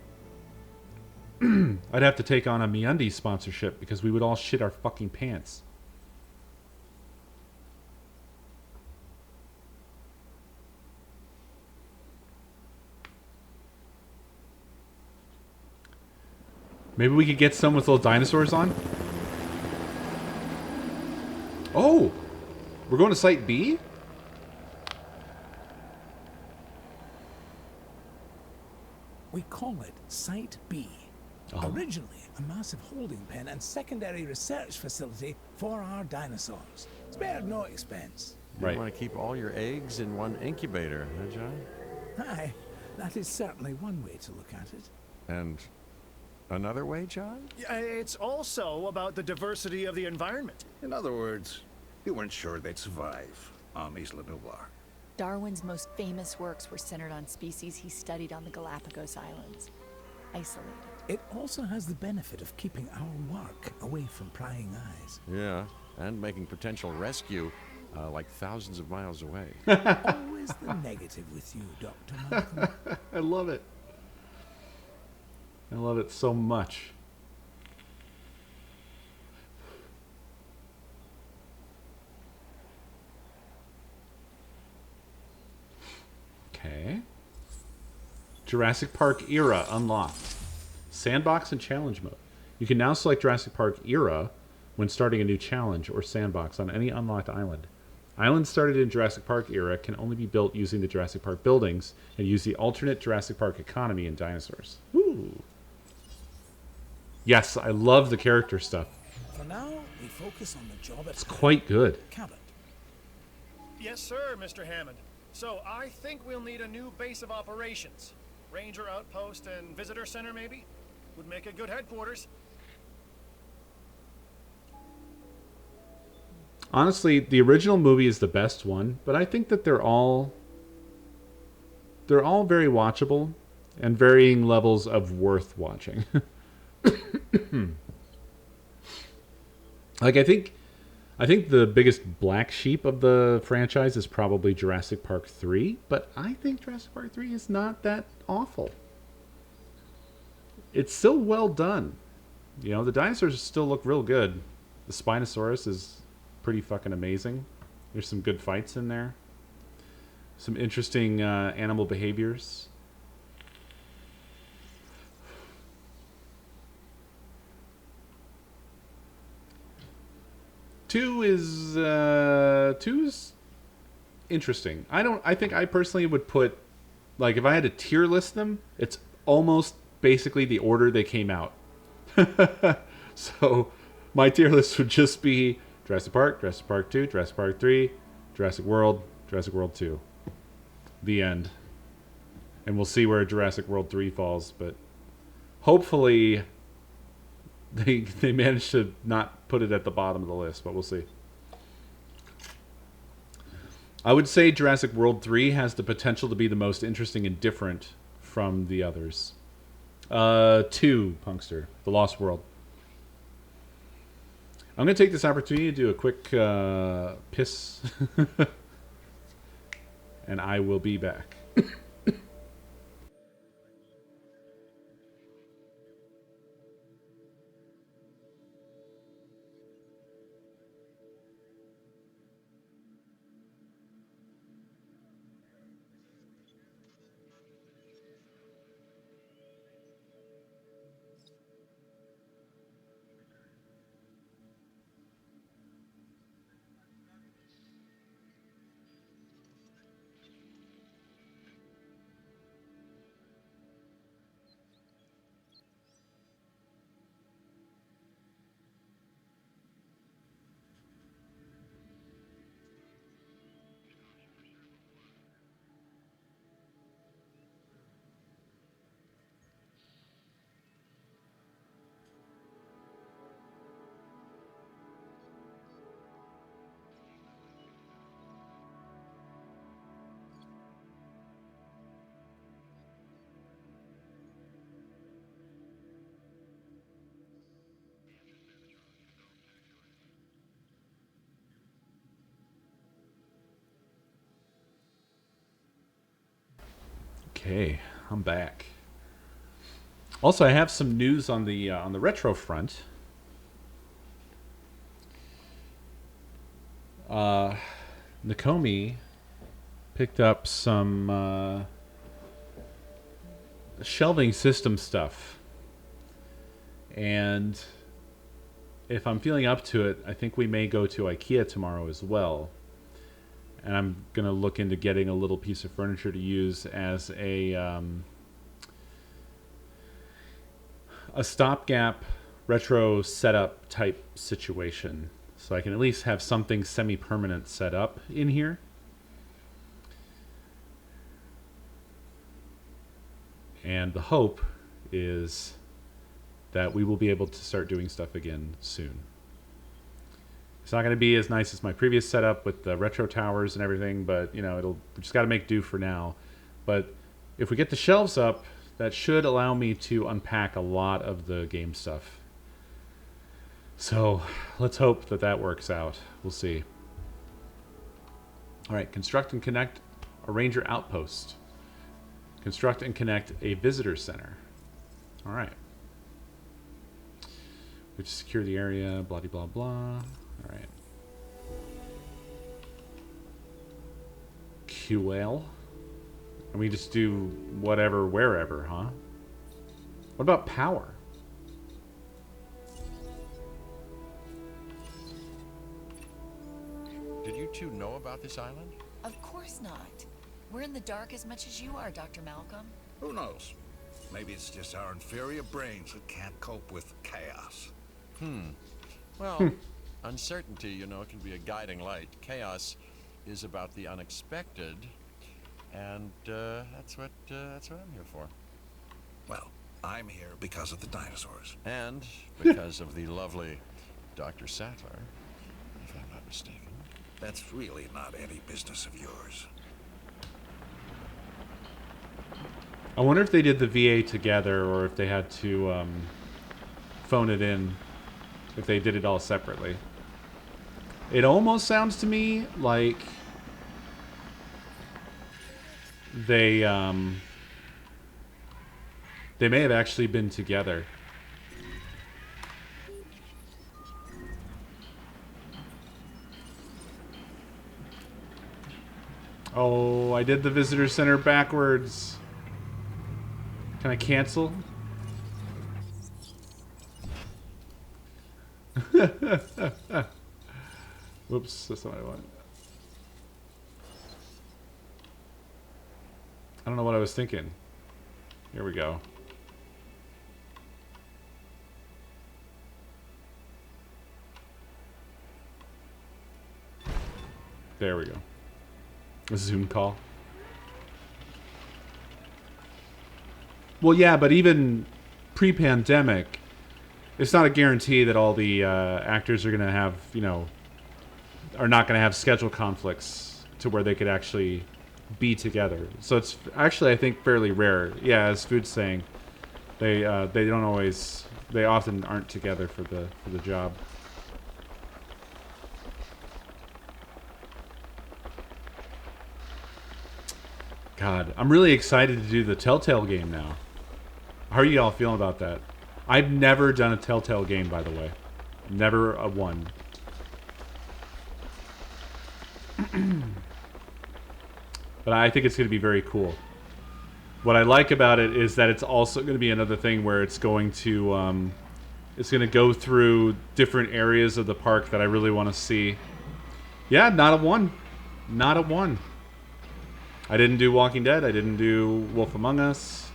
I'd have to take on a MeUndies sponsorship because we would all shit our fucking pants. Maybe we could get some with little dinosaurs on? Oh! We're going to Site B? We call it Site B. Oh. Originally a massive holding pen and secondary research facility for our dinosaurs. Spared no expense. Right. You want to keep all your eggs in one incubator, huh, John? Aye, that is certainly one way to look at it. And another way, John? It's also about the diversity of the environment. In other words, you weren't sure they'd survive on Isla Nublar. Darwin's most famous works were centered on species he studied on the Galapagos Islands. Isolated. It also has the benefit of keeping our work away from prying eyes. Yeah, and making potential rescue like thousands of miles away. Always the negative with you, Dr. Malcolm. I love it. I love it so much. Okay. Jurassic Park Era unlocked. Sandbox and challenge mode. You can now select Jurassic Park Era when starting a new challenge or sandbox on any unlocked island. Islands started in Jurassic Park Era can only be built using the Jurassic Park buildings and use the alternate Jurassic Park economy in dinosaurs. Ooh. Yes, I love the character stuff. For now, we focus on the job at It's quite good. Cabot. Yes, sir, Mr. Hammond. So, I think we'll need a new base of operations. Ranger outpost and visitor center, maybe? Would make a good headquarters. Honestly, the original movie is the best one, but I think that they're all very watchable and varying levels of worth watching. Like I think the biggest black sheep of the franchise is probably Jurassic Park 3, but I think Jurassic Park 3 is not that awful. It's still well done. You know, the dinosaurs still look real good. The Spinosaurus is pretty fucking amazing. There's some good fights in there. Some interesting animal behaviors. Two is interesting. I think I personally would put, like, if I had to tier list them, it's almost basically the order they came out. So my tier list would just be Jurassic Park 2, Jurassic Park 3, Jurassic World 2. The end. And we'll see where Jurassic World 3 falls, but hopefully they managed to not put it at the bottom of the list, but we'll see. I would say Jurassic World 3 has the potential to be the most interesting and different from the others. 2, Punkster, The Lost World. I'm going to take this opportunity to do a quick piss. And I will be back. Okay, I'm back. Also, I have some news on the retro front. Nakomi picked up some shelving system stuff, and if I'm feeling up to it, I think we may go to IKEA tomorrow as well. And I'm going to look into getting a little piece of furniture to use as a stopgap retro setup type situation. So I can at least have something semi-permanent set up in here. And the hope is that we will be able to start doing stuff again soon. It's not going to be as nice as my previous setup with the retro towers and everything, but you know, we just got to make do for now. But if we get the shelves up, that should allow me to unpack a lot of the game stuff. So let's hope that that works out. We'll see. All right, construct and connect a ranger outpost. Construct and connect a visitor center. All right. We just secure the area, blah, blah, blah. All right. QL. And we just do whatever, wherever, huh? What about power? Did you two know about this island? Of course not. We're in the dark as much as you are, Dr. Malcolm. Who knows? Maybe it's just our inferior brains that can't cope with chaos. Well, uncertainty, you know, can be a guiding light. Chaos is about the unexpected, and that's what I'm here for. Well, I'm here because of the dinosaurs. And because of the lovely Dr. Sattler, if I'm not mistaken. That's really not any business of yours. I wonder if they did the VA together or if they had to phone it in, if they did it all separately. It almost sounds to me like they may have actually been together. Oh, I did the visitor center backwards. Can I cancel? Whoops, that's not what I want. I don't know what I was thinking. Here we go. There we go. A Zoom call. Well, yeah, but even pre-pandemic, it's not a guarantee that all the actors are going to have, you know, are not going to have schedule conflicts to where they could actually be together. So it's actually, I think, fairly rare. Yeah, as Food's saying, they don't always, they often aren't together for the job. God, I'm really excited to do the Telltale game now. How are you all feeling about that? I've never done a Telltale game, by the way. Never a one. But I think it's going to be very cool. What I like about it is that it's also going to be another thing where it's going to go through different areas of the park that I really want to see. Yeah, not a one. Not a one. I didn't do Walking Dead. I didn't do Wolf Among Us.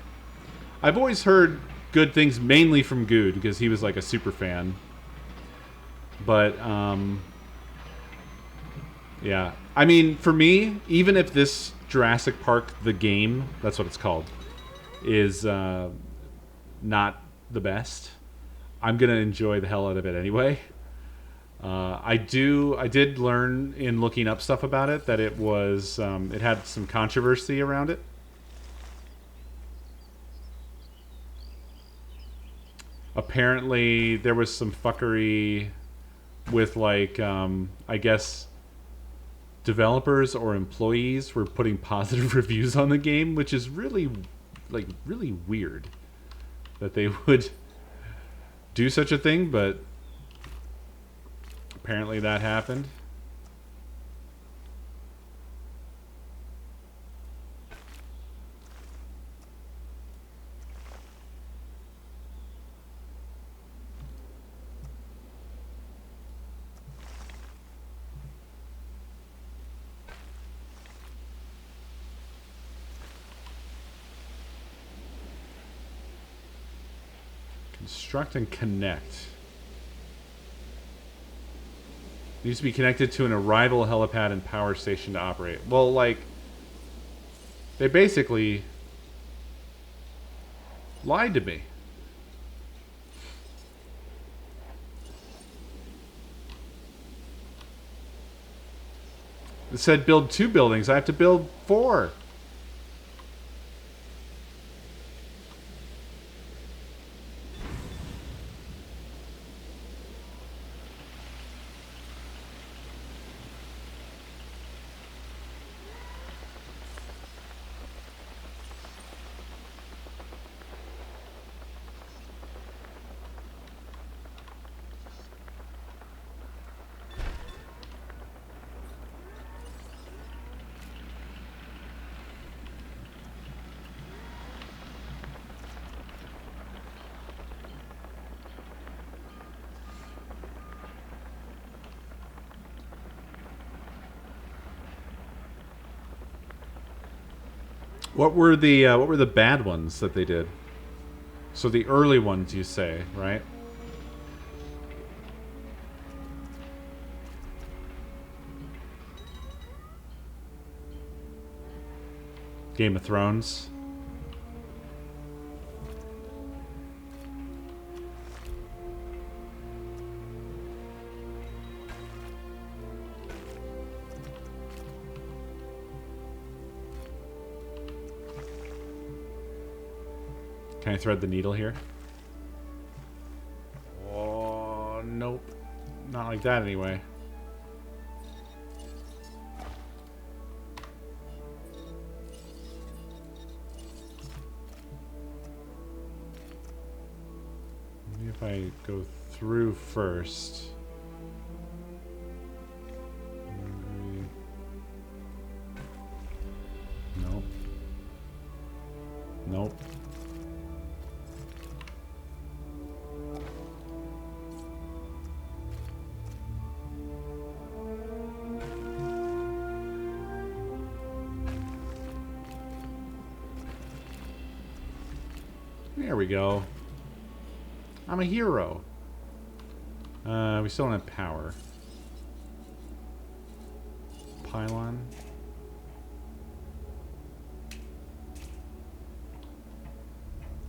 I've always heard good things, mainly from Good, because he was like a super fan. But, yeah. I mean, for me, even if this Jurassic Park, the game, that's what it's called, is not the best, I'm going to enjoy the hell out of it anyway. I did learn in looking up stuff about it that it was, it had some controversy around it. Apparently, there was some fuckery with, like, I guess developers or employees were putting positive reviews on the game, which is really, like, really weird that they would do such a thing, but apparently that happened. Construct and connect. Needs to be connected to an arrival helipad and power station to operate. Well, like, they basically lied to me. It said build 2 buildings. I have to build 4. What were the bad ones that they did? So the early ones, you say, right? Game of Thrones. Can I thread the needle here? Oh, nope. Not like that anyway. Maybe if I go through first. Nope. Nope. There we go. I'm a hero. We still don't have power. Pylon.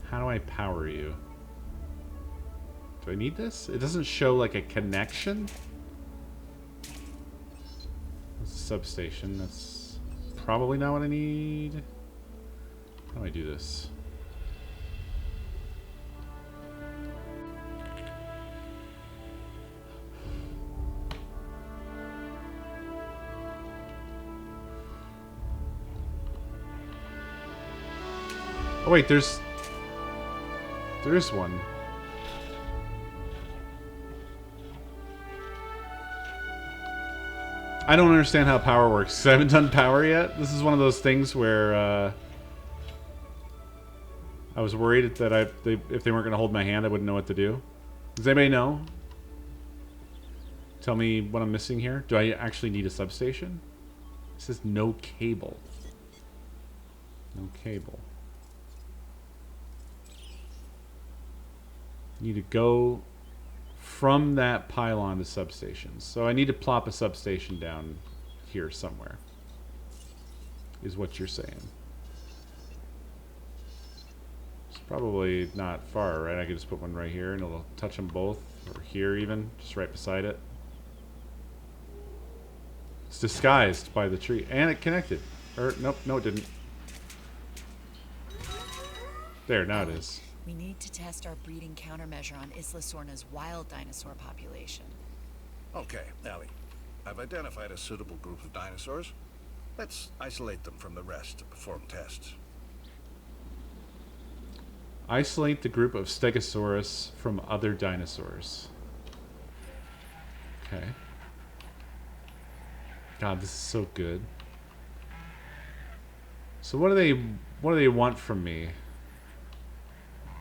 How do I power you? Do I need this? It doesn't show like a connection. That's a substation. That's probably not what I need. How do I do this? Oh wait, there is one. I don't understand how power works. I haven't done power yet. This is one of those things where I was worried that if they weren't going to hold my hand, I wouldn't know what to do. Does anybody know? Tell me what I'm missing here. Do I actually need a substation? It says no cable. No cable. Need to go from that pylon to substations. So I need to plop a substation down here somewhere. Is what you're saying. It's probably not far, right? I could just put one right here and it'll touch them both. Or here even, just right beside it. It's disguised by the tree. And it connected. Or, nope, no it didn't. There, now it is. We need to test our breeding countermeasure on Isla Sorna's wild dinosaur population. Okay, Ellie. I've identified a suitable group of dinosaurs. Let's isolate them from the rest to perform tests. Isolate the group of Stegosaurus from other dinosaurs. Okay. God, this is so good. So what do they want from me?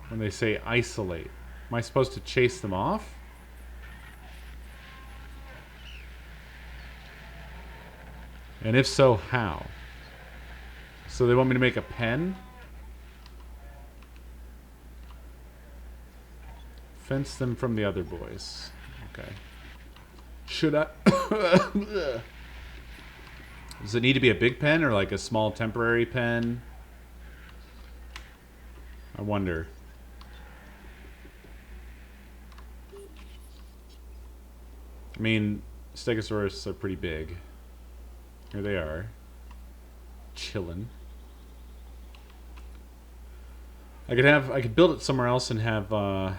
When they say isolate, am I supposed to chase them off? And if so, how? So they want me to make a pen? Fence them from the other boys. Okay. Should I? Does it need to be a big pen or like a small temporary pen? I wonder. I mean, Stegosaurus are pretty big. Here they are. Chillin'. I could build it somewhere else and have a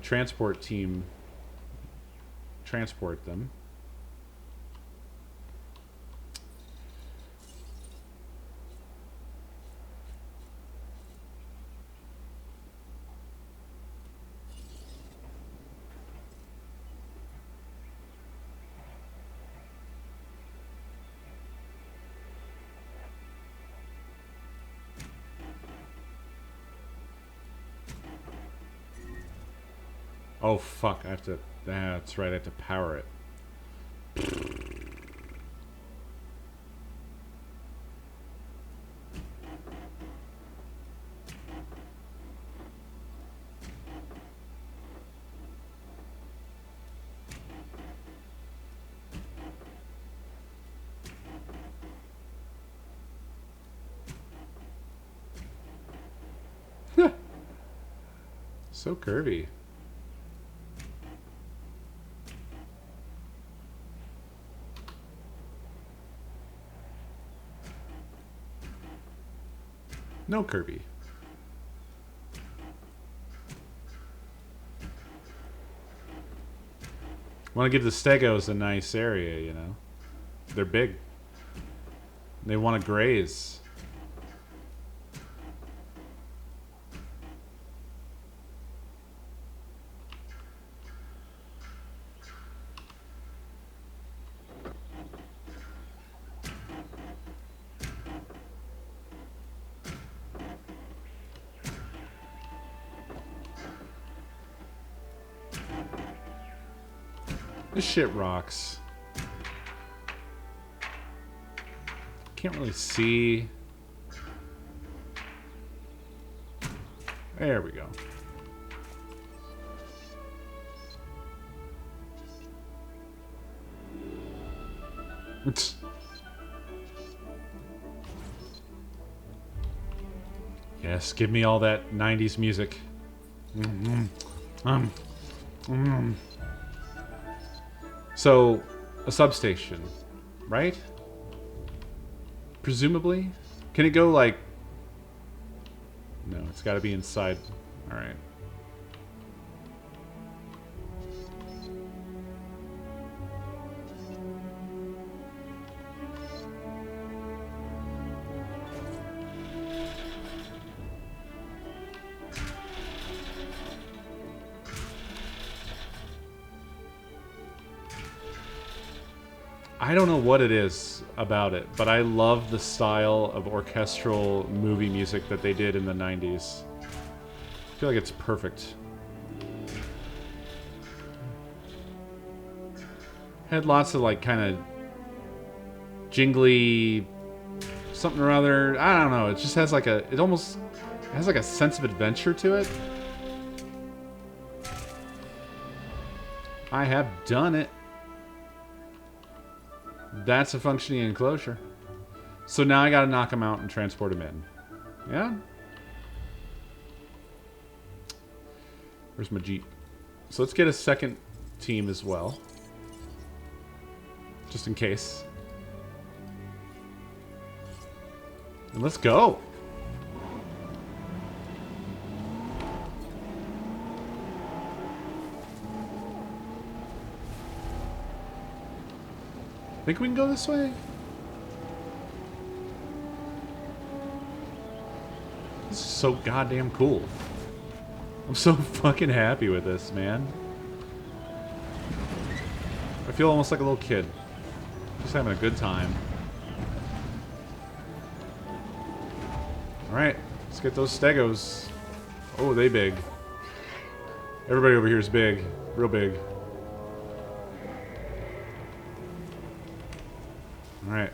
transport team transport them. Oh fuck, I have to, that's right, I have to power it. So curvy. No Kirby. Want to give the Stegos a nice area, you know. They're big. They want to graze. This shit rocks. Can't really see. There we go. Yes, give me all that 90s music. So, a substation, right? Presumably? Can it go like... No, it's got to be inside. Alright. I don't know what it is about it, but I love the style of orchestral movie music that they did in the 90s. I feel like it's perfect. Had lots of like kind of jingly something or other. I don't know. It just has like a, it almost has like a sense of adventure to it. I have done it. That's a functioning enclosure. So now I gotta knock him out and transport him in. Yeah? Where's my Jeep? So let's get a second team as well. Just in case. And let's go! Think we can go this way? This is so goddamn cool. I'm so fucking happy with this, man. I feel almost like a little kid. Just having a good time. Alright, let's get those Stegos. Oh, they big. Everybody over here is big. Real big. Alright.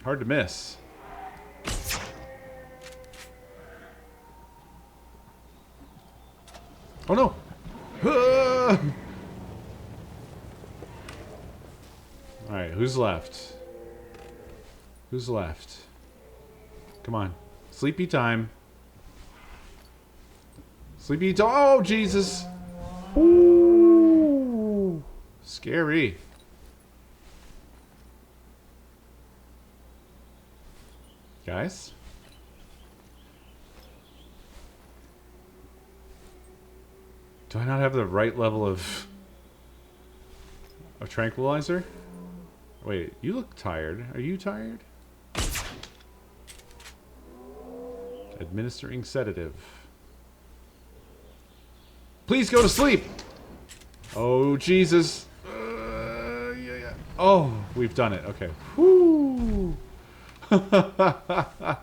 Hard to miss. Oh no! Ah! Alright, who's left? Who's left? Come on. Sleepy time. Sleepy time. Oh, Jesus. Ooh. Scary. Guys? Do I not have the right level of tranquilizer? Wait, you look tired. Are you tired? Administering sedative. Please go to sleep! Oh, Jesus. Yeah. Oh, we've done it. Okay. Whoo! That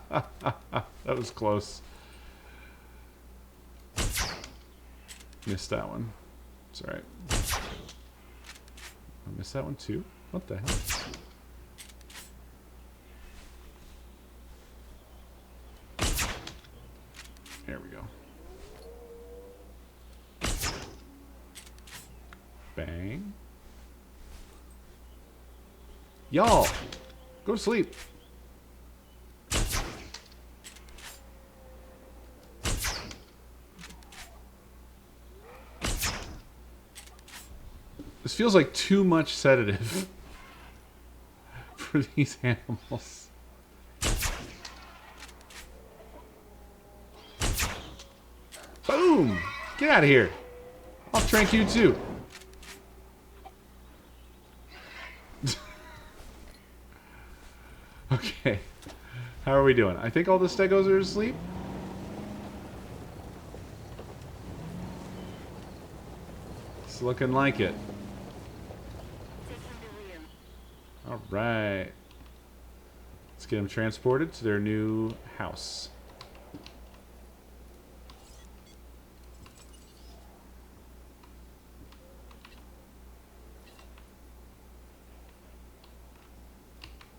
was close. Missed that one. It's alright. I missed that one too? What the hell? There we go. Bang. Y'all, go to sleep. This feels like too much sedative for these animals. Boom! Get out of here. I'll trank you too. Okay. How are we doing? I think all the stegos are asleep. It's looking like it. All right. Let's get them transported to their new house.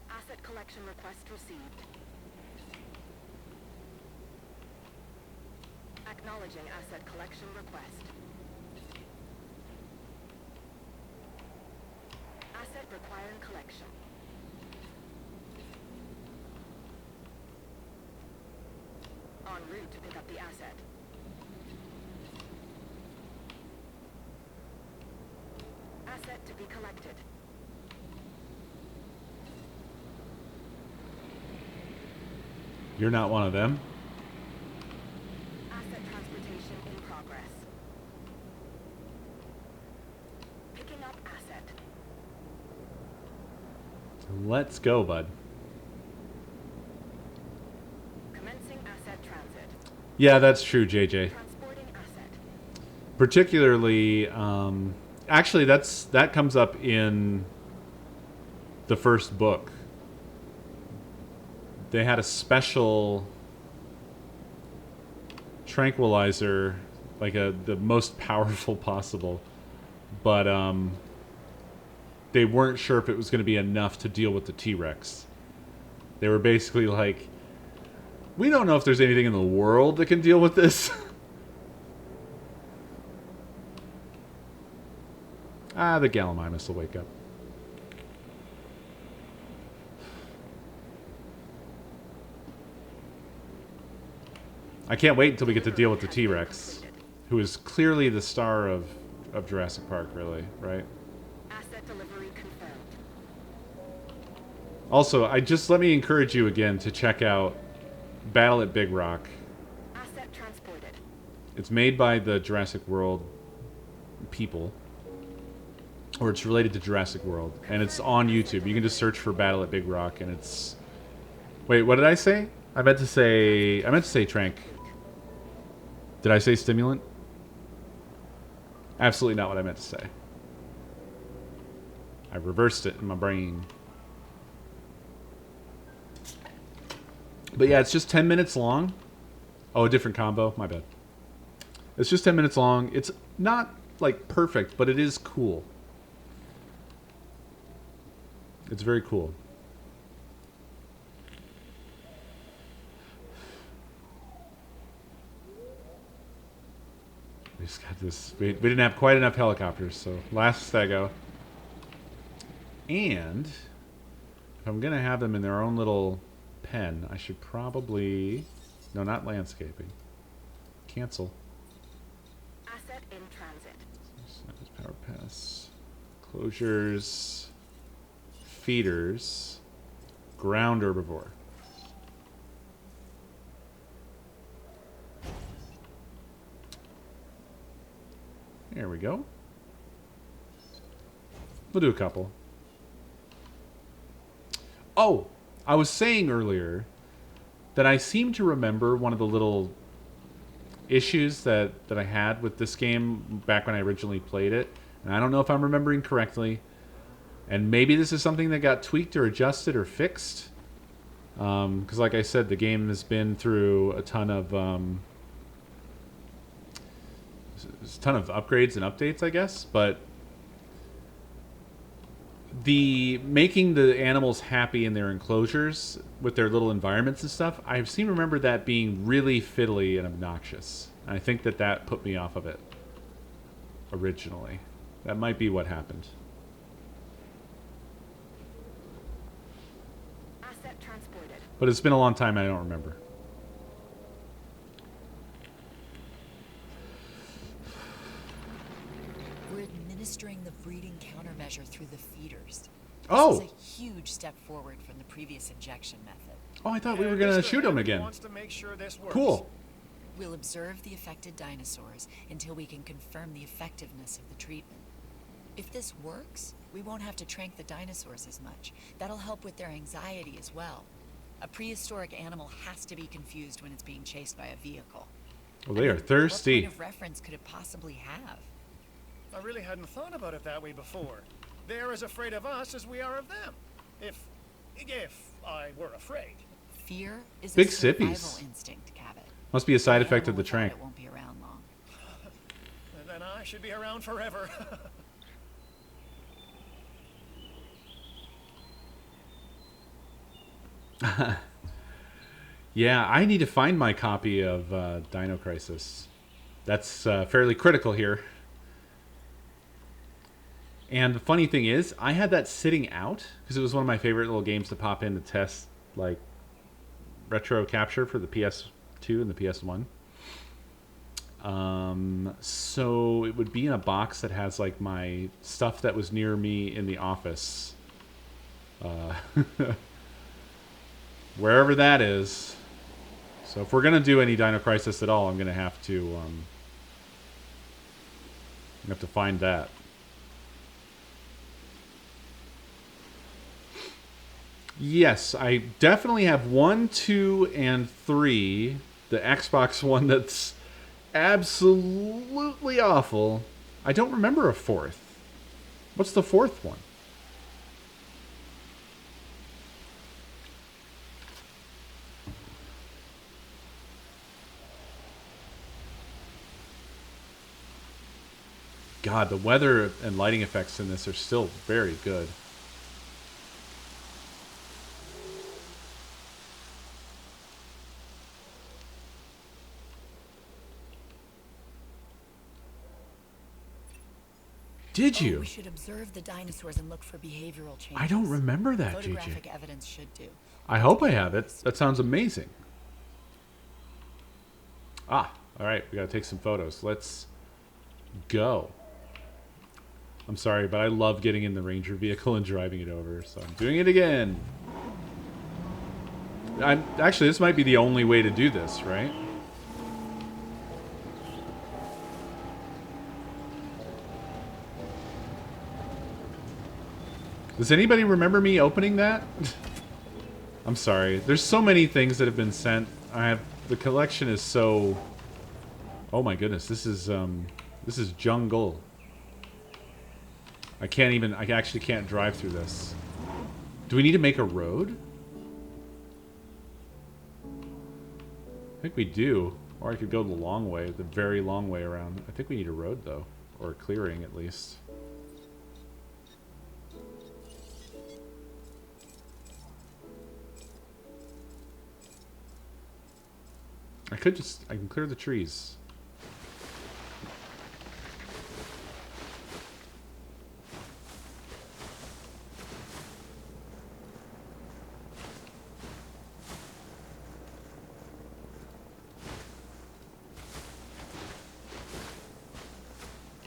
Asset collection request received. Acknowledging asset collection request. Asset requiring collection. En route to pick up the asset. Asset to be collected. You're not one of them. Asset transportation in progress. Picking up asset. Let's go, bud. Commencing asset transit. Yeah, that's true, JJ. Transporting asset. Particularly, actually, that comes up in the first book. They had a special tranquilizer, like the most powerful possible, but they weren't sure if it was going to be enough to deal with the T-Rex. They were basically like, we don't know if there's anything in the world that can deal with this. The Gallimimus will wake up. I can't wait until we get to deal with the T-Rex, who is clearly the star of Jurassic Park, really, right? Asset delivery confirmed. Also, let me encourage you again to check out Battle at Big Rock. Asset transported. It's made by the Jurassic World people, or it's related to Jurassic World, and it's on YouTube. You can just search for Battle at Big Rock, and it's... Wait, what did I say? I meant to say trank. Did I say stimulant? Absolutely not what I meant to say. I reversed it in my brain. But yeah, it's just 10 minutes long. Oh, a different combo. My bad. It's just 10 minutes long. It's not, like, perfect, but it is cool. It's very cool. We just got this. We didn't have quite enough helicopters, so last stego. And if I'm gonna have them in their own little pen, I should probably... No, not landscaping. Cancel. Asset in transit. Power pass. Closures. Feeders. Ground herbivore. There we go. We'll do a couple. Oh, I was saying earlier that I seem to remember one of the little issues that I had with this game back when I originally played it. And I don't know if I'm remembering correctly. And maybe this is something that got tweaked or adjusted or fixed. Because like I said, the game has been through a ton of upgrades and updates, I guess. But the making the animals happy in their enclosures with their little environments and stuff, I seem to remember that being really fiddly and obnoxious. And I think that put me off of it originally. That might be what happened. But it's been a long time, I don't remember. We're administering the breeding countermeasure through the feeders. Oh! This is a huge step forward from the previous injection method. Oh, I thought we were going to shoot him again. Wants to make sure this works. Cool. We'll observe the affected dinosaurs until we can confirm the effectiveness of the treatment. If this works, we won't have to trank the dinosaurs as much. That'll help with their anxiety as well. A prehistoric animal has to be confused when it's being chased by a vehicle. Well, they are thirsty. What point of reference could it possibly have? I really hadn't thought about it that way before. They're as afraid of us as we are of them. If I were afraid. Fear is Big a survival sippies. instinct, Cabot. Must be a side effect of Animal the trank. without it won't be around long. Then I should be around forever. Yeah, I need to find my copy of Dino Crisis. That's fairly critical here. And the funny thing is, I had that sitting out because it was one of my favorite little games to pop in to test, like, retro capture for the PS2 and the PS1. So it would be in a box that has, like, my stuff that was near me in the office. Wherever that is. So if we're going to do any Dino Crisis at all, I'm going to have to find that. Yes, I definitely have 1, 2, and 3. The Xbox one that's absolutely awful. I don't remember a 4th. What's the 4th one? God, the weather and lighting effects in this are still very good. Did you? We should observe the dinosaurs and look for behavioral changes. I don't remember that, Photographic JJ. evidence should do. I hope I have it. That sounds amazing. Ah, all right. We got to take some photos. Let's go. I'm sorry, but I love getting in the Ranger vehicle and driving it over, so I'm doing it again. Actually, this might be the only way to do this, right? Does anybody remember me opening that? I'm sorry. There's so many things that have been sent. The collection is so... Oh my goodness, this is jungle. I actually can't drive through this. Do we need to make a road? I think we do. Or I could go the long way, the very long way around. I think we need a road though. Or a clearing at least. I can clear the trees.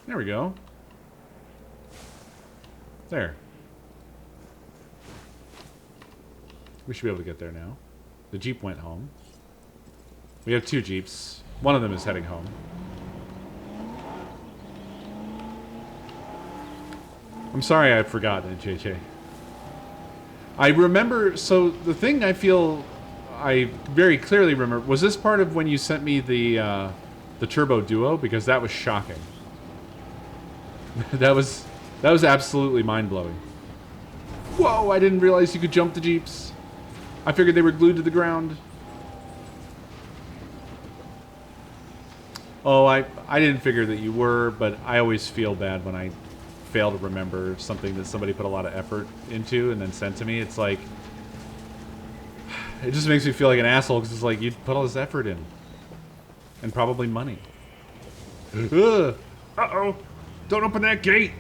There we go. There. We should be able to get there now. The Jeep went home. We have 2 Jeeps. One of them is heading home. I'm sorry I've forgotten it, JJ. I remember, so the thing I feel I very clearly remember, was this part of when you sent me the Turbo Duo? Because that was shocking. that was absolutely mind-blowing. Whoa, I didn't realize you could jump the Jeeps. I figured they were glued to the ground. Oh, I didn't figure that you were, but I always feel bad when I fail to remember something that somebody put a lot of effort into and then sent to me. It's like, it just makes me feel like an asshole because it's like, you put all this effort in. And probably money. Uh-oh. Don't open that gate.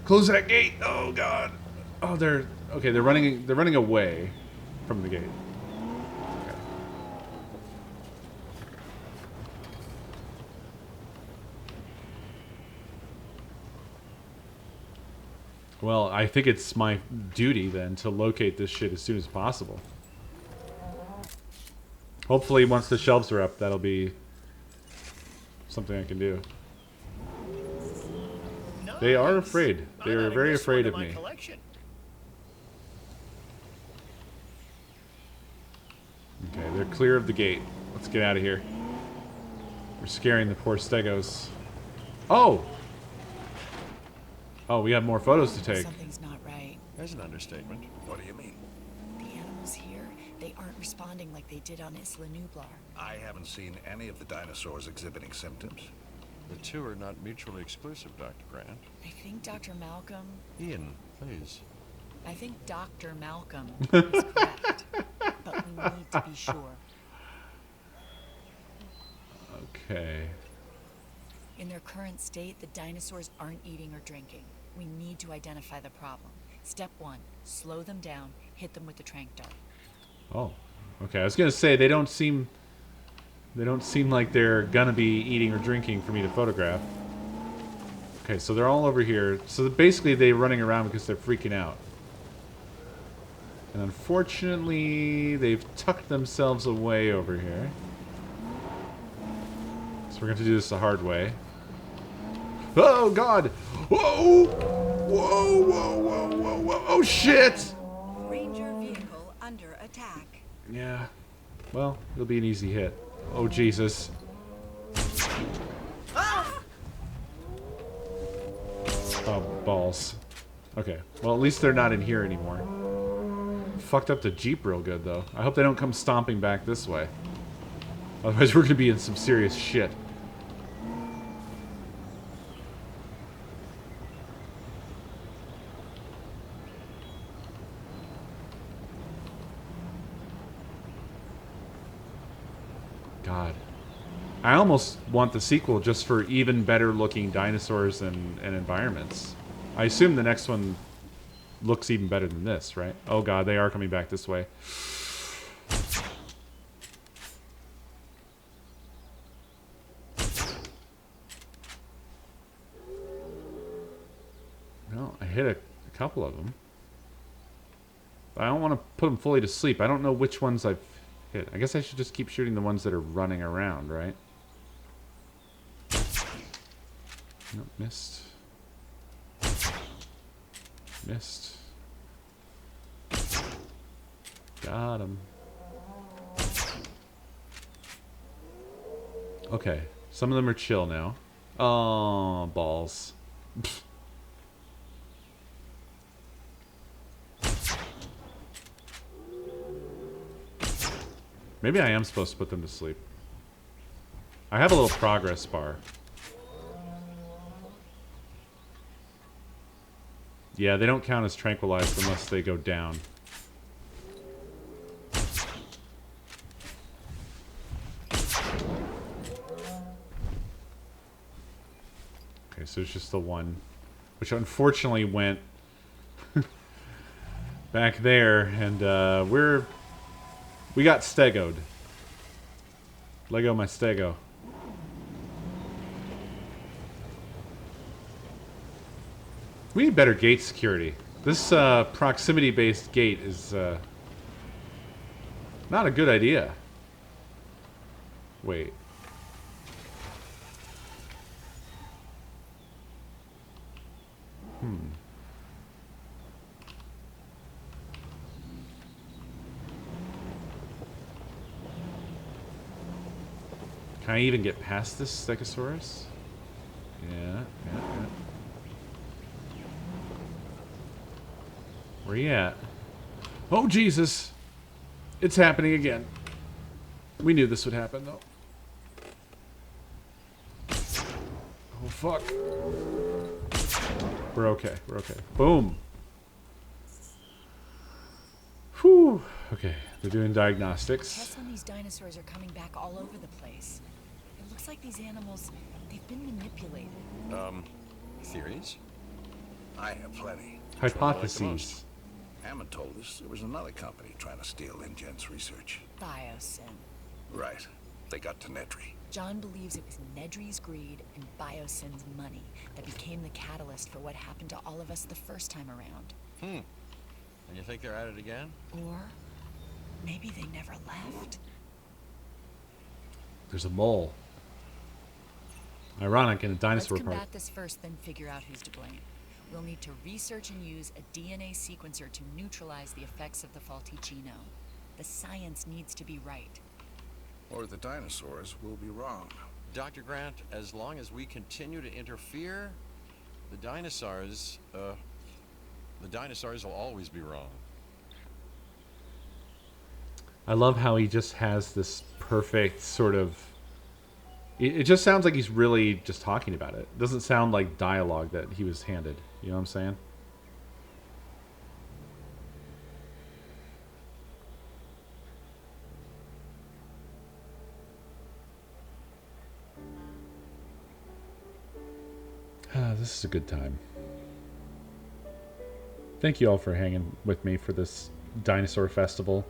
Close that gate. Oh, God. Oh, they're running away from the gate. Well, I think it's my duty then to locate this shit as soon as possible. Hopefully, once the shelves are up, that'll be something I can do. Nice. They are afraid. They I'm are adding very this afraid one of to my me. collection. Okay, they're clear of the gate. Let's get out of here. We're scaring the poor stegos. Oh! Oh, we have more photos to take. Something's not right. There's an understatement. What do you mean? The animals here, they aren't responding like they did on Isla Nublar. I haven't seen any of the dinosaurs exhibiting symptoms. The two are not mutually exclusive, Dr. Grant. I think Dr. Malcolm... Ian, please. I think Dr. Malcolm is correct. But we need to be sure. Okay. In their current state, the dinosaurs aren't eating or drinking. We need to identify the problem. Step 1, slow them down, hit them with the tranq dart. Oh. Okay, I was gonna say they don't seem like they're gonna be eating or drinking for me to photograph. Okay, so they're all over here. So basically they're running around because they're freaking out. And unfortunately, they've tucked themselves away over here. So we're going to do this the hard way. Oh, God! Whoa! Whoa, whoa, whoa, whoa, whoa! Oh, shit! Ranger vehicle under attack. Yeah. Well, it'll be an easy hit. Oh, Jesus. Oh, balls. Okay. Well, at least they're not in here anymore. Fucked up the Jeep real good, though. I hope they don't come stomping back this way. Otherwise, we're going to be in some serious shit. God. I almost want the sequel just for even better looking dinosaurs and environments. I assume the next one looks even better than this, right? Oh God, they are coming back this way. No, I hit a couple of them. I don't want to put them fully to sleep. I don't know which ones I've hit. I guess I should just keep shooting the ones that are running around, right? Nope, missed. Missed. Got him. Okay, some of them are chill now. Oh, balls. Maybe I am supposed to put them to sleep. I have a little progress bar. Yeah, they don't count as tranquilized unless they go down. Okay, so it's just the one, which unfortunately went back there, and we got stegoed. Lego my stego. We need better gate security. This proximity-based gate is not a good idea. Wait. Can I even get past this Stegosaurus? Yeah. Where you at? Oh, Jesus! It's happening again. We knew this would happen, though. Oh, fuck. We're okay. We're okay. Boom! Whew. Okay, they're doing diagnostics. Tests on these dinosaurs are coming back all over the place. It looks like these animals, they've been manipulated. Theories? I have plenty. Hypotheses. Hammond told us there was another company trying to steal InGen's research. Biosyn. Right. They got to Nedry. John believes it was Nedry's greed and Biosyn's money that became the catalyst for what happened to all of us the first time around. And you think they're at it again? Or maybe they never left. There's a mole. Ironic in a dinosaur Let's park. combat this first, then figure out who's to blame. We'll need to research and use a DNA sequencer to neutralize the effects of the faulty genome. The science needs to be right. Or the dinosaurs will be wrong. Dr. Grant, as long as we continue to interfere, the dinosaurs will always be wrong. I love how he just has this perfect sort of... It just sounds like he's really just talking about it. It doesn't sound like dialogue that he was handed. You know what I'm saying? This is a good time. Thank you all for hanging with me for this dinosaur festival.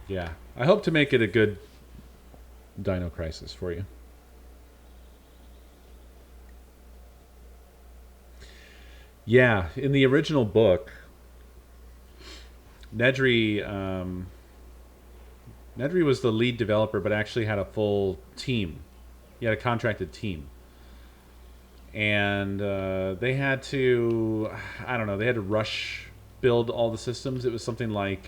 Yeah, I hope to make it a good Dino Crisis for you. Yeah, in the original book, Nedry was the lead developer, but actually had a full team. He had a contracted team. And they had to, I don't know, they had to rush build all the systems. It was something like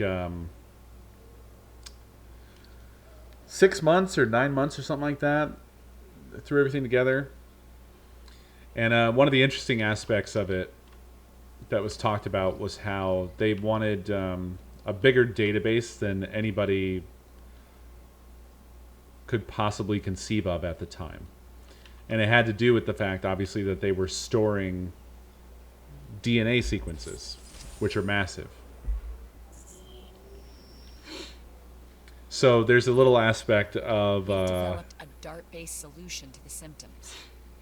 6 months or 9 months or something like that. Threw everything together. And one of the interesting aspects of it that was talked about was how they wanted a bigger database than anybody could possibly conceive of at the time. And it had to do with the fact, obviously, that they were storing DNA sequences, which are massive. So there's a little aspect of... They developed a DART-based solution to the symptoms.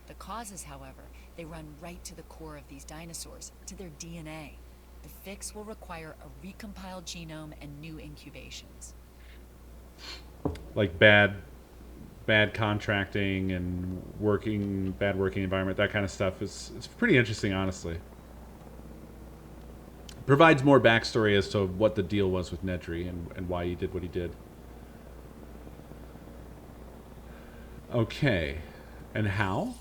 The causes, however, they run right to the core of these dinosaurs, to their DNA. The fix will require a recompiled genome and new incubations. Like bad contracting and bad working environment, that kind of stuff. It's pretty interesting, honestly. Provides more backstory as to what the deal was with Nedry and why he did what he did. Okay. And how?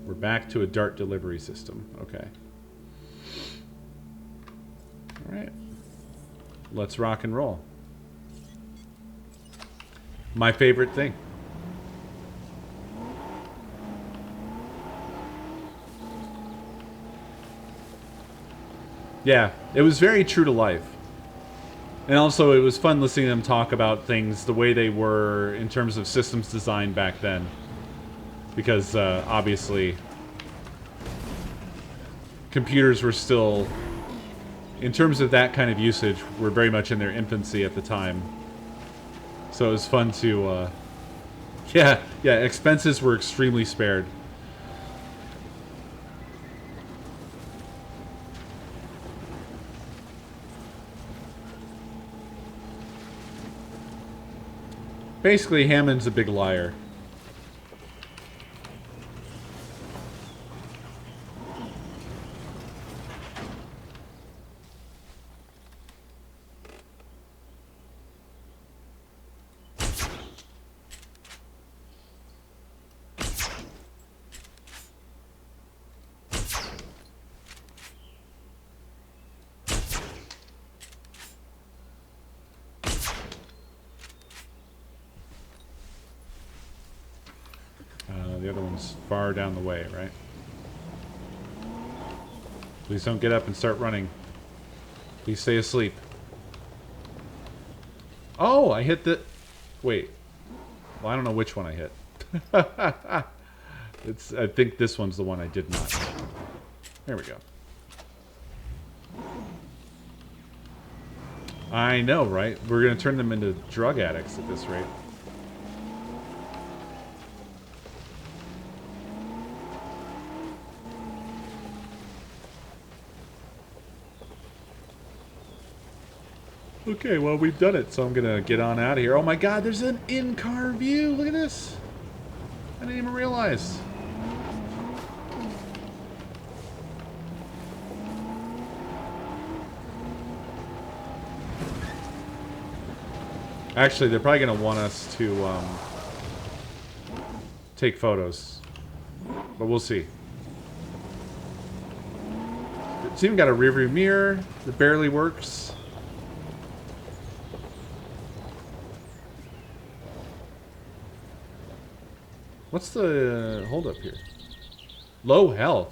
We're back to a DART delivery system. Okay. All right. Let's rock and roll. My favorite thing. Yeah, it was very true to life. And also it was fun listening to them talk about things the way they were in terms of systems design back then. Because obviously computers were still, in terms of that kind of usage, were very much in their infancy at the time. So it was fun to, yeah, expenses were extremely spared. Basically, Hammond's a big liar. The other one's far down the way, right? Please don't get up and start running. Please stay asleep. Oh, I hit the... Wait. Well, I don't know which one I hit. I think this one's the one I did not. There we go. I know, right? We're going to turn them into drug addicts at this rate. Okay, well, we've done it, so I'm going to get on out of here. Oh my god, there's an in-car view! Look at this! I didn't even realize. Actually, they're probably going to want us to take photos. But we'll see. It's even got a rearview mirror that barely works. What's the hold up here? Low health.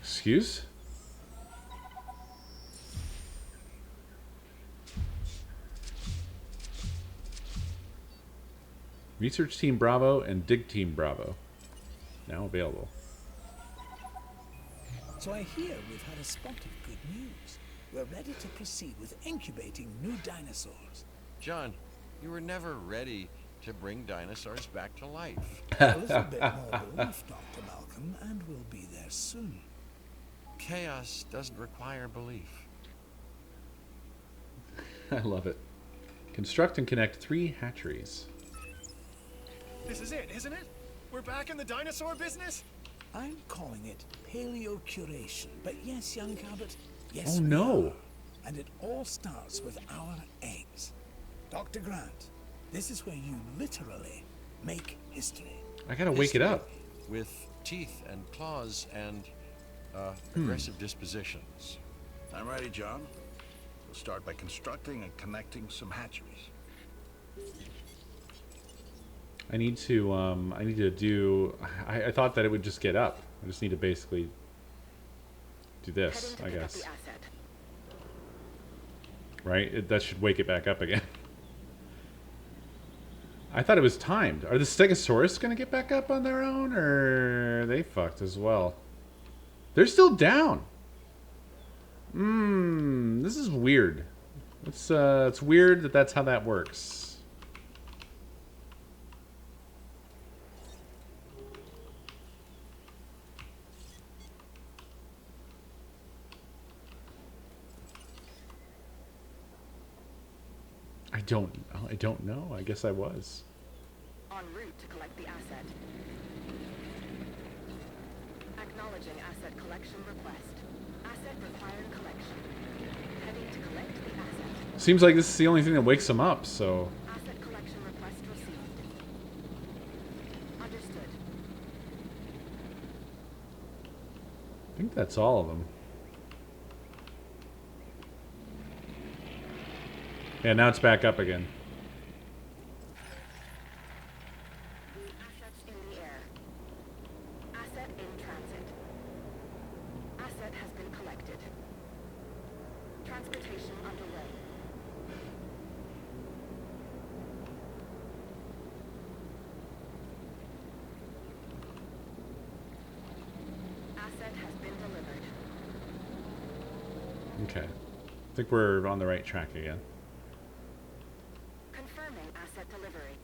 Excuse? Research Team Bravo and Dig Team Bravo. Now available. So I hear we've had a spot of good news. We're ready to proceed with incubating new dinosaurs. John, you were never ready to bring dinosaurs back to life. A little bit more belief, Dr. Malcolm, and we'll be there soon. Chaos doesn't require belief. I love it. Construct and connect 3 hatcheries. This is it, isn't it? We're back in the dinosaur business? I'm calling it paleocuration. But yes, young Cabot, yes. Oh no. Are. And it all starts with our eggs. Dr. Grant, this is where you literally make history. I gotta wake it up. With teeth and claws and aggressive dispositions. I'm ready, John. We'll start by constructing and connecting some hatcheries. I need to do... I thought that it would just get up. I just need to basically do this, I guess. Right? That should wake it back up again. I thought it was timed. Are the Stegosaurus going to get back up on their own, or are they fucked as well? They're still down. This is weird. It's weird that that's how that works. I don't know. I guess I was. En route to collect the asset. Acknowledging asset collection request. Asset required collection. Heading to collect the asset. Seems like this is the only thing that wakes them up, so... Asset collection request received. Understood. I think that's all of them. Yeah, now it's back up again. Assets in the air. Asset in transit. Asset has been collected. Transportation underway. Asset has been delivered. Okay. I think we're on the right track again. Confirming asset delivery.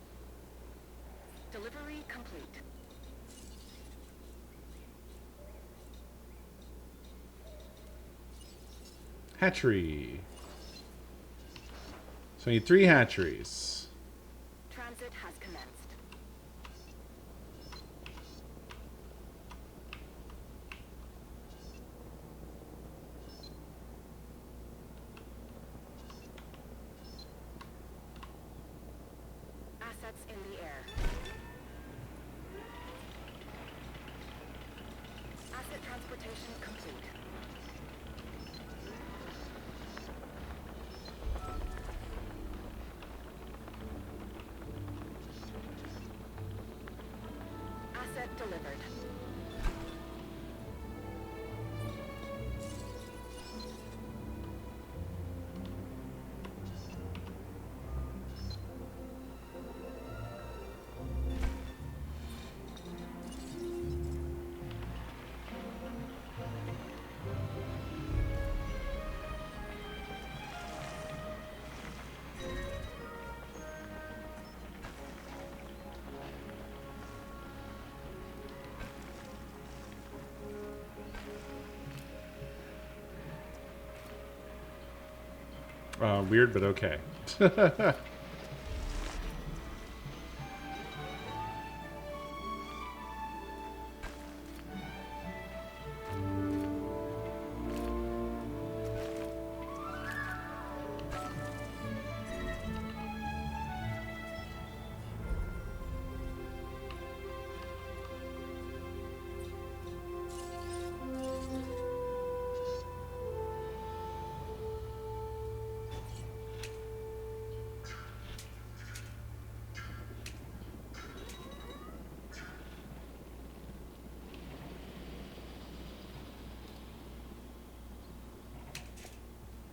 Delivery complete. Hatchery. So I need 3 hatcheries. Transit has commenced. Assets in the air. Asset transportation complete. Asset delivered. Weird, but okay.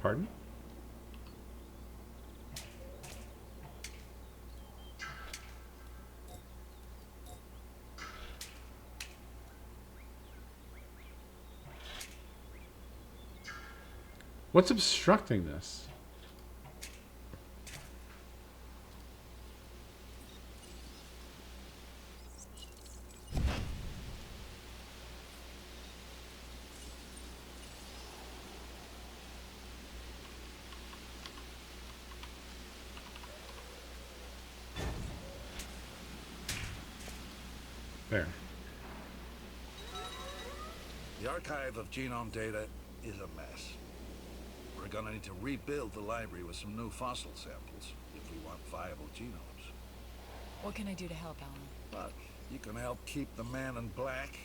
Pardon? What's obstructing this? There. The archive of genome data is a mess. We're gonna need to rebuild the library with some new fossil samples if we want viable genomes. What can I do to help, Alan? But you can help keep the man in black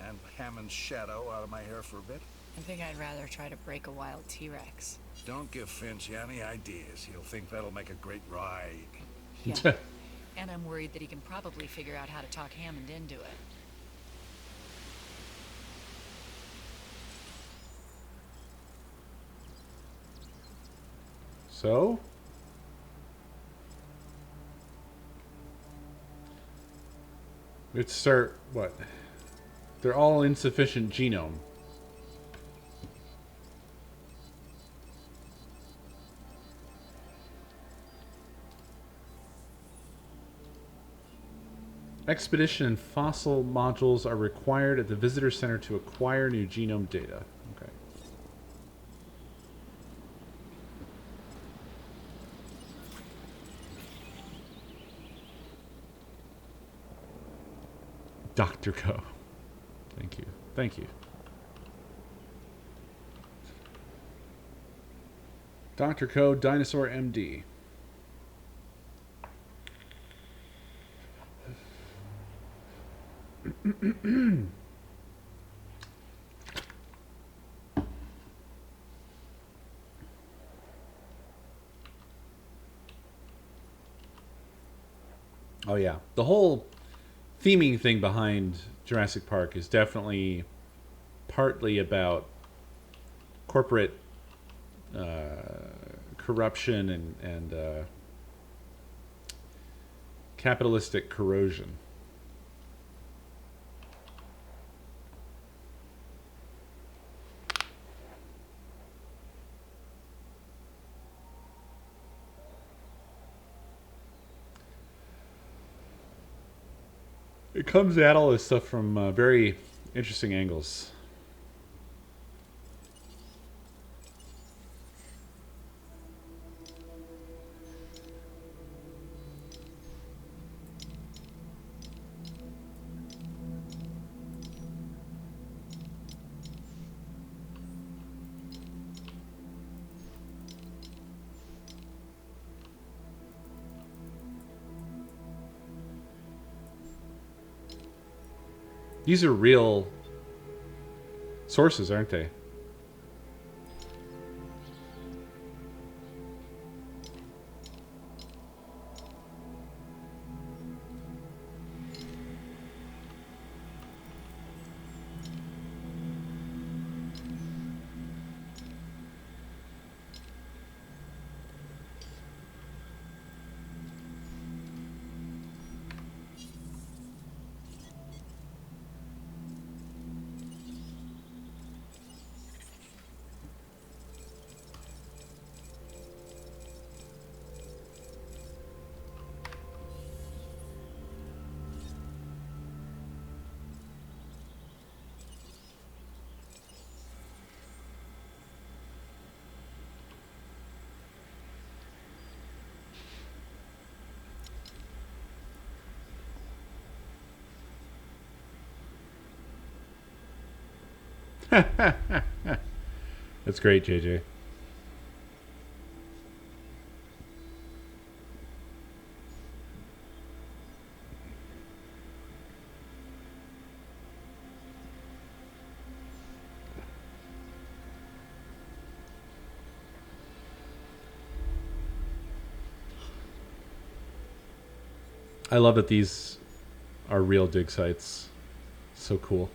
and Hammond's shadow out of my hair for a bit. I think I'd rather try to break a wild T-Rex. Don't give Finch any ideas. He'll think that'll make a great ride. Yeah. And I'm worried that he can probably figure out how to talk Hammond into it. So? Let's start, what? They're all insufficient genome. Expedition and fossil modules are required at the visitor center to acquire new genome data. Okay. Dr. Co. Thank you. Thank you. Dr. Co. Dinosaur MD. Oh yeah, the whole theming thing behind Jurassic Park is definitely partly about corporate corruption and capitalistic corrosion. It comes at all this stuff from very interesting angles. These are real sources, aren't they? That's great, JJ. I love that these are real dig sites. So cool.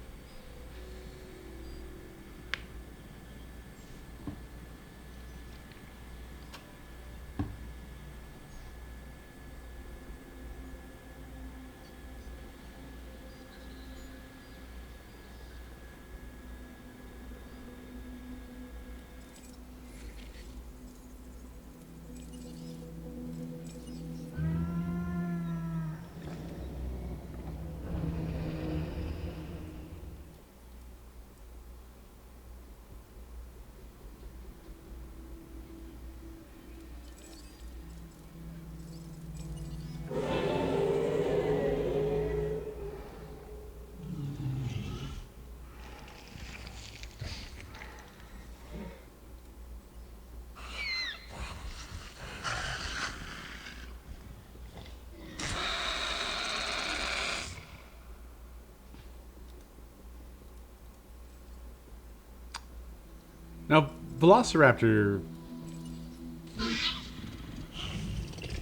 Now, Velociraptor,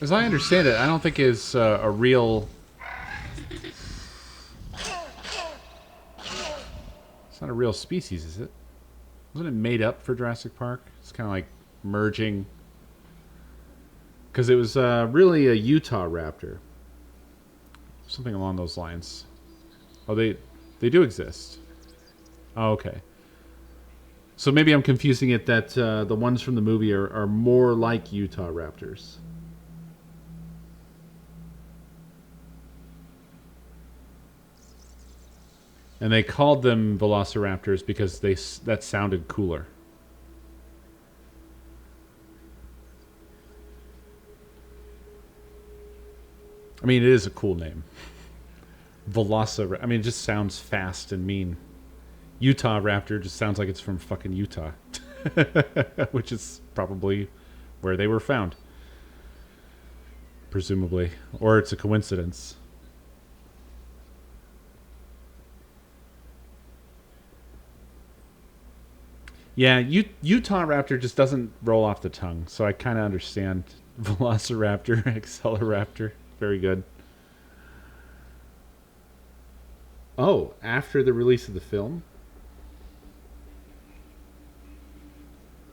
as I understand it, I don't think is a real... It's not a real species, is it? Wasn't it made up for Jurassic Park? It's kind of like merging... Because it was really a Utah raptor. Something along those lines. Oh, they do exist. Oh, okay. So maybe I'm confusing it that the ones from the movie are more like Utah raptors. And they called them velociraptors because that sounded cooler. I mean, it is a cool name. Velociraptor. I mean, it just sounds fast and mean. Utah raptor just sounds like it's from fucking Utah. Which is probably where they were found. Presumably. Or it's a coincidence. Yeah, Utah raptor just doesn't roll off the tongue. So I kind of understand Velociraptor, Acceleraptor. Very good. Oh, after the release of the film?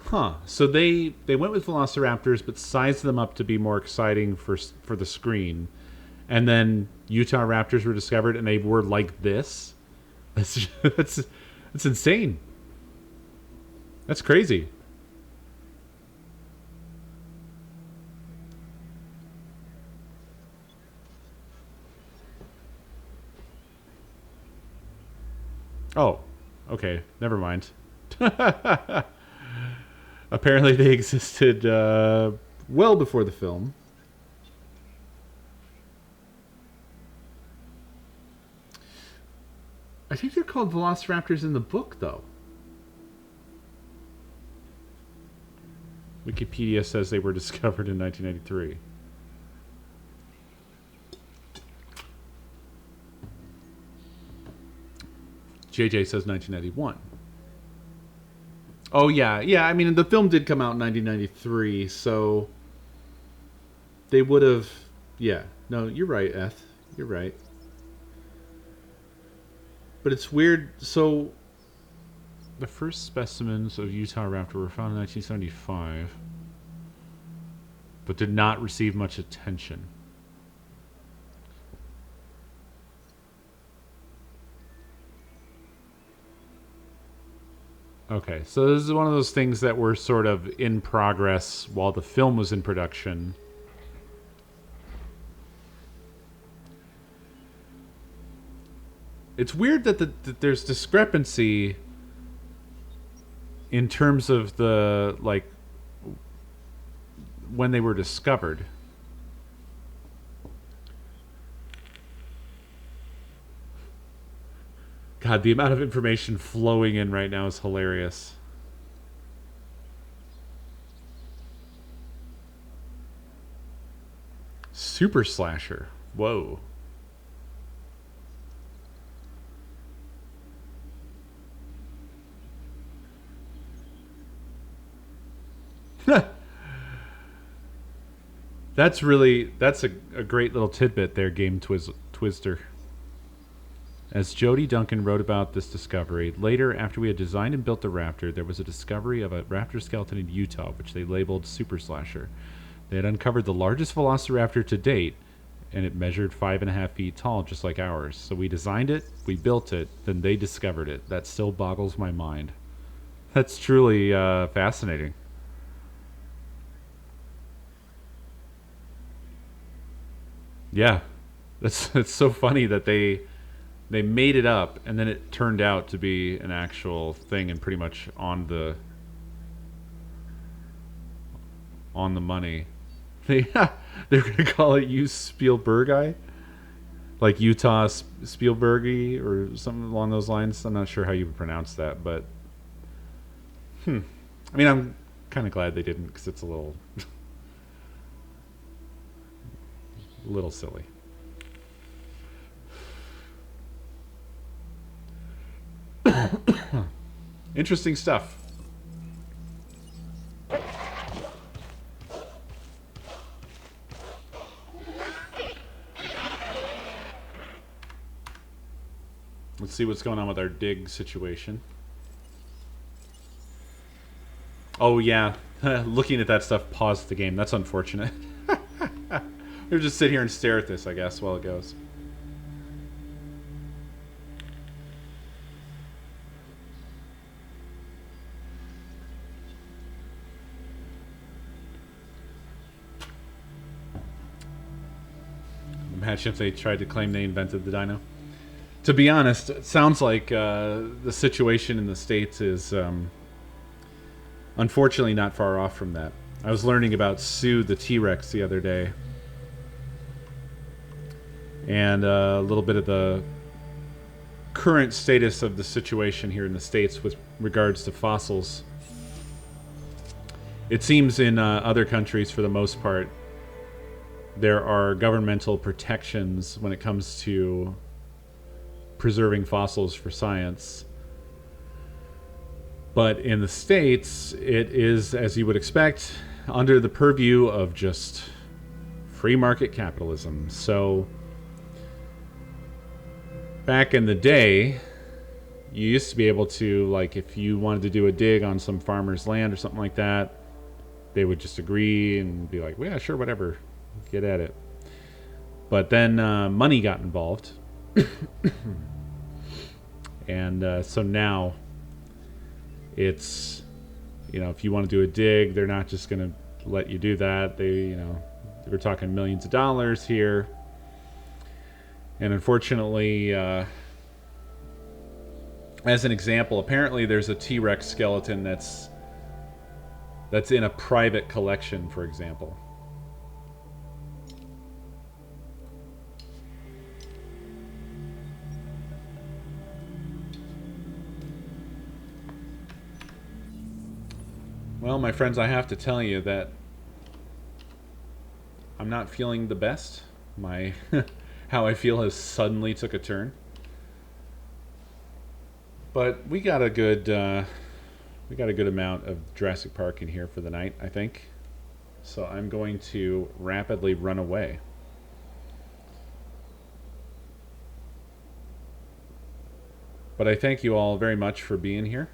Huh. So they went with Velociraptors, but sized them up to be more exciting for the screen. And then Utah Raptors were discovered, and they were like this? That's insane. That's crazy. Oh, okay. Never mind. Apparently they existed well before the film. I think they're called Velociraptors in the book, though. Wikipedia says they were discovered in 1993. JJ says 1991. Oh, yeah. Yeah, I mean, the film did come out in 1993, so they would have... Yeah. No, you're right, Eth. You're right. But it's weird. So, the first specimens of Utah raptor were found in 1975, but did not receive much attention. Okay, so this is one of those things that were sort of in progress while the film was in production. It's weird that there's discrepancy in terms of the, like, when they were discovered. God, the amount of information flowing in right now is hilarious. Super Slasher. Whoa. That's a great little tidbit there, Game Twister. As Jody Duncan wrote about this discovery, later after we had designed and built the Raptor, there was a discovery of a raptor skeleton in Utah, which they labeled Super Slasher. They had uncovered the largest velociraptor to date, and it measured 5.5 feet tall, just like ours. So we designed it, we built it, then they discovered it. That still boggles my mind. That's truly fascinating. Yeah, it's so funny that they made it up and then it turned out to be an actual thing and pretty much on the money. They're gonna call it Spielbergi, like Utah Spielbergy or something along those lines. I'm not sure how you would pronounce that, but I mean, I'm kind of glad they didn't because it's a little. Little silly. Interesting stuff. Let's see what's going on with our dig situation. Oh yeah, looking at that stuff paused the game. That's unfortunate. We'll just sit here and stare at this, I guess, while it goes. Imagine if they tried to claim they invented the dino. To be honest, it sounds like the situation in the States is unfortunately not far off from that. I was learning about Sue the T-Rex the other day. And a little bit of the current status of the situation here in the States with regards to fossils. It seems in other countries, for the most part, there are governmental protections when it comes to preserving fossils for science. But in the States, it is, as you would expect, under the purview of just free market capitalism. So back in the day, you used to be able to, like, if you wanted to do a dig on some farmer's land or something like that, they would just agree and be like, well, yeah, sure, whatever, get at it. But then money got involved. And so now it's, you know, if you want to do a dig, they're not just going to let you do that. They, you know, we're talking millions of dollars here. And unfortunately, as an example, apparently there's a T-Rex skeleton that's in a private collection, for example. Well, my friends, I have to tell you that I'm not feeling the best. My how I feel has suddenly took a turn. But we got a good amount of Jurassic Park in here for the night, I think. So I'm going to rapidly run away. But I thank you all very much for being here.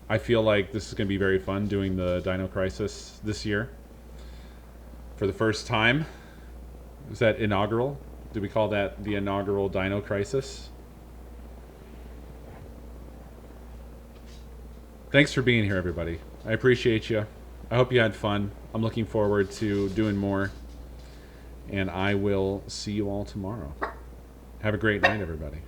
I feel like this is going to be very fun doing the Dino Crisis this year. For the first time. Is that inaugural? Do we call that the inaugural Dino Crisis? Thanks for being here, everybody. I appreciate you. I hope you had fun. I'm looking forward to doing more. And I will see you all tomorrow. Have a great night, everybody.